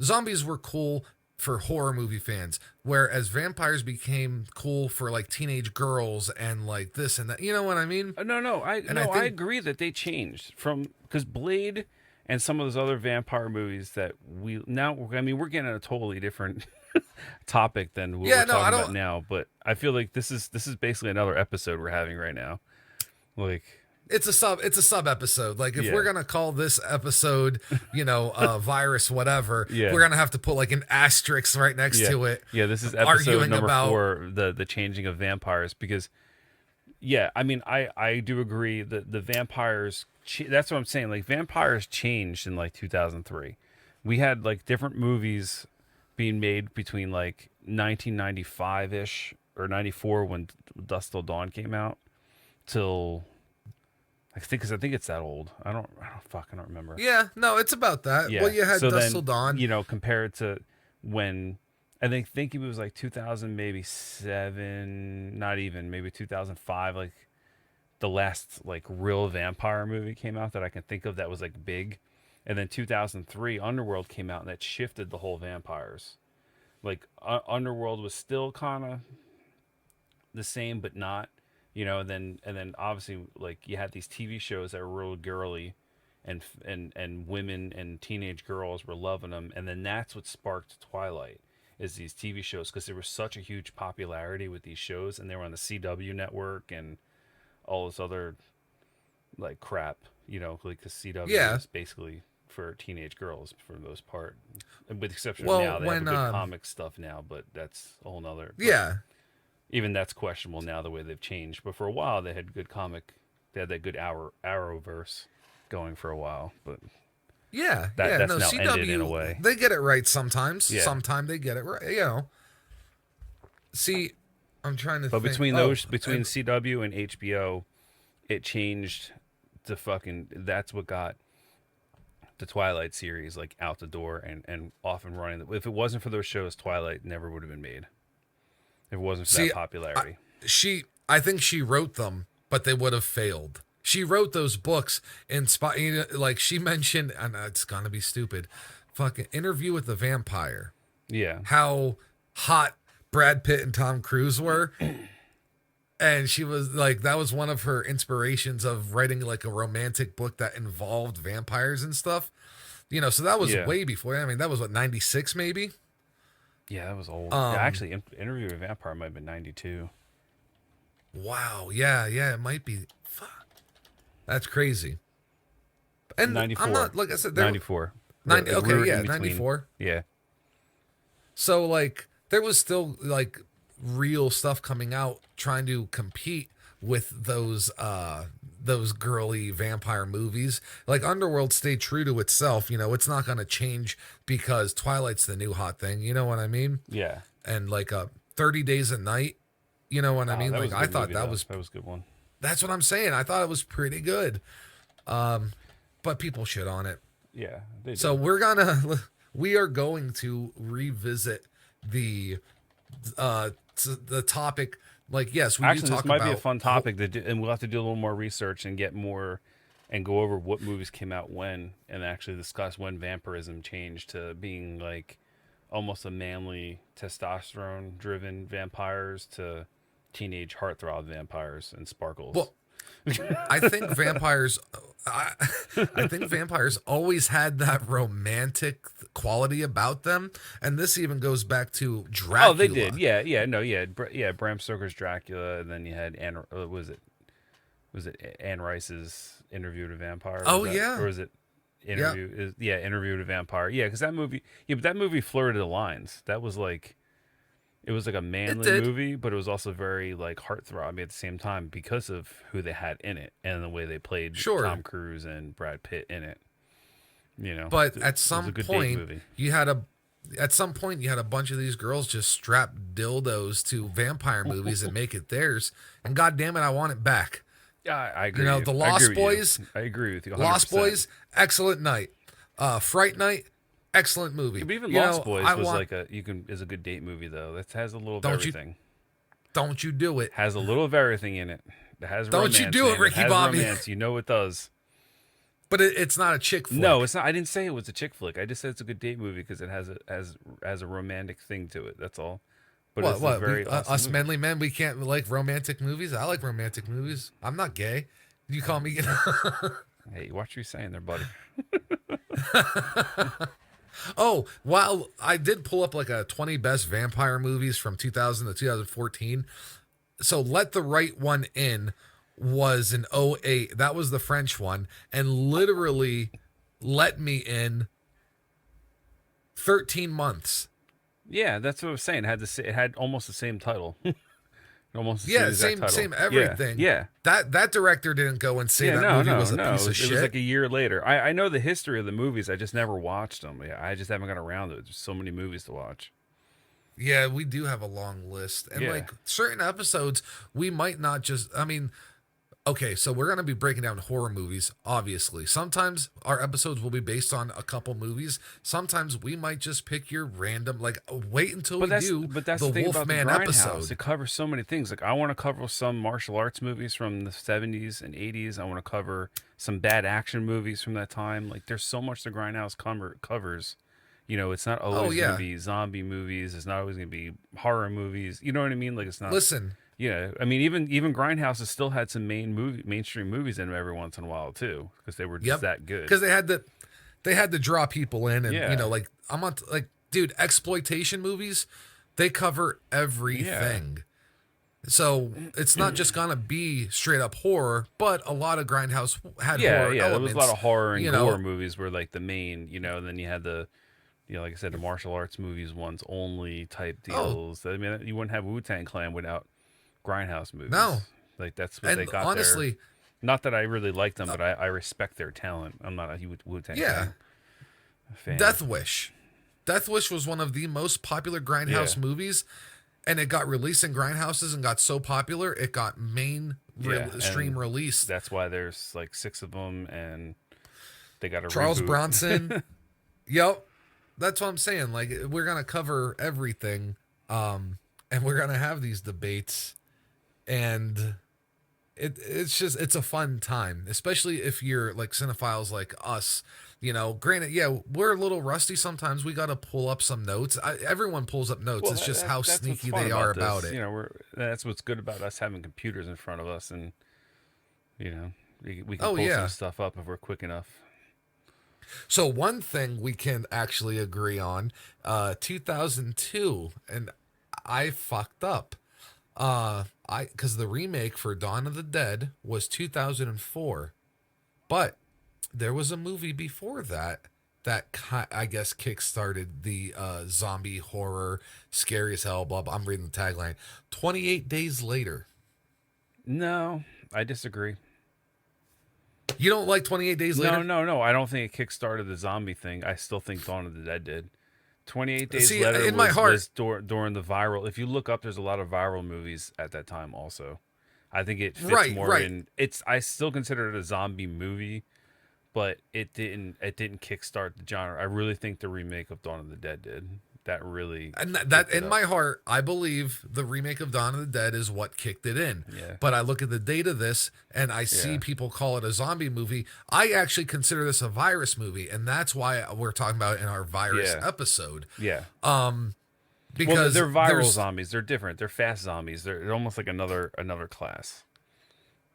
Zombies were cool for horror movie fans, whereas vampires became cool for like teenage girls and like this and that. You know what I mean? I agree that they changed from, because Blade and some of those other vampire movies that we're getting at a totally different topic than what we're talking about now, but I feel like this is basically another episode we're having right now. Like it's a sub episode. Like if we're gonna call this episode, virus whatever, we're gonna have to put like an asterisk right next to it. Yeah, this is episode number 4, the changing of vampires, because I do agree that the vampires. That's what I'm saying. Like vampires changed in like 2003. We had like different movies being made between like 1995-ish or 94 when Dusk Till Dawn came out till I think it's that old. I don't remember. Yeah, no, it's about that. Yeah. Well, you had Dusk Till Dawn. Compared to when I think it was like 2000, maybe 7, not even, maybe 2005, like the last like real vampire movie came out that I can think of that was like big. And then 2003 Underworld came out and that shifted the whole vampires. Like Underworld was still kind of the same but not, and then obviously like you had these TV shows that were real girly and women and teenage girls were loving them, and then that's what sparked Twilight, is these TV shows, because there was such a huge popularity with these shows and they were on the CW network and all this other like crap, like the CW is basically for teenage girls for the most part, with the exception of now they have good comic stuff now, but that's a whole nother. Even that's questionable now the way they've changed. But for a while they had good comic, they had that good Arrowverse going for a while, but that's now CW, ended in a way. They get it right sometimes. Yeah. Sometimes they get it right. See, I'm trying to. But think. Between CW and HBO, it changed to fucking. That's what got the Twilight series like out the door and off and running. If it wasn't for those shows, Twilight never would have been made. If it wasn't for that popularity. I think she wrote them, but they would have failed. She wrote those books like she mentioned, and it's gonna be stupid. Fucking Interview with the Vampire. Yeah. How hot Brad Pitt and Tom Cruise were. And she was like, that was one of her inspirations of writing like a romantic book that involved vampires and stuff. So that was way before. I mean, that was 96 maybe? Yeah, that was old. Actually, Interview with a Vampire might have been 92. Wow. Yeah, it might be. Fuck. That's crazy. And 94. I'm not, like I said, 94. 94. Yeah. So like there was still like real stuff coming out trying to compete with those those girly vampire movies. Like Underworld stayed true to itself. You know, it's not going to change because Twilight's the new hot thing. You know what I mean? Yeah. And like 30 Days a Night. You know what I mean? That Like was a I good thought movie, that though. was. That was a good one. That's what I'm saying. I thought it was pretty good. But people shit on it. Yeah. They So did. we are going to revisit the the topic. Like, yes, we Actually, do this talk might about be a fun topic to do, and we'll have to do a little more research and get more and go over what movies came out when, and actually discuss when vampirism changed to being like almost a manly, testosterone-driven vampires to teenage heartthrob vampires and sparkles. Well, I think vampires. I think vampires always had that romantic quality about them, and this even goes back to Dracula. Oh, they did. Yeah. Bram Stoker's Dracula, and then you had was it Anne Rice's Interview with a Vampire? Oh, that, yeah. or was it Interview? Yeah, Interview with a Vampire. Yeah, because that movie. Yeah, but that movie flirted the lines. That was like. It was like a manly movie, but it was also very like heartthrobbing at the same time because of who they had in it and the way they played Tom Cruise and Brad Pitt in it. You know, but at some point movie. you had a bunch of these girls just strap dildos to vampire movies and make it theirs, and god damn it, I want it back. Yeah, I agree. You know, the Lost Boys. I agree with you. 100%. Lost Boys, excellent night. Fright Night, excellent movie. But even Lost Boys was is a good date movie though. That has a little of everything. Don't you do it? Has a little of everything in it. It has don't romance, you do it, Ricky Bobby? Romance. You know it does. But it's not a chick flick. No, it's not. I didn't say it was a chick flick. I just said it's a good date movie because it has a romantic thing to it. That's all. But it's a very awesome us movie. manly men, we can't like romantic movies. I like romantic movies. I'm not gay. You call me? Hey, watch what you're saying there, buddy. Oh, while I did pull up like a 20 best vampire movies from 2000 to 2014. So Let the Right One In was an '08. That was the French one, and literally let me in 13 months. Yeah, that's what I was saying. It had almost the same title. Almost the same title. same everything. Yeah. That director didn't go and say that movie was a piece of shit. It was like a year later. I know the history of the movies. I just never watched them. Yeah, I just haven't got around to it. There's so many movies to watch. Yeah, we do have a long list. And like certain episodes, we might not just, I mean, okay, so we're going to be breaking down horror movies, obviously. Sometimes our episodes will be based on a couple movies. Sometimes we might just pick your random, like, wait until we do the thing Wolfman about the episode. It covers so many things. Like, I want to cover some martial arts movies from the 70s and 80s. I want to cover some bad action movies from that time. Like, there's so much the Grindhouse covers. You know, it's not always going to be zombie movies. It's not always going to be horror movies. You know what I mean? Like, it's not. Listen. Yeah, I mean, even Grindhouse has still had some mainstream movies in them every once in a while too, because they were just that good. Because they had to draw people in, and you know, like I'm on like, dude, exploitation movies, they cover everything. So it's not just gonna be straight up horror, but a lot of Grindhouse had horror elements. There was a lot of horror and gore movies were like the main, you know. And then you had the, you know, like I said, the martial arts movies ones only type deals. I mean, you wouldn't have Wu-Tang Clan without Grindhouse movies. No, like that's what they got. Honestly, there. Not that I really like them, but I respect their talent. I'm not a Wu-Tang fan. Death Wish was one of the most popular Grindhouse movies, and it got released in Grindhouses and got so popular it got stream release. That's why there's like 6 of them, and they got a Charles reboot. Bronson. Yep, that's what I'm saying. Like, we're gonna cover everything, and we're gonna have these debates. And it's a fun time, especially if you're like cinephiles like us. You know, granted, we're a little rusty sometimes. We got to pull up some notes. Everyone pulls up notes. Well, it's just how sneaky they are about it. You know, that's what's good about us having computers in front of us, and you know, we can pull some stuff up if we're quick enough. So one thing we can actually agree on, 2002, and I fucked up. Because the remake for Dawn of the Dead was 2004, but there was a movie before that I guess kickstarted the zombie horror, scary as hell, blah, blah. I'm reading the tagline. 28 Days Later. No, I disagree. You don't like 28 Days Later? No. I don't think it kickstarted the zombie thing. I still think Dawn of the Dead did. 28 Days See, Later in my heart, was during the viral. If you look up, there's a lot of viral movies at that time also. I think it fits more in. I still consider it a zombie movie, but it didn't kickstart the genre. I really think the remake of Dawn of the Dead did. That really, and that in my heart, I believe the remake of Dawn of the Dead is what kicked it in. Yeah. But I look at the date of this and I see people call it a zombie movie. I actually consider this a virus movie, and that's why we're talking about it in our virus episode. Yeah. Because they're viral zombies. They're different. They're fast zombies. They're almost like another class.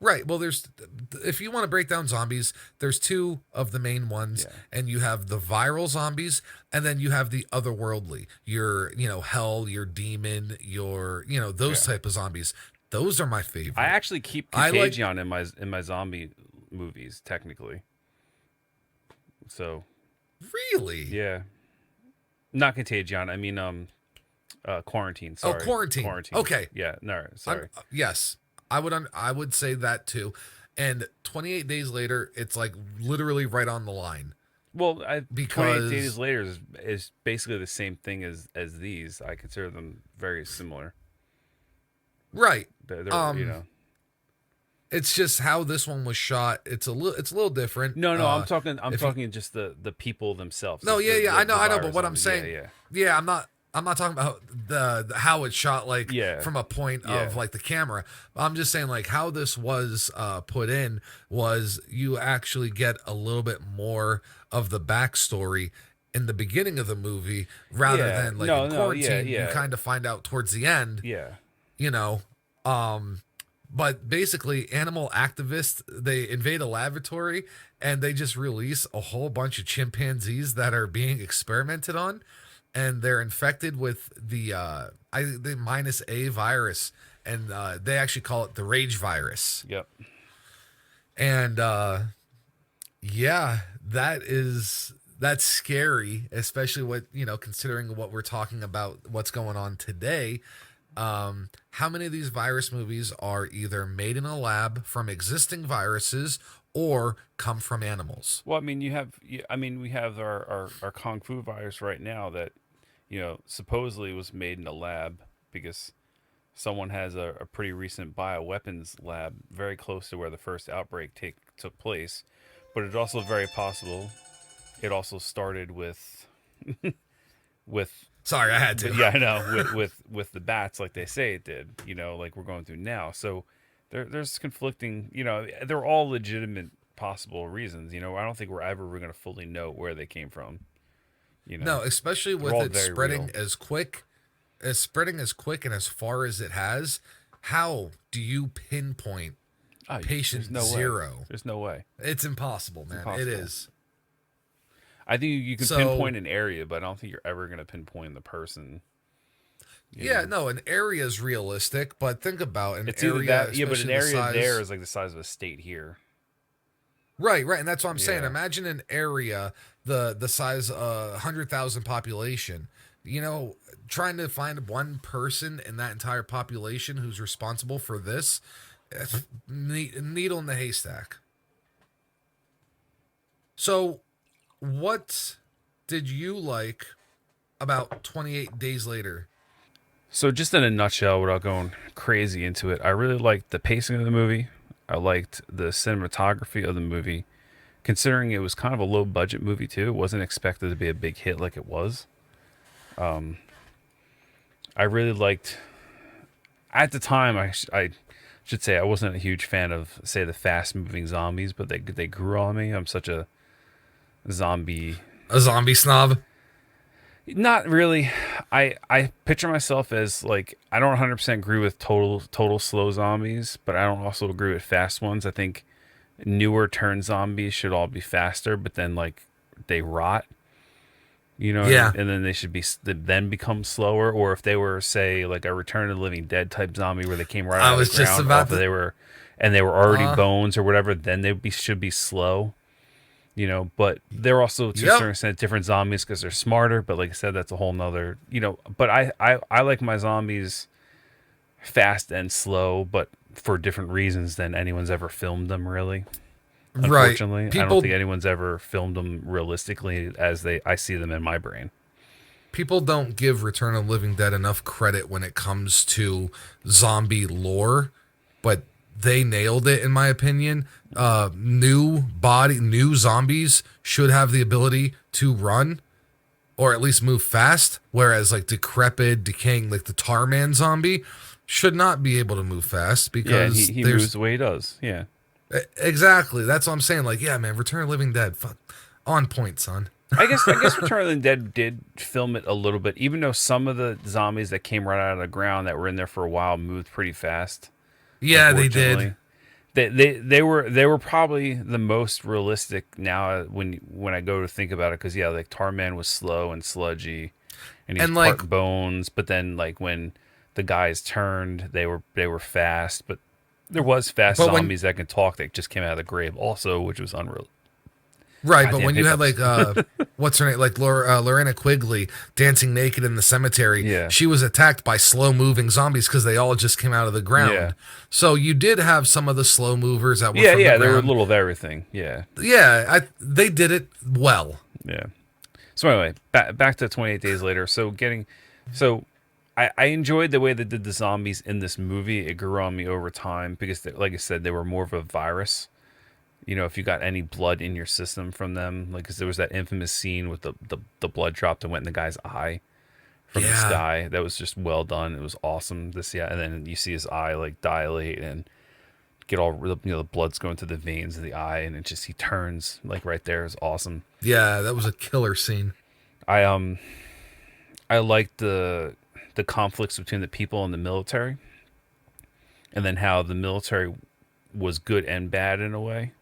Right. Well, if you want to break down zombies, there's two of the main ones, and you have the viral zombies, and then you have the otherworldly. Your, hell, your demon, your, those type of zombies. Those are my favorite. I actually keep Contagion in my zombie movies, technically. So. Really? Yeah. Not Contagion. I mean, Quarantine. Sorry. Oh, Quarantine. Okay. Yeah. No. Sorry. Yes. I would say that too. And 28 Days Later, it's like literally right on the line. Well, 28 Days Later is basically the same thing as these. I consider them very similar. Right. They're It's just how this one was shot. It's a little different. No, I'm talking just the people themselves. No, I know, but what I'm saying, I'm not talking about the how it's shot, from a point of like the camera. I'm just saying like how this was put in was you actually get a little bit more of the backstory in the beginning of the movie rather than like in Quarantine. You kind of find out towards the end. Yeah. But basically, animal activists, they invade a laboratory and they just release a whole bunch of chimpanzees that are being experimented on. And they're infected with the -A virus, and they actually call it the rage virus. Yep. And that's scary, especially considering what we're talking about, what's going on today. How many of these virus movies are either made in a lab from existing viruses or come from animals? Well, I mean, we have our Kung Fu virus right now that, supposedly was made in a lab because someone has a pretty recent bioweapons lab very close to where the first outbreak took place. But it's also very possible it also started with Sorry, I had to. Yeah, I know. with the bats, like they say it did, like we're going through now. So there's conflicting, they're all legitimate possible reasons. I don't think we're going to fully know where they came from. No, especially with it spreading as quick and as far as it has. How do you pinpoint patient zero? There's no way. It's impossible, man. It is. I think you can pinpoint an area, but I don't think you're ever going to pinpoint the person. An area is realistic, but think about an area. But an area there is like the size of a state here. Right, and that's what I'm saying. Imagine an area the size of 100,000 population. Trying to find one person in that entire population who's responsible for this, needle in the haystack. So, what did you like about 28 Days Later? So, just in a nutshell, without going crazy into it, I really liked the pacing of the movie. I liked the cinematography of the movie, considering it was kind of a low budget movie too. It wasn't expected to be a big hit like it was. I really liked, at the time, I should say I wasn't a huge fan of, say, the fast moving zombies, but they grew on me. I'm such a zombie snob. Not really. I picture myself as like, I don't 100% agree with total slow zombies, but I don't also agree with fast ones. I think newer turn zombies should all be faster, but then like they rot, and then they should then become slower. Or if they were, say, like a Return of the Living Dead type zombie where they came right out of the ground, they were already bones or whatever, then they should be slow. But they're also to a certain extent different zombies because they're smarter. But like I said, that's a whole nother, but I like my zombies fast and slow, but for different reasons than anyone's ever filmed them, really. Right. Unfortunately, I don't think anyone's ever filmed them realistically as I see them in my brain. People don't give Return of the Living Dead enough credit when it comes to zombie lore, but they nailed it in my opinion. New zombies should have the ability to run or at least move fast, whereas like decrepit, decaying, like the Tarman zombie should not be able to move fast Yeah, because he moves the way he does. Yeah. Exactly. That's what I'm saying. Like, yeah, man, Return of the Living Dead, fuck, on point, son. I guess Return of the Dead did film it a little bit, even though some of the zombies that came right out of the ground that were in there for a while moved pretty fast. Yeah, they did. They were probably the most realistic now when I go to think about it, because yeah, like Tarman was slow and sludgy, and he's like part bones. But then like when the guys turned, they were fast. But there was fast zombies that can talk that just came out of the grave also, which was unreal. Right, but when you had like what's her name, like Lorena Quigley dancing naked in the cemetery, yeah, she was attacked by slow moving zombies because they all just came out of the ground. Yeah. So you did have some of the slow movers that were from the there were a ground. little of everything. Yeah, they did it well. Yeah. So anyway, back to 28 Days Later. I enjoyed the way they did the zombies in this movie. It grew on me over time because, like I said, they were more of a virus. You know, if you got any blood in your system from them, like, because there was that infamous scene with the blood drop that went in the guy's eye from the sky. That was just well done. It was awesome. And then you see his eye like dilate and get all, the blood's going through the veins of the eye, and it just, he turns like right there. Is awesome. Yeah, that was a killer scene. I liked the conflicts between the people and the military, and then how the military was good and bad in a way.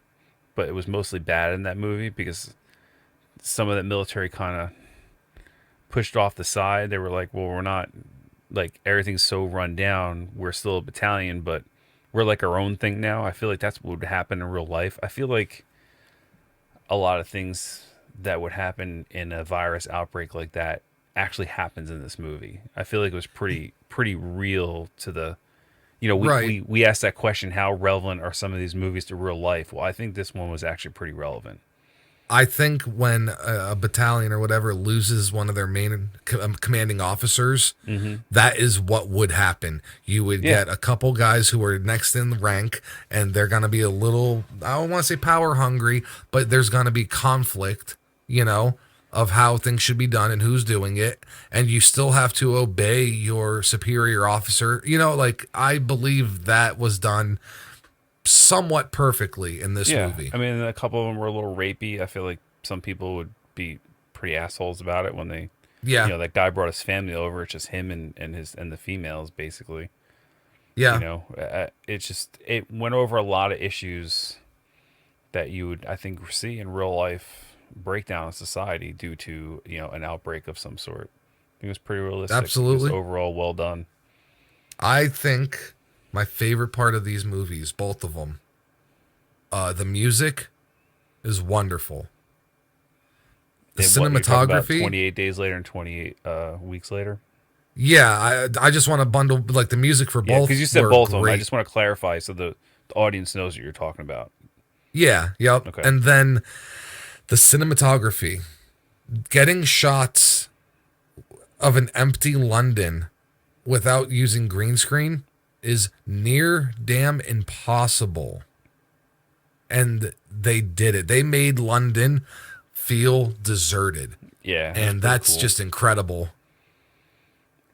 But it was mostly bad in that movie because some of that military kind of pushed off the side. They were like, well, we're not, like, everything's so run down. We're still a battalion, but we're like our own thing now. I feel like that's what would happen in real life. I feel like a lot of things that would happen in a virus outbreak like that actually happens in this movie. I feel like it was pretty real to the, we asked that question, how relevant are some of these movies to real life? Well, I think this one was actually pretty relevant. I think when a battalion or whatever loses one of their main commanding officers, that is what would happen. You would get a couple guys who are next in the rank, and they're going to be a little, I don't want to say power hungry, but there's going to be conflict, of how things should be done and who's doing it, and you still have to obey your superior officer. I believe that was done somewhat perfectly in this movie. I mean, a couple of them were a little rapey. I feel like some people would be pretty assholes about it when they, that guy brought his family over. It's just him and the females basically. Yeah. It went over a lot of issues that you would, I think, see in real life breakdown of society due to an outbreak of some sort. I think it was pretty realistic. Absolutely. It was overall well done. I think my favorite part of these movies, both of them, the music is wonderful. The cinematography. 28 Days Later and 28 Weeks Later. Yeah, I just want to bundle like the music for both. Because you said both of them. I just want to clarify so the audience knows what you're talking about. Yeah. Yep. Okay. And then the cinematography, getting shots of an empty London without using green screen is near damn impossible. And they did it. They made London feel deserted. Yeah. And that's cool. Just incredible.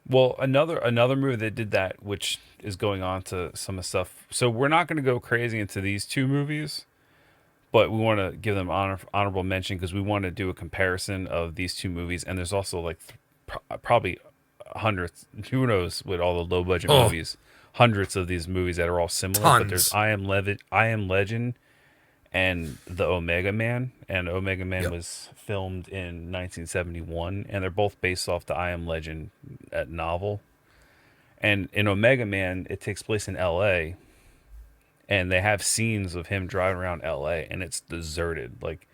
Well, another movie that did that, which is going on to some of the stuff. So we're not going to go crazy into these two movies, but we want to give them honorable mention because we want to do a comparison of these two movies. And there's also like probably hundreds, who knows, with all the low budget movies, hundreds of these movies that are all similar. Tons. But there's I Am Legend and The Omega Man. And Omega Man was filmed in 1971, and they're both based off the I Am Legend novel. And in Omega Man, it takes place in L.A., and they have scenes of him driving around L.A., and it's deserted. Like,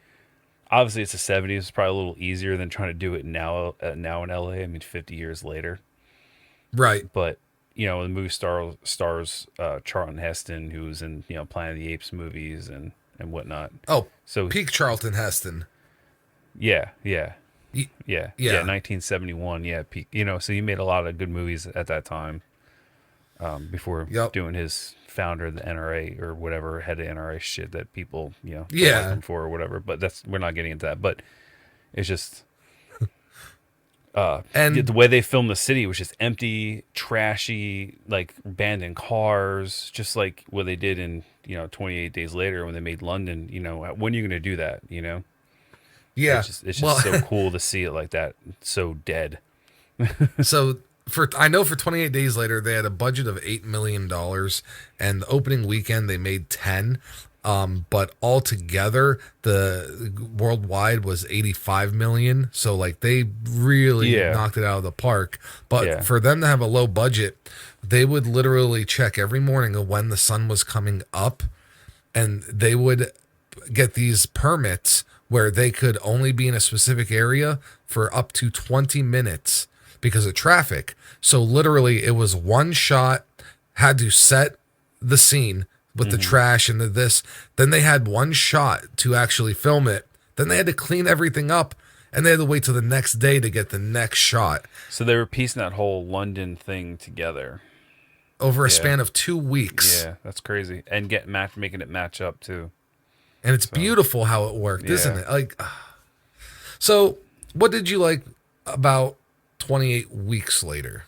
obviously, it's the 70s. It's probably a little easier than trying to do it now in L.A., I mean, 50 years later. Right. But, the movie stars Charlton Heston, who's in, Planet of the Apes movies and and whatnot. Oh, So peak Charlton Heston. yeah, Y- yeah, Yeah. 1971. Yeah, peak. You know, so he made a lot of good movies at that time. Before Yep. doing his founder of the NRA or whatever, head of NRA shit that people, you know, don't Yeah. like him for or whatever. But we're not getting into that. But it's just And the way they filmed the city was just empty, trashy, like abandoned cars, just like what they did in 28 Days Later when they made London. You know, when are you going to do that? You know, yeah. it's just Well, so cool to see it like that, so dead. so I know for 28 Days Later they had a budget of $8 million, and the opening weekend they made 10. But altogether the worldwide was 85 million. So like they really Yeah. knocked it out of the park. But Yeah. for them to have a low budget, they would literally check every morning of when the sun was coming up, and they would get these permits where they could only be in a specific area for up to 20 minutes because of traffic. So literally it was one shot, had to set the scene with the trash and this. Then they had one shot to actually film it. Then they had to clean everything up, and they had to wait till the next day to get the next shot So they were piecing that whole London thing together. over a Yeah. span of 2 weeks. Yeah, that's crazy. And making it match up too. And it's beautiful how it worked, isn't Yeah. it? Like, so what did you like about 28 Weeks Later?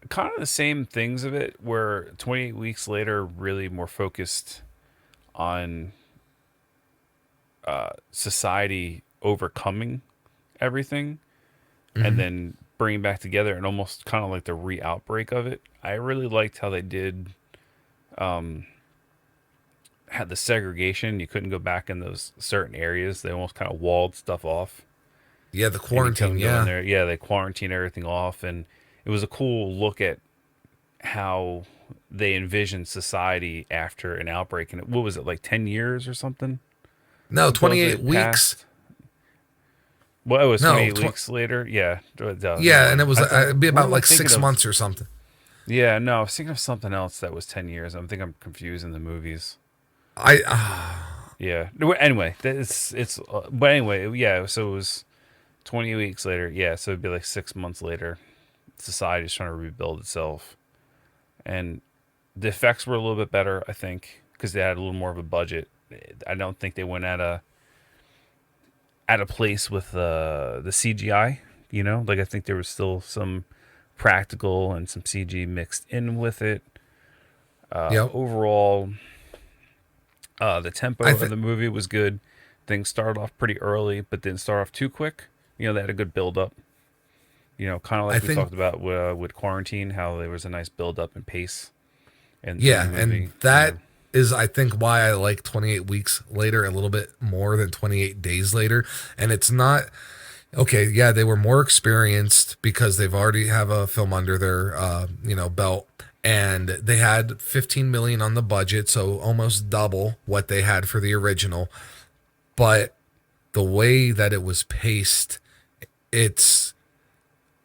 Kind of the same things of it, where 28 Weeks Later really more focused on society overcoming everything and then bringing back together, and almost kind of like the re-outbreak of it. I really liked how they did had the segregation. You couldn't go back in those certain areas. They almost kind of walled stuff off. Yeah, the And you quarantine, couldn't go in yeah. there. Yeah, they quarantined everything off, and it was a cool look at how they envisioned society after an outbreak. And what was it, like 10 years or something? No, Supposedly 28 it weeks. passed? Well, it was No, 28 weeks later. Yeah. Yeah, and it was it'd be what about am I like thinking 6 of? months or something. Yeah, no, I was thinking of something else that was 10 years. I think I'm confusing the movies. Yeah. No, anyway, but anyway, yeah, so it was 20 weeks later. Yeah, so it'd be like 6 months later. Society's trying to rebuild itself. And the effects were a little bit better, I think, because they had a little more of a budget. I don't think they went at a place with the CGI, you know? Like, I think there was still some practical and some CG mixed in with it. Yep. Overall, the tempo of the movie was good. Things started off pretty early, but didn't start off too quick. You know, they had a good build up. You know, kind of like we talked about with Quarantine, how there was a nice build up and pace. And Yeah, and that is, I think, why I like 28 Weeks Later a little bit more than 28 Days Later. And it's not, okay, yeah, they were more experienced because they've already have a film under their, belt. And they had 15 million on the budget, so almost double what they had for the original. But the way that it was paced, it's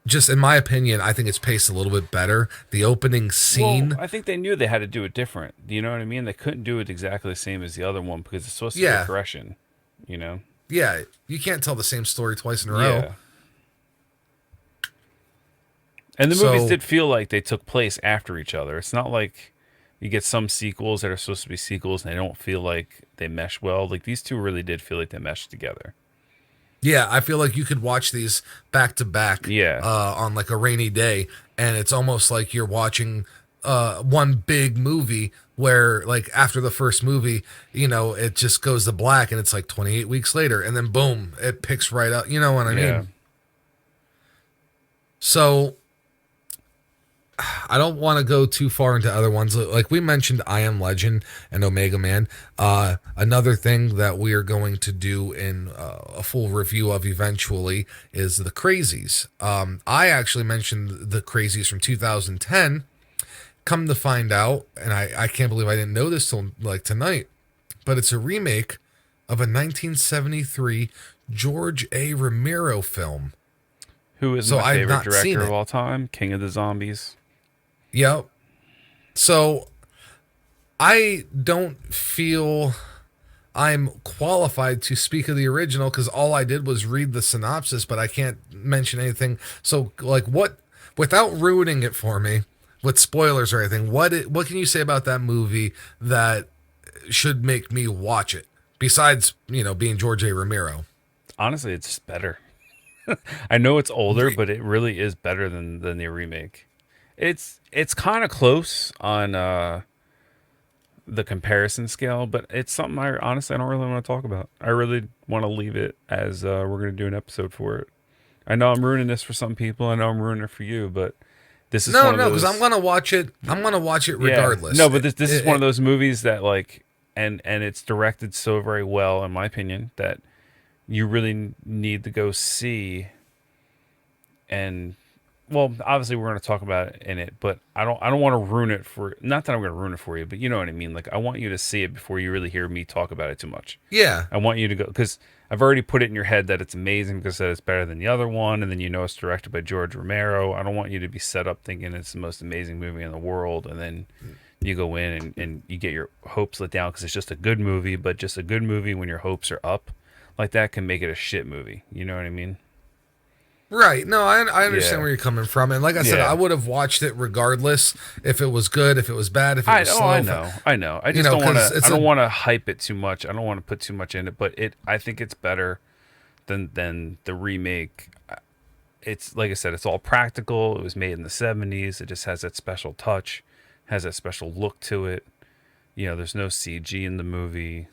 just, in my opinion, I think it's paced a little bit better. The opening scene. Well, I think they knew they had to do it different. You know what I mean? They couldn't do it exactly the same as the other one because it's supposed to be a progression, you know? Yeah, you can't tell the same story twice in a row. Yeah. And the movies did feel like they took place after each other. It's not like you get some sequels that are supposed to be sequels and they don't feel like they mesh well. Like, these two really did feel like they meshed together. Yeah, I feel like you could watch these back to back Yeah. on like a rainy day, and it's almost like you're watching one big movie where, like, after the first movie, you know, it just goes to black and it's like 28 weeks later, and then boom, it picks right up. You know what I mean? So I don't want to go too far into other ones. Like we mentioned, I Am Legend and Omega Man. Another thing that we are going to do in a full review of eventually is the Crazies. I actually mentioned the Crazies from 2010. Come to find out, and I can't believe I didn't know this till like tonight, but it's a remake of a 1973 George A. Romero film. Who is my favorite director of all time? King of the Zombies. Yep. So I don't feel I'm qualified to speak of the original because all I did was read the synopsis, but I can't mention anything. So, like, what, without ruining it for me with spoilers or anything, what can you say about that movie that should make me watch it? Besides, being George A. Romero. Honestly, it's just better. I know it's older, but it really is better than the remake. It's kind of close on the comparison scale, but it's something I honestly I don't really want to talk about. I really want to leave it as we're going to do an episode for it. I know I'm ruining this for some people. I know I'm ruining it for you, but this is No, because I'm gonna watch it. I'm gonna watch it regardless. No, but this is one of those movies that like, and it's directed so very well, in my opinion, that you really need to go see. And well, obviously we're going to talk about it in it, but I don't want to ruin it for. Not that I'm going to ruin it for you, but you know what I mean. Like I want you to see it before you really hear me talk about it too much. Yeah, I want you to go because I've already put it in your head that it's amazing because that it's better than the other one, and then it's directed by George Romero. I don't want you to be set up thinking it's the most amazing movie in the world, and then you go in and you get your hopes let down because it's just a good movie. But just a good movie when your hopes are up, like that can make it a shit movie. You know what I mean? Right. No, I understand where you're coming from, and like I said, Yeah. I would have watched it regardless if it was good, if it was bad, if it was slow. I know. I just don't want to. I don't want to hype it too much. I don't want to put too much in it. But I think it's better than the remake. It's like I said. It's all practical. It was made in the '70s. It just has that special touch, has that special look to it. There's no CG in the movie.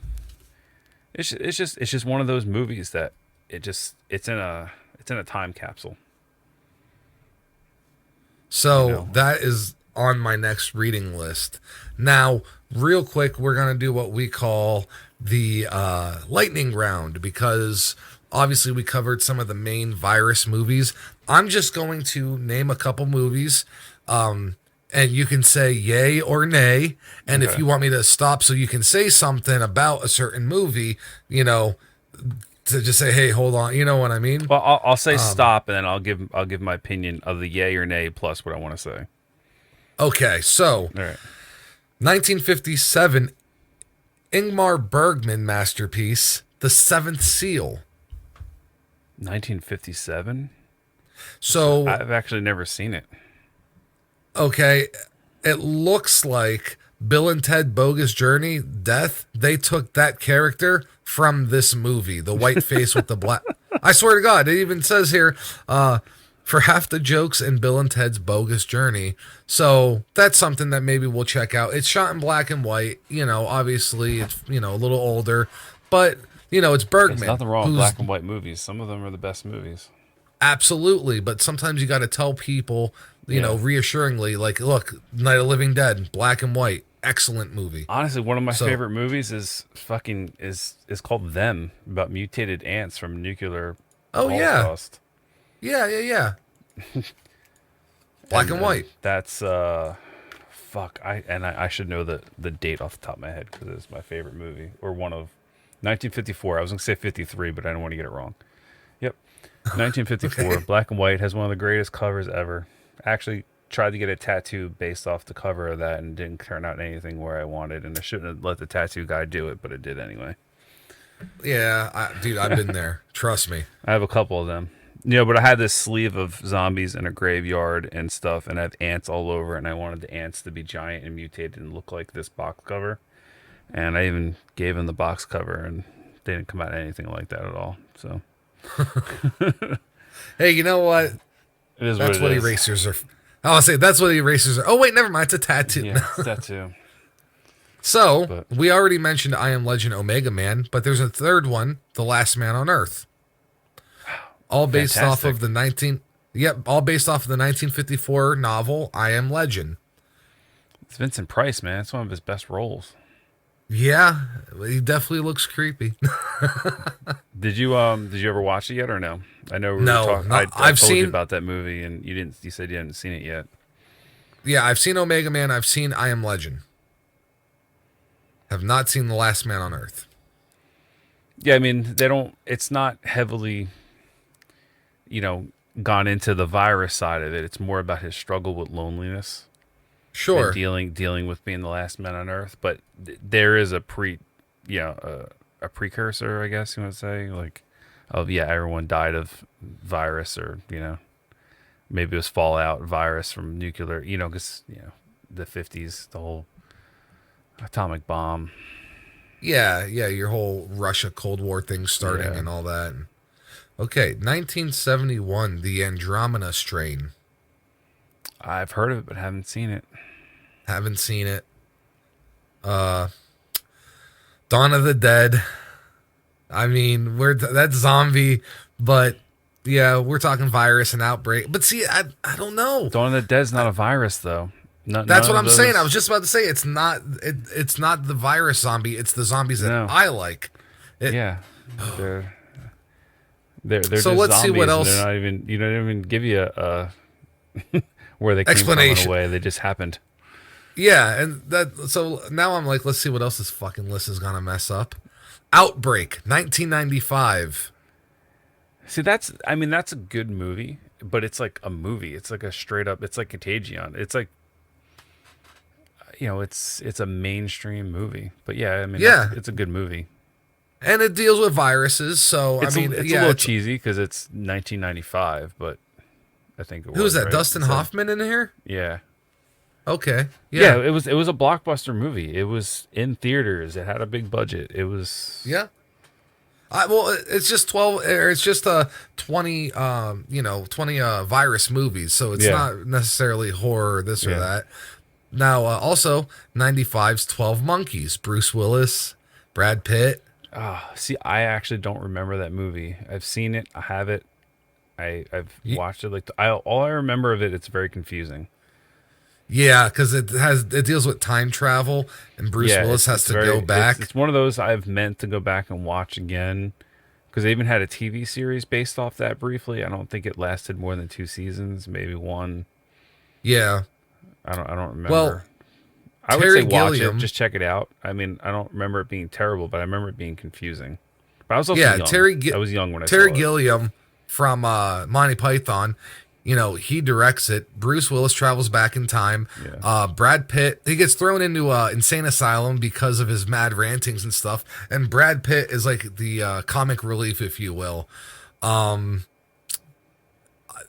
It's just one of those movies that it's in a time capsule. So that is on my next reading list. Now, real quick, we're going to do what we call the lightning round because obviously we covered some of the main virus movies. I'm just going to name a couple movies and you can say yay or nay. And if you want me to stop so you can say something about a certain movie, to just say, hey, hold on. You know what I mean? Well, I'll say stop, and then I'll give my opinion of the yay or nay plus what I want to say. Okay, so All right. 1957 Ingmar Bergman masterpiece, The Seventh Seal. 1957. So I've actually never seen it. Okay, it looks like Bill and Ted Bogus Journey, Death, they took that character from this movie, the white face with the black. I swear to God, it even says here, for half the jokes in Bill and Ted's Bogus Journey. So that's something that maybe we'll check out. It's shot in black and white, obviously it's, a little older, but, it's Bergman. There's nothing wrong with black and white movies. Some of them are the best movies. Absolutely, but sometimes you got to tell people, reassuringly, like, look, Night of the Living Dead, black and white, excellent movie. Honestly, one of my favorite movies is called Them, about mutated ants from nuclear holocaust. Yeah. Black and white. That's I should know the date off the top of my head because it's my favorite movie, or one of 1954. I was gonna say 53, but I don't want to get it wrong. Yep, 1954. Okay. Black and white, has one of the greatest covers ever. I actually tried to get a tattoo based off the cover of that and didn't turn out anything where I wanted, and I shouldn't have let the tattoo guy do it, but it did anyway. Yeah, dude, I've been there. Trust me. I have a couple of them. But I had this sleeve of zombies in a graveyard and stuff, and I have ants all over, and I wanted the ants to be giant and mutated and look like this box cover. And I even gave them the box cover, and they didn't come out anything like that at all. So, hey, you know what? It is that's what it is. Erasers are. I'll say that's what erasers are. Oh wait, never mind. It's a tattoo. Yeah, it's a tattoo. So we already mentioned I Am Legend Omega Man, but there's a third one, The Last Man on Earth. All based off of the 1954 novel I Am Legend. It's Vincent Price, man. It's one of his best roles. Yeah, he definitely looks creepy. Did you ever watch it yet or no? I know I've told you about that movie and you didn't. You said you hadn't seen it yet. Yeah, I've seen Omega Man. I've seen I Am Legend. Have not seen The Last Man on Earth. Yeah, I mean they don't. It's not heavily, gone into the virus side of it. It's more about his struggle with loneliness. Sure. and dealing with being the last man on Earth. But there is a a precursor, I guess you want to say, like, of everyone died of virus, or maybe it was fallout virus from nuclear, because the 50s, the whole atomic bomb. Yeah, your whole Russia Cold War thing starting and all that. Okay, 1971, the Andromeda strain. I've heard of it, but haven't seen it. Haven't seen it. Dawn of the Dead. I mean, that's zombie, but yeah, we're talking virus and outbreak. But see, I don't know. Dawn of the Dead's not a virus, though. That's what I'm saying. I was just about to say it's not the virus zombie. It's the zombies that I like. They're so just let's see what else. They're not even. You don't even give you a where they came explanation. From in a way. They just happened. Yeah, and so now I'm like, let's see what else this fucking list is gonna mess up. Outbreak, 1995. See, that's a good movie, but it's like a movie. It's like a straight up. It's like Contagion. It's like, it's a mainstream movie. But yeah, it's a good movie. And it deals with viruses, so it's a little cheesy because it's 1995, but I think it was. Who's that? Right? Dustin Hoffman in here? Yeah. Okay. Yeah. It was a blockbuster movie. It was in theaters. It had a big budget. It was. Yeah. Well, it's just 12, or it's just 20, 20 virus movies, so it's not necessarily horror, this or that. Now, also 95's 12 Monkeys, Bruce Willis, Brad Pitt. See, I actually don't remember that movie. I've seen it. I have it. I've watched it. All I remember of it, it's very confusing. Yeah, because it deals with time travel, and Bruce Willis has to go back. It's one of those I've meant to go back and watch again, because they even had a TV series based off that briefly. I don't think it lasted more than 2 seasons, maybe 1. Yeah, I don't remember. Well, I would Terry say watch Gilliam, it. Just check it out. I mean, I don't remember it being terrible, but I remember it being confusing. But I was also young. I was young when I saw it. Terry Gilliam from Monty Python. He directs it. Bruce Willis travels back in time. Yeah. Brad Pitt, he gets thrown into insane asylum because of his mad rantings and stuff. And Brad Pitt is like the comic relief, if you will.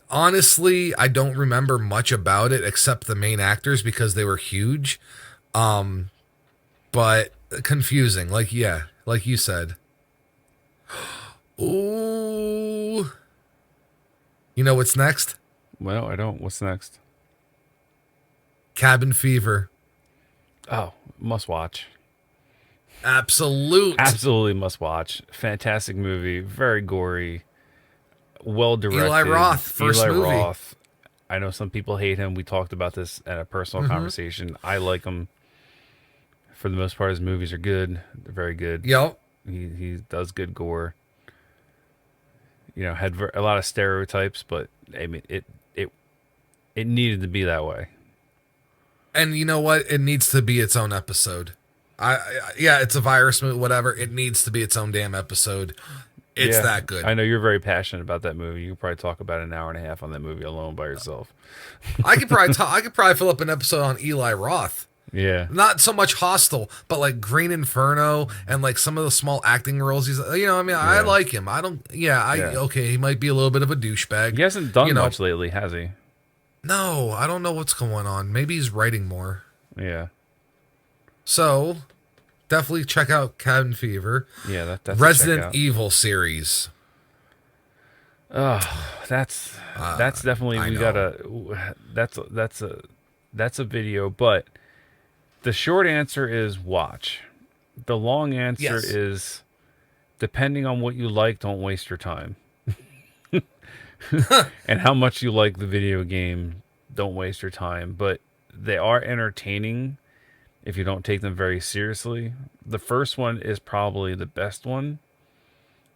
Honestly, I don't remember much about it except the main actors because they were huge. But confusing. Like you said. Ooh. You know what's next? Well, I don't. What's next? Cabin Fever. Must watch. Absolutely must watch. Fantastic movie. Very gory. Well directed. Eli Roth, first movie. Roth. I know some people hate him. We talked about this in a personal conversation. I like him. For the most part, his movies are good. They're very good. Yep. He does good gore. Had a lot of stereotypes, but I mean, it needed to be that way. And you know what? It needs to be its own episode. It's a virus movie, whatever. It needs to be its own damn episode. It's that good. I know you're very passionate about that movie. You could probably talk about an hour and a half on that movie alone by yourself. I could probably fill up an episode on Eli Roth. Yeah. Not so much Hostel, but like Green Inferno and like some of the small acting roles he's, I like him. Okay, he might be a little bit of a douchebag. He hasn't done much lately, has he? No, I don't know what's going on. Maybe he's writing more. Yeah. So, definitely check out Cabin Fever. Yeah, that's Resident Evil series. Oh, that's definitely that's a video, but the short answer is watch. The long answer is, depending on what you like, don't waste your time. And how much you like the video game, don't waste your time. But they are entertaining if you don't take them very seriously. The first one is probably the best one,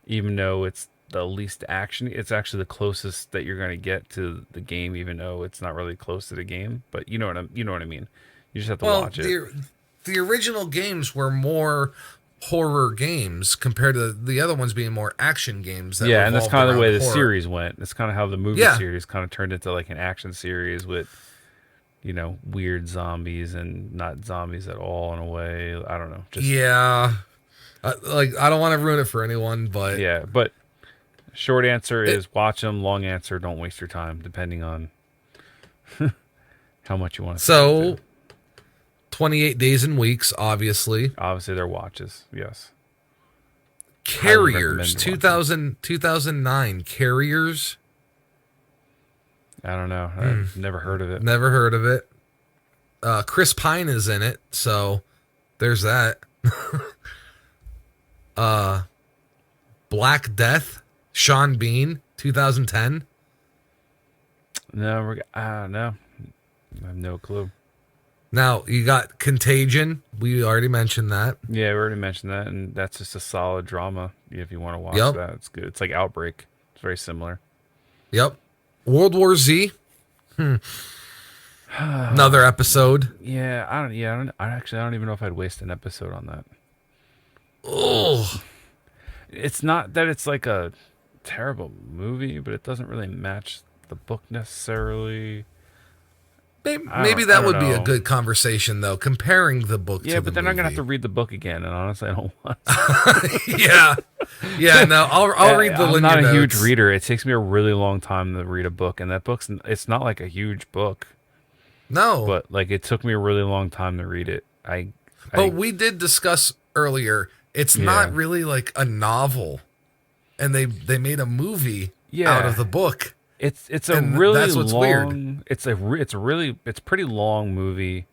even though it's the least action. It's actually the closest that you're going to get to the game, even though it's not really close to the game. But you know what I mean. You just have to watch it. The original games were more horror games compared to the other ones being more action games. And that's kind of the way the series went. It's kind of how the movie series kind of turned into like an action series with weird zombies and not zombies at all in a way. I don't know. Just Yeah. I don't want to ruin it for anyone, but yeah. But short answer is watch them. Long answer, don't waste your time, depending on how much you want to. So 28 Days and Weeks, obviously. Obviously, they're watches. Yes. Carriers, 2009. Carriers. I don't know. I've never heard of it. Never heard of it. Chris Pine is in it, so there's that. Black Death, Sean Bean, 2010. No, no. I have no clue. Now, you got Contagion. We already mentioned that. Yeah, we already mentioned that, and that's just a solid drama if you want to watch Yep. that. It's good. It's like Outbreak. It's very similar. Yep. World War Z. Another episode. Yeah, I don't even know if I'd waste an episode on that. Oh, It's not that it's like a terrible movie, but it doesn't really match the book necessarily. maybe I that don't would be a know. good conversation, though, comparing the book to Yeah, the but then I'm gonna have movie. to read the book again, and honestly, I don't want to. Yeah, no, I'll read the I'm linear not a huge notes. reader. It takes me a really long time to read a book, and that it's not like a huge book, No, but like it took me a really long time to read it. but we did discuss earlier, it's not Yeah. really like a novel, and they made a movie Yeah. out of the book. It's a And really that's what's long. weird. It's a pretty long movie.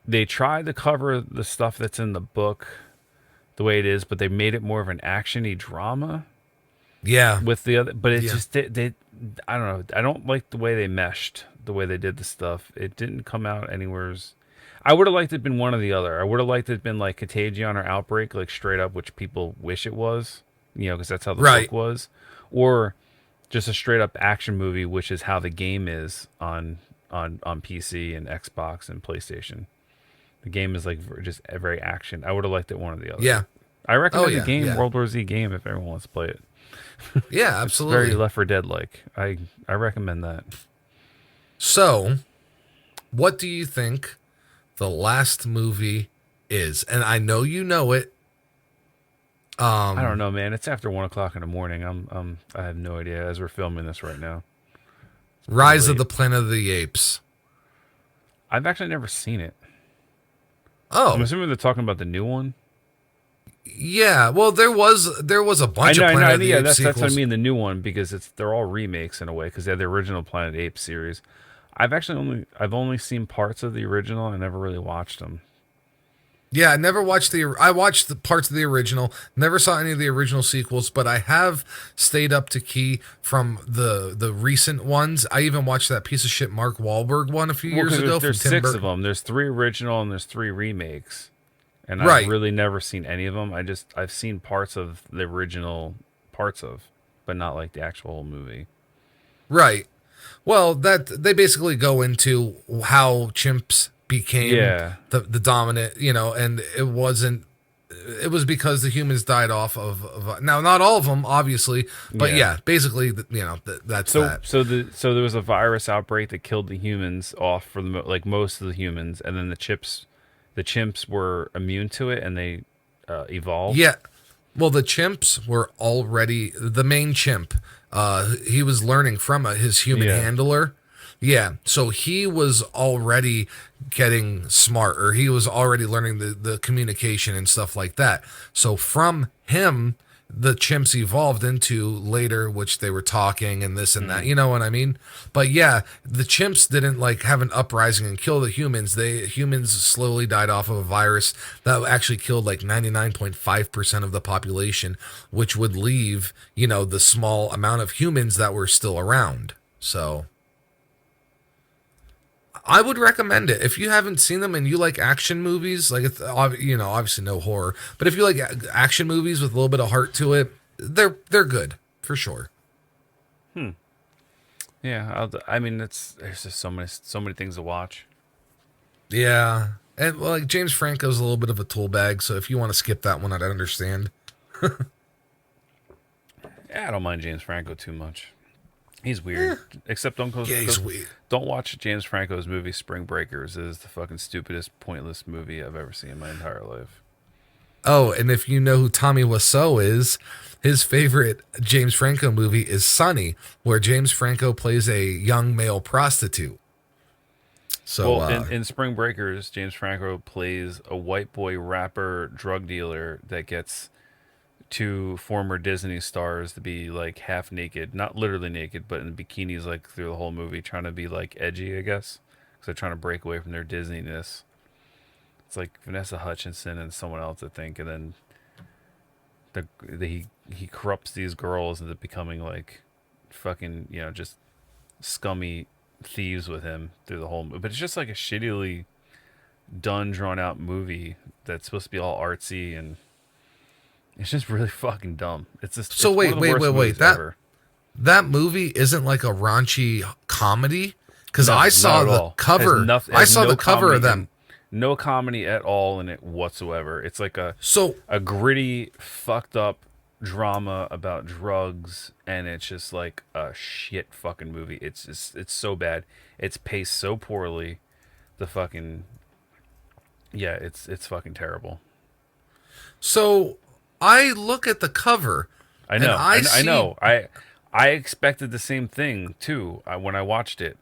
They tried to cover the stuff that's in the book the way it is, but they made it more of an actiony drama Yeah, with the other. But it Yeah. just they I don't know. I don't like the way they meshed, the way they did the stuff. It didn't come out anywhere's. I would have liked it been one or the other. I would have liked it been like Contagion or Outbreak, like straight up, which people wish it was, because that's how the Right. book was, or just a straight up action movie, which is how the game is on PC and Xbox and PlayStation. The game is like just a very action. I would have liked it one or the other. yeah, I recommend yeah, the game, yeah. World War Z game, if everyone wants to play it. yeah, Very absolutely. Left 4 Dead like. I recommend that. So, what do you think the last movie is? And I know you know it. I don't know, man. It's after 1:00 in the morning. I have no idea as we're filming this right now. Rise of late. the Planet of the Apes. I've actually never seen it. Oh, I'm assuming they're talking about the new one. yeah. Well, there was a bunch of Planet of the Yeah, Apes that's what I sequels. mean. The new one because they're all remakes in a way because they had the original Planet of the Apes series. I've only seen parts of the original. I never really watched them. Yeah, I never watched I watched the parts of the original, never saw any of the original sequels, but I have stayed up to key from the recent ones. I even watched that piece of shit Mark Wahlberg one a few years ago There's from Tim 6 of Burton. them. There's 3 original and there's 3 remakes, and Right. I've really never seen any of them. I've seen parts of the original but not like the actual whole movie. Right. Well, that they basically go into how chimps became Yeah. the dominant, and it was because the humans died off of now not all of them obviously, but Yeah. yeah, basically that's that. So there was a virus outbreak that killed the humans off for like most of the humans, and then the chimps were immune to it, and they evolved. Yeah. Well, the chimps were already the main chimp. He was learning from his human Yeah. handler. Yeah. So he was already getting smart, or he was already learning the communication and stuff like that. So from him, the chimps evolved into later, which they were talking and this and that. You know what I mean? But yeah, the chimps didn't like have an uprising and kill the humans. Humans slowly died off of a virus that actually killed like 99.5% of the population, which would leave, the small amount of humans that were still around. So I would recommend it if you haven't seen them and you like action movies. Like it's obviously no horror, but if you like action movies with a little bit of heart to it, they're good for sure. Yeah. There's just so many things to watch. Yeah, and well, like James Franco's a little bit of a tool bag, so if you want to skip that one, I'd understand. Yeah, I don't mind James Franco too much. He's weird. Except Yeah, he's weird. don't watch James Franco's movie Spring Breakers. It is the fucking stupidest, pointless movie I've ever seen in my entire life. Oh, and if you know who Tommy Wiseau is, his favorite James Franco movie is Sunny, where James Franco plays a young male prostitute. So, Well, in Spring Breakers, James Franco plays a white boy rapper drug dealer that gets two former Disney stars to be like half naked, not literally naked, but in bikinis like through the whole movie, trying to be like edgy, I guess, because they're trying to break away from their Disneyness. It's like Vanessa Hutchinson and someone else, I think, and then he corrupts these girls into becoming like fucking just scummy thieves with him through the whole movie. But it's just like a shittily done, drawn out movie that's supposed to be all artsy, and it's just really fucking dumb. It's just so it's wait, one of the worst movies that ever. that movie isn't like a raunchy comedy? Because No, I not saw at the all. cover. I saw the cover of them. No comedy at all in it whatsoever. It's like a So gritty, fucked up drama about drugs, and it's just like a shit fucking movie. It's so bad. It's paced so poorly. The fucking it's fucking terrible. So I look at the cover. I know. And I know. I expected the same thing too when I watched it.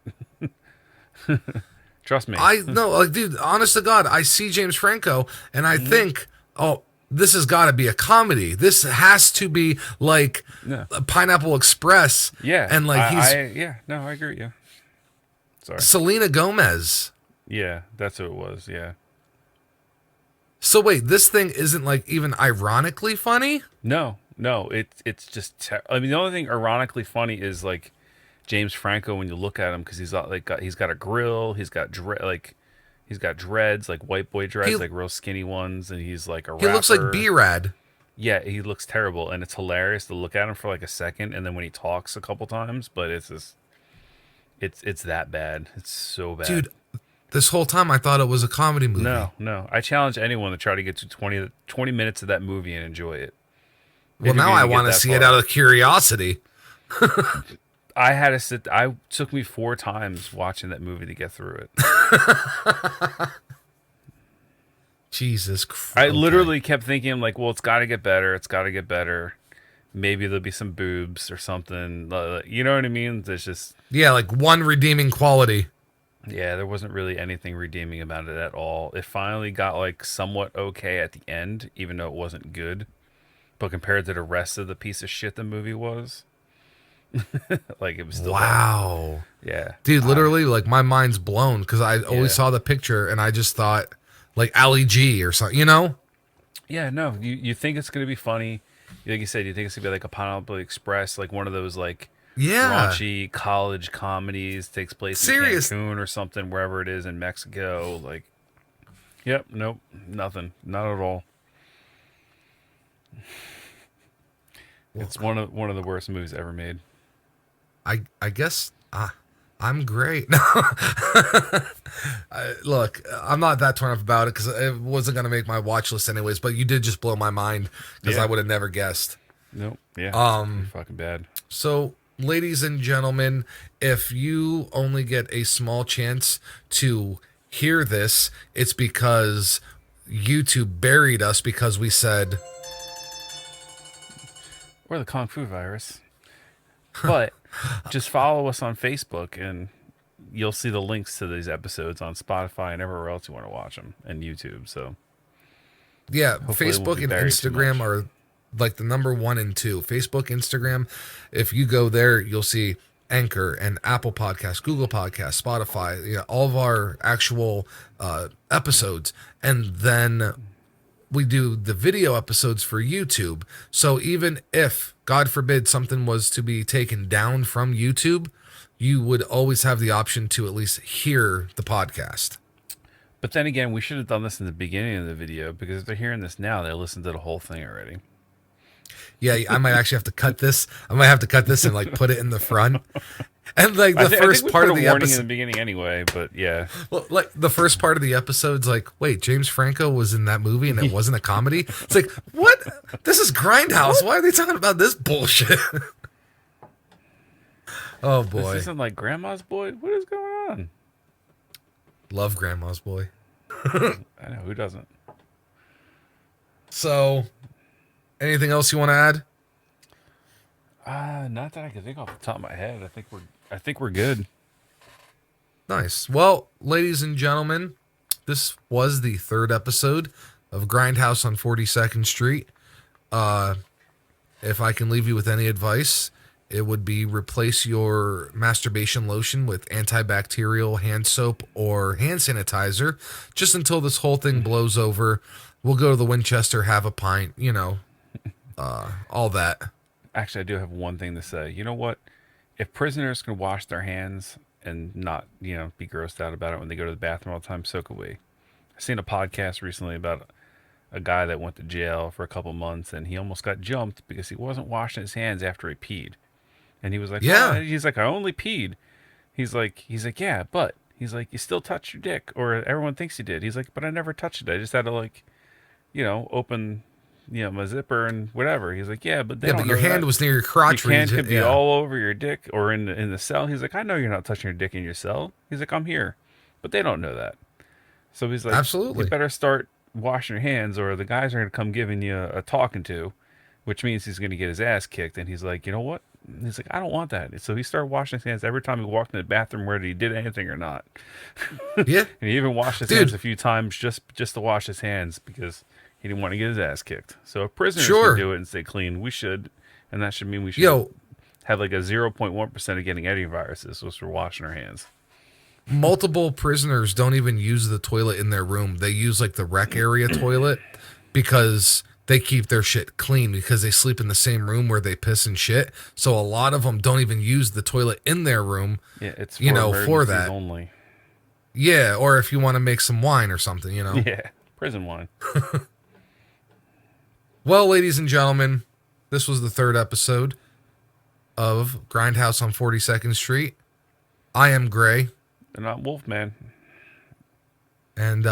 Trust me. I know, like, dude, honest to God, I see James Franco and I think, oh, this has got to be a comedy. This has to be like Yeah. Pineapple Express. Yeah. And like I agree with you. Sorry. Selena Gomez. Yeah, that's who it was. Yeah. So wait, this thing isn't like even ironically funny? No, it's just. I mean, the only thing ironically funny is like James Franco when you look at him because he's he's got a grill, he's got dreads, like white boy dreads, like real skinny ones, and he's like a rapper. He looks like B-Rad. Yeah, he looks terrible, and it's hilarious to look at him for like a second, and then when he talks a couple times, but it's just, it's that bad. It's so bad, Dude. This whole time I thought it was a comedy movie. No. I challenge anyone to try to get to 20 minutes of that movie and enjoy it. Well, now I want to see it out of curiosity. I took me 4 times watching that movie to get through it. Jesus Christ. I literally kept thinking, like, well, it's got to get better. It's got to get better. Maybe there'll be some boobs or something. You know what I mean? There's just... Yeah, like one redeeming quality. Yeah, there wasn't really anything redeeming about it at all. It finally got, like, somewhat okay at the end, even though it wasn't good. But compared to the rest of the piece of shit the movie was... like, it was still... Wow. Yeah. Dude, literally, like, my mind's blown because I always saw the picture and I just thought, like, Ali G or something, you know? Yeah, no, you think it's going to be funny. Like you said, you think it's going to be like a Pineapple Express, like one of those, like, raunchy college comedies, takes place in Cancun or something, wherever it is in Mexico. Like, yep, nope, nothing. Not at all. It's one of the worst movies ever made. I guess I'm great. Look, I'm not that torn up about it because it wasn't going to make my watch list anyways, but you did just blow my mind because I would have never guessed. Nope. Yeah. Fucking bad. So, ladies and gentlemen, if you only get a small chance to hear this, it's because YouTube buried us because we said... Or the Kung Fu virus. But just follow us on Facebook and you'll see the links to these episodes on Spotify and everywhere else you want to watch them, and YouTube. So yeah, hopefully Facebook and Instagram are like the number 1 and 2. Facebook, Instagram. If you go there, you'll see Anchor and Apple Podcasts, Google Podcasts, Spotify, all of our actual episodes. And then we do the video episodes for YouTube. So even if, God forbid, something was to be taken down from YouTube, you would always have the option to at least hear the podcast. But then again, we should have done this in the beginning of the video, because if they're hearing this now, they listened to the whole thing already. Yeah, I might actually have to cut this. I might have to cut this and like put it in the front. And like the first part of the episode in the beginning anyway, but yeah. Well, like the first part of the episode's like, wait, James Franco was in that movie and it wasn't a comedy? It's like, what? This is GrindHaus. Why are they talking about this bullshit? Oh This boy, isn't like Grandma's Boy. What is going on? love Grandma's Boy. I know, who doesn't? So, anything else you want to add? Not that I can think off the top of my head. I think we're good. Nice. Well, ladies and gentlemen, this was the third episode of GrindHaus on 42nd Street. If I can leave you with any advice, it would be replace your masturbation lotion with antibacterial hand soap or hand sanitizer just until this whole thing blows over. We'll go to the Winchester, have a pint, all that. Actually, I do have one thing to say. You know what? If prisoners can wash their hands and not, be grossed out about it when they go to the bathroom all the time, so could we. I seen a podcast recently about a guy that went to jail for a couple months, and he almost got jumped because he wasn't washing his hands after he peed. And he was like, Yeah. "Oh," he's like, "I only peed." He's like, "Yeah, but," he's like, "You still touched your dick," or everyone thinks you did. He's like, "But I never touched it. I just had to open, my zipper and whatever." He's like, "Yeah, but they Yeah, don't but your know hand that. was near your crotch Your hand region. could be Yeah. all over your dick or in the cell." He's like, "I know you're not touching your dick in your cell." He's like, "I'm here," but they don't know that. So he's like, Absolutely. "You better start washing your hands, or the guys are going to come giving you a talking to," which means he's going to get his ass kicked. And he's like, "You know what?" He's like, "I don't want that." So he started washing his hands every time he walked in the bathroom, whether he did anything or not. Yeah. And he even washed his Dude. hands a few times just to wash his hands because he didn't want to get his ass kicked. So if prisoners Sure. can do it and stay clean, we should. And that should mean we should Yo, have like a 0.1% of getting any viruses was for washing our hands. multiple prisoners don't even use the toilet in their room. They use like the rec area toilet because they keep their shit clean because they sleep in the same room where they piss and shit. So a lot of them don't even use the toilet in their room. Yeah, it's for for that. only. Yeah, or if you want to make some wine or something, Yeah, prison wine. Well, ladies and gentlemen, this was the third episode of GrindHaus on 42nd Street. I am Gray, They're not Wolfman. and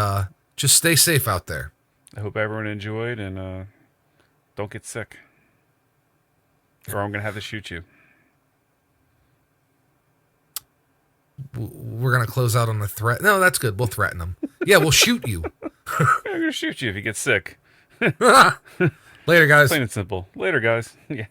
just stay safe out there. I hope everyone enjoyed and don't get sick. Or I'm going to have to shoot you. We're going to close out on a threat. No, that's good. We'll threaten them. Yeah, we'll shoot you. I'm going to shoot you if you get sick. Later, guys. Plain and simple. Later, guys. Yeah.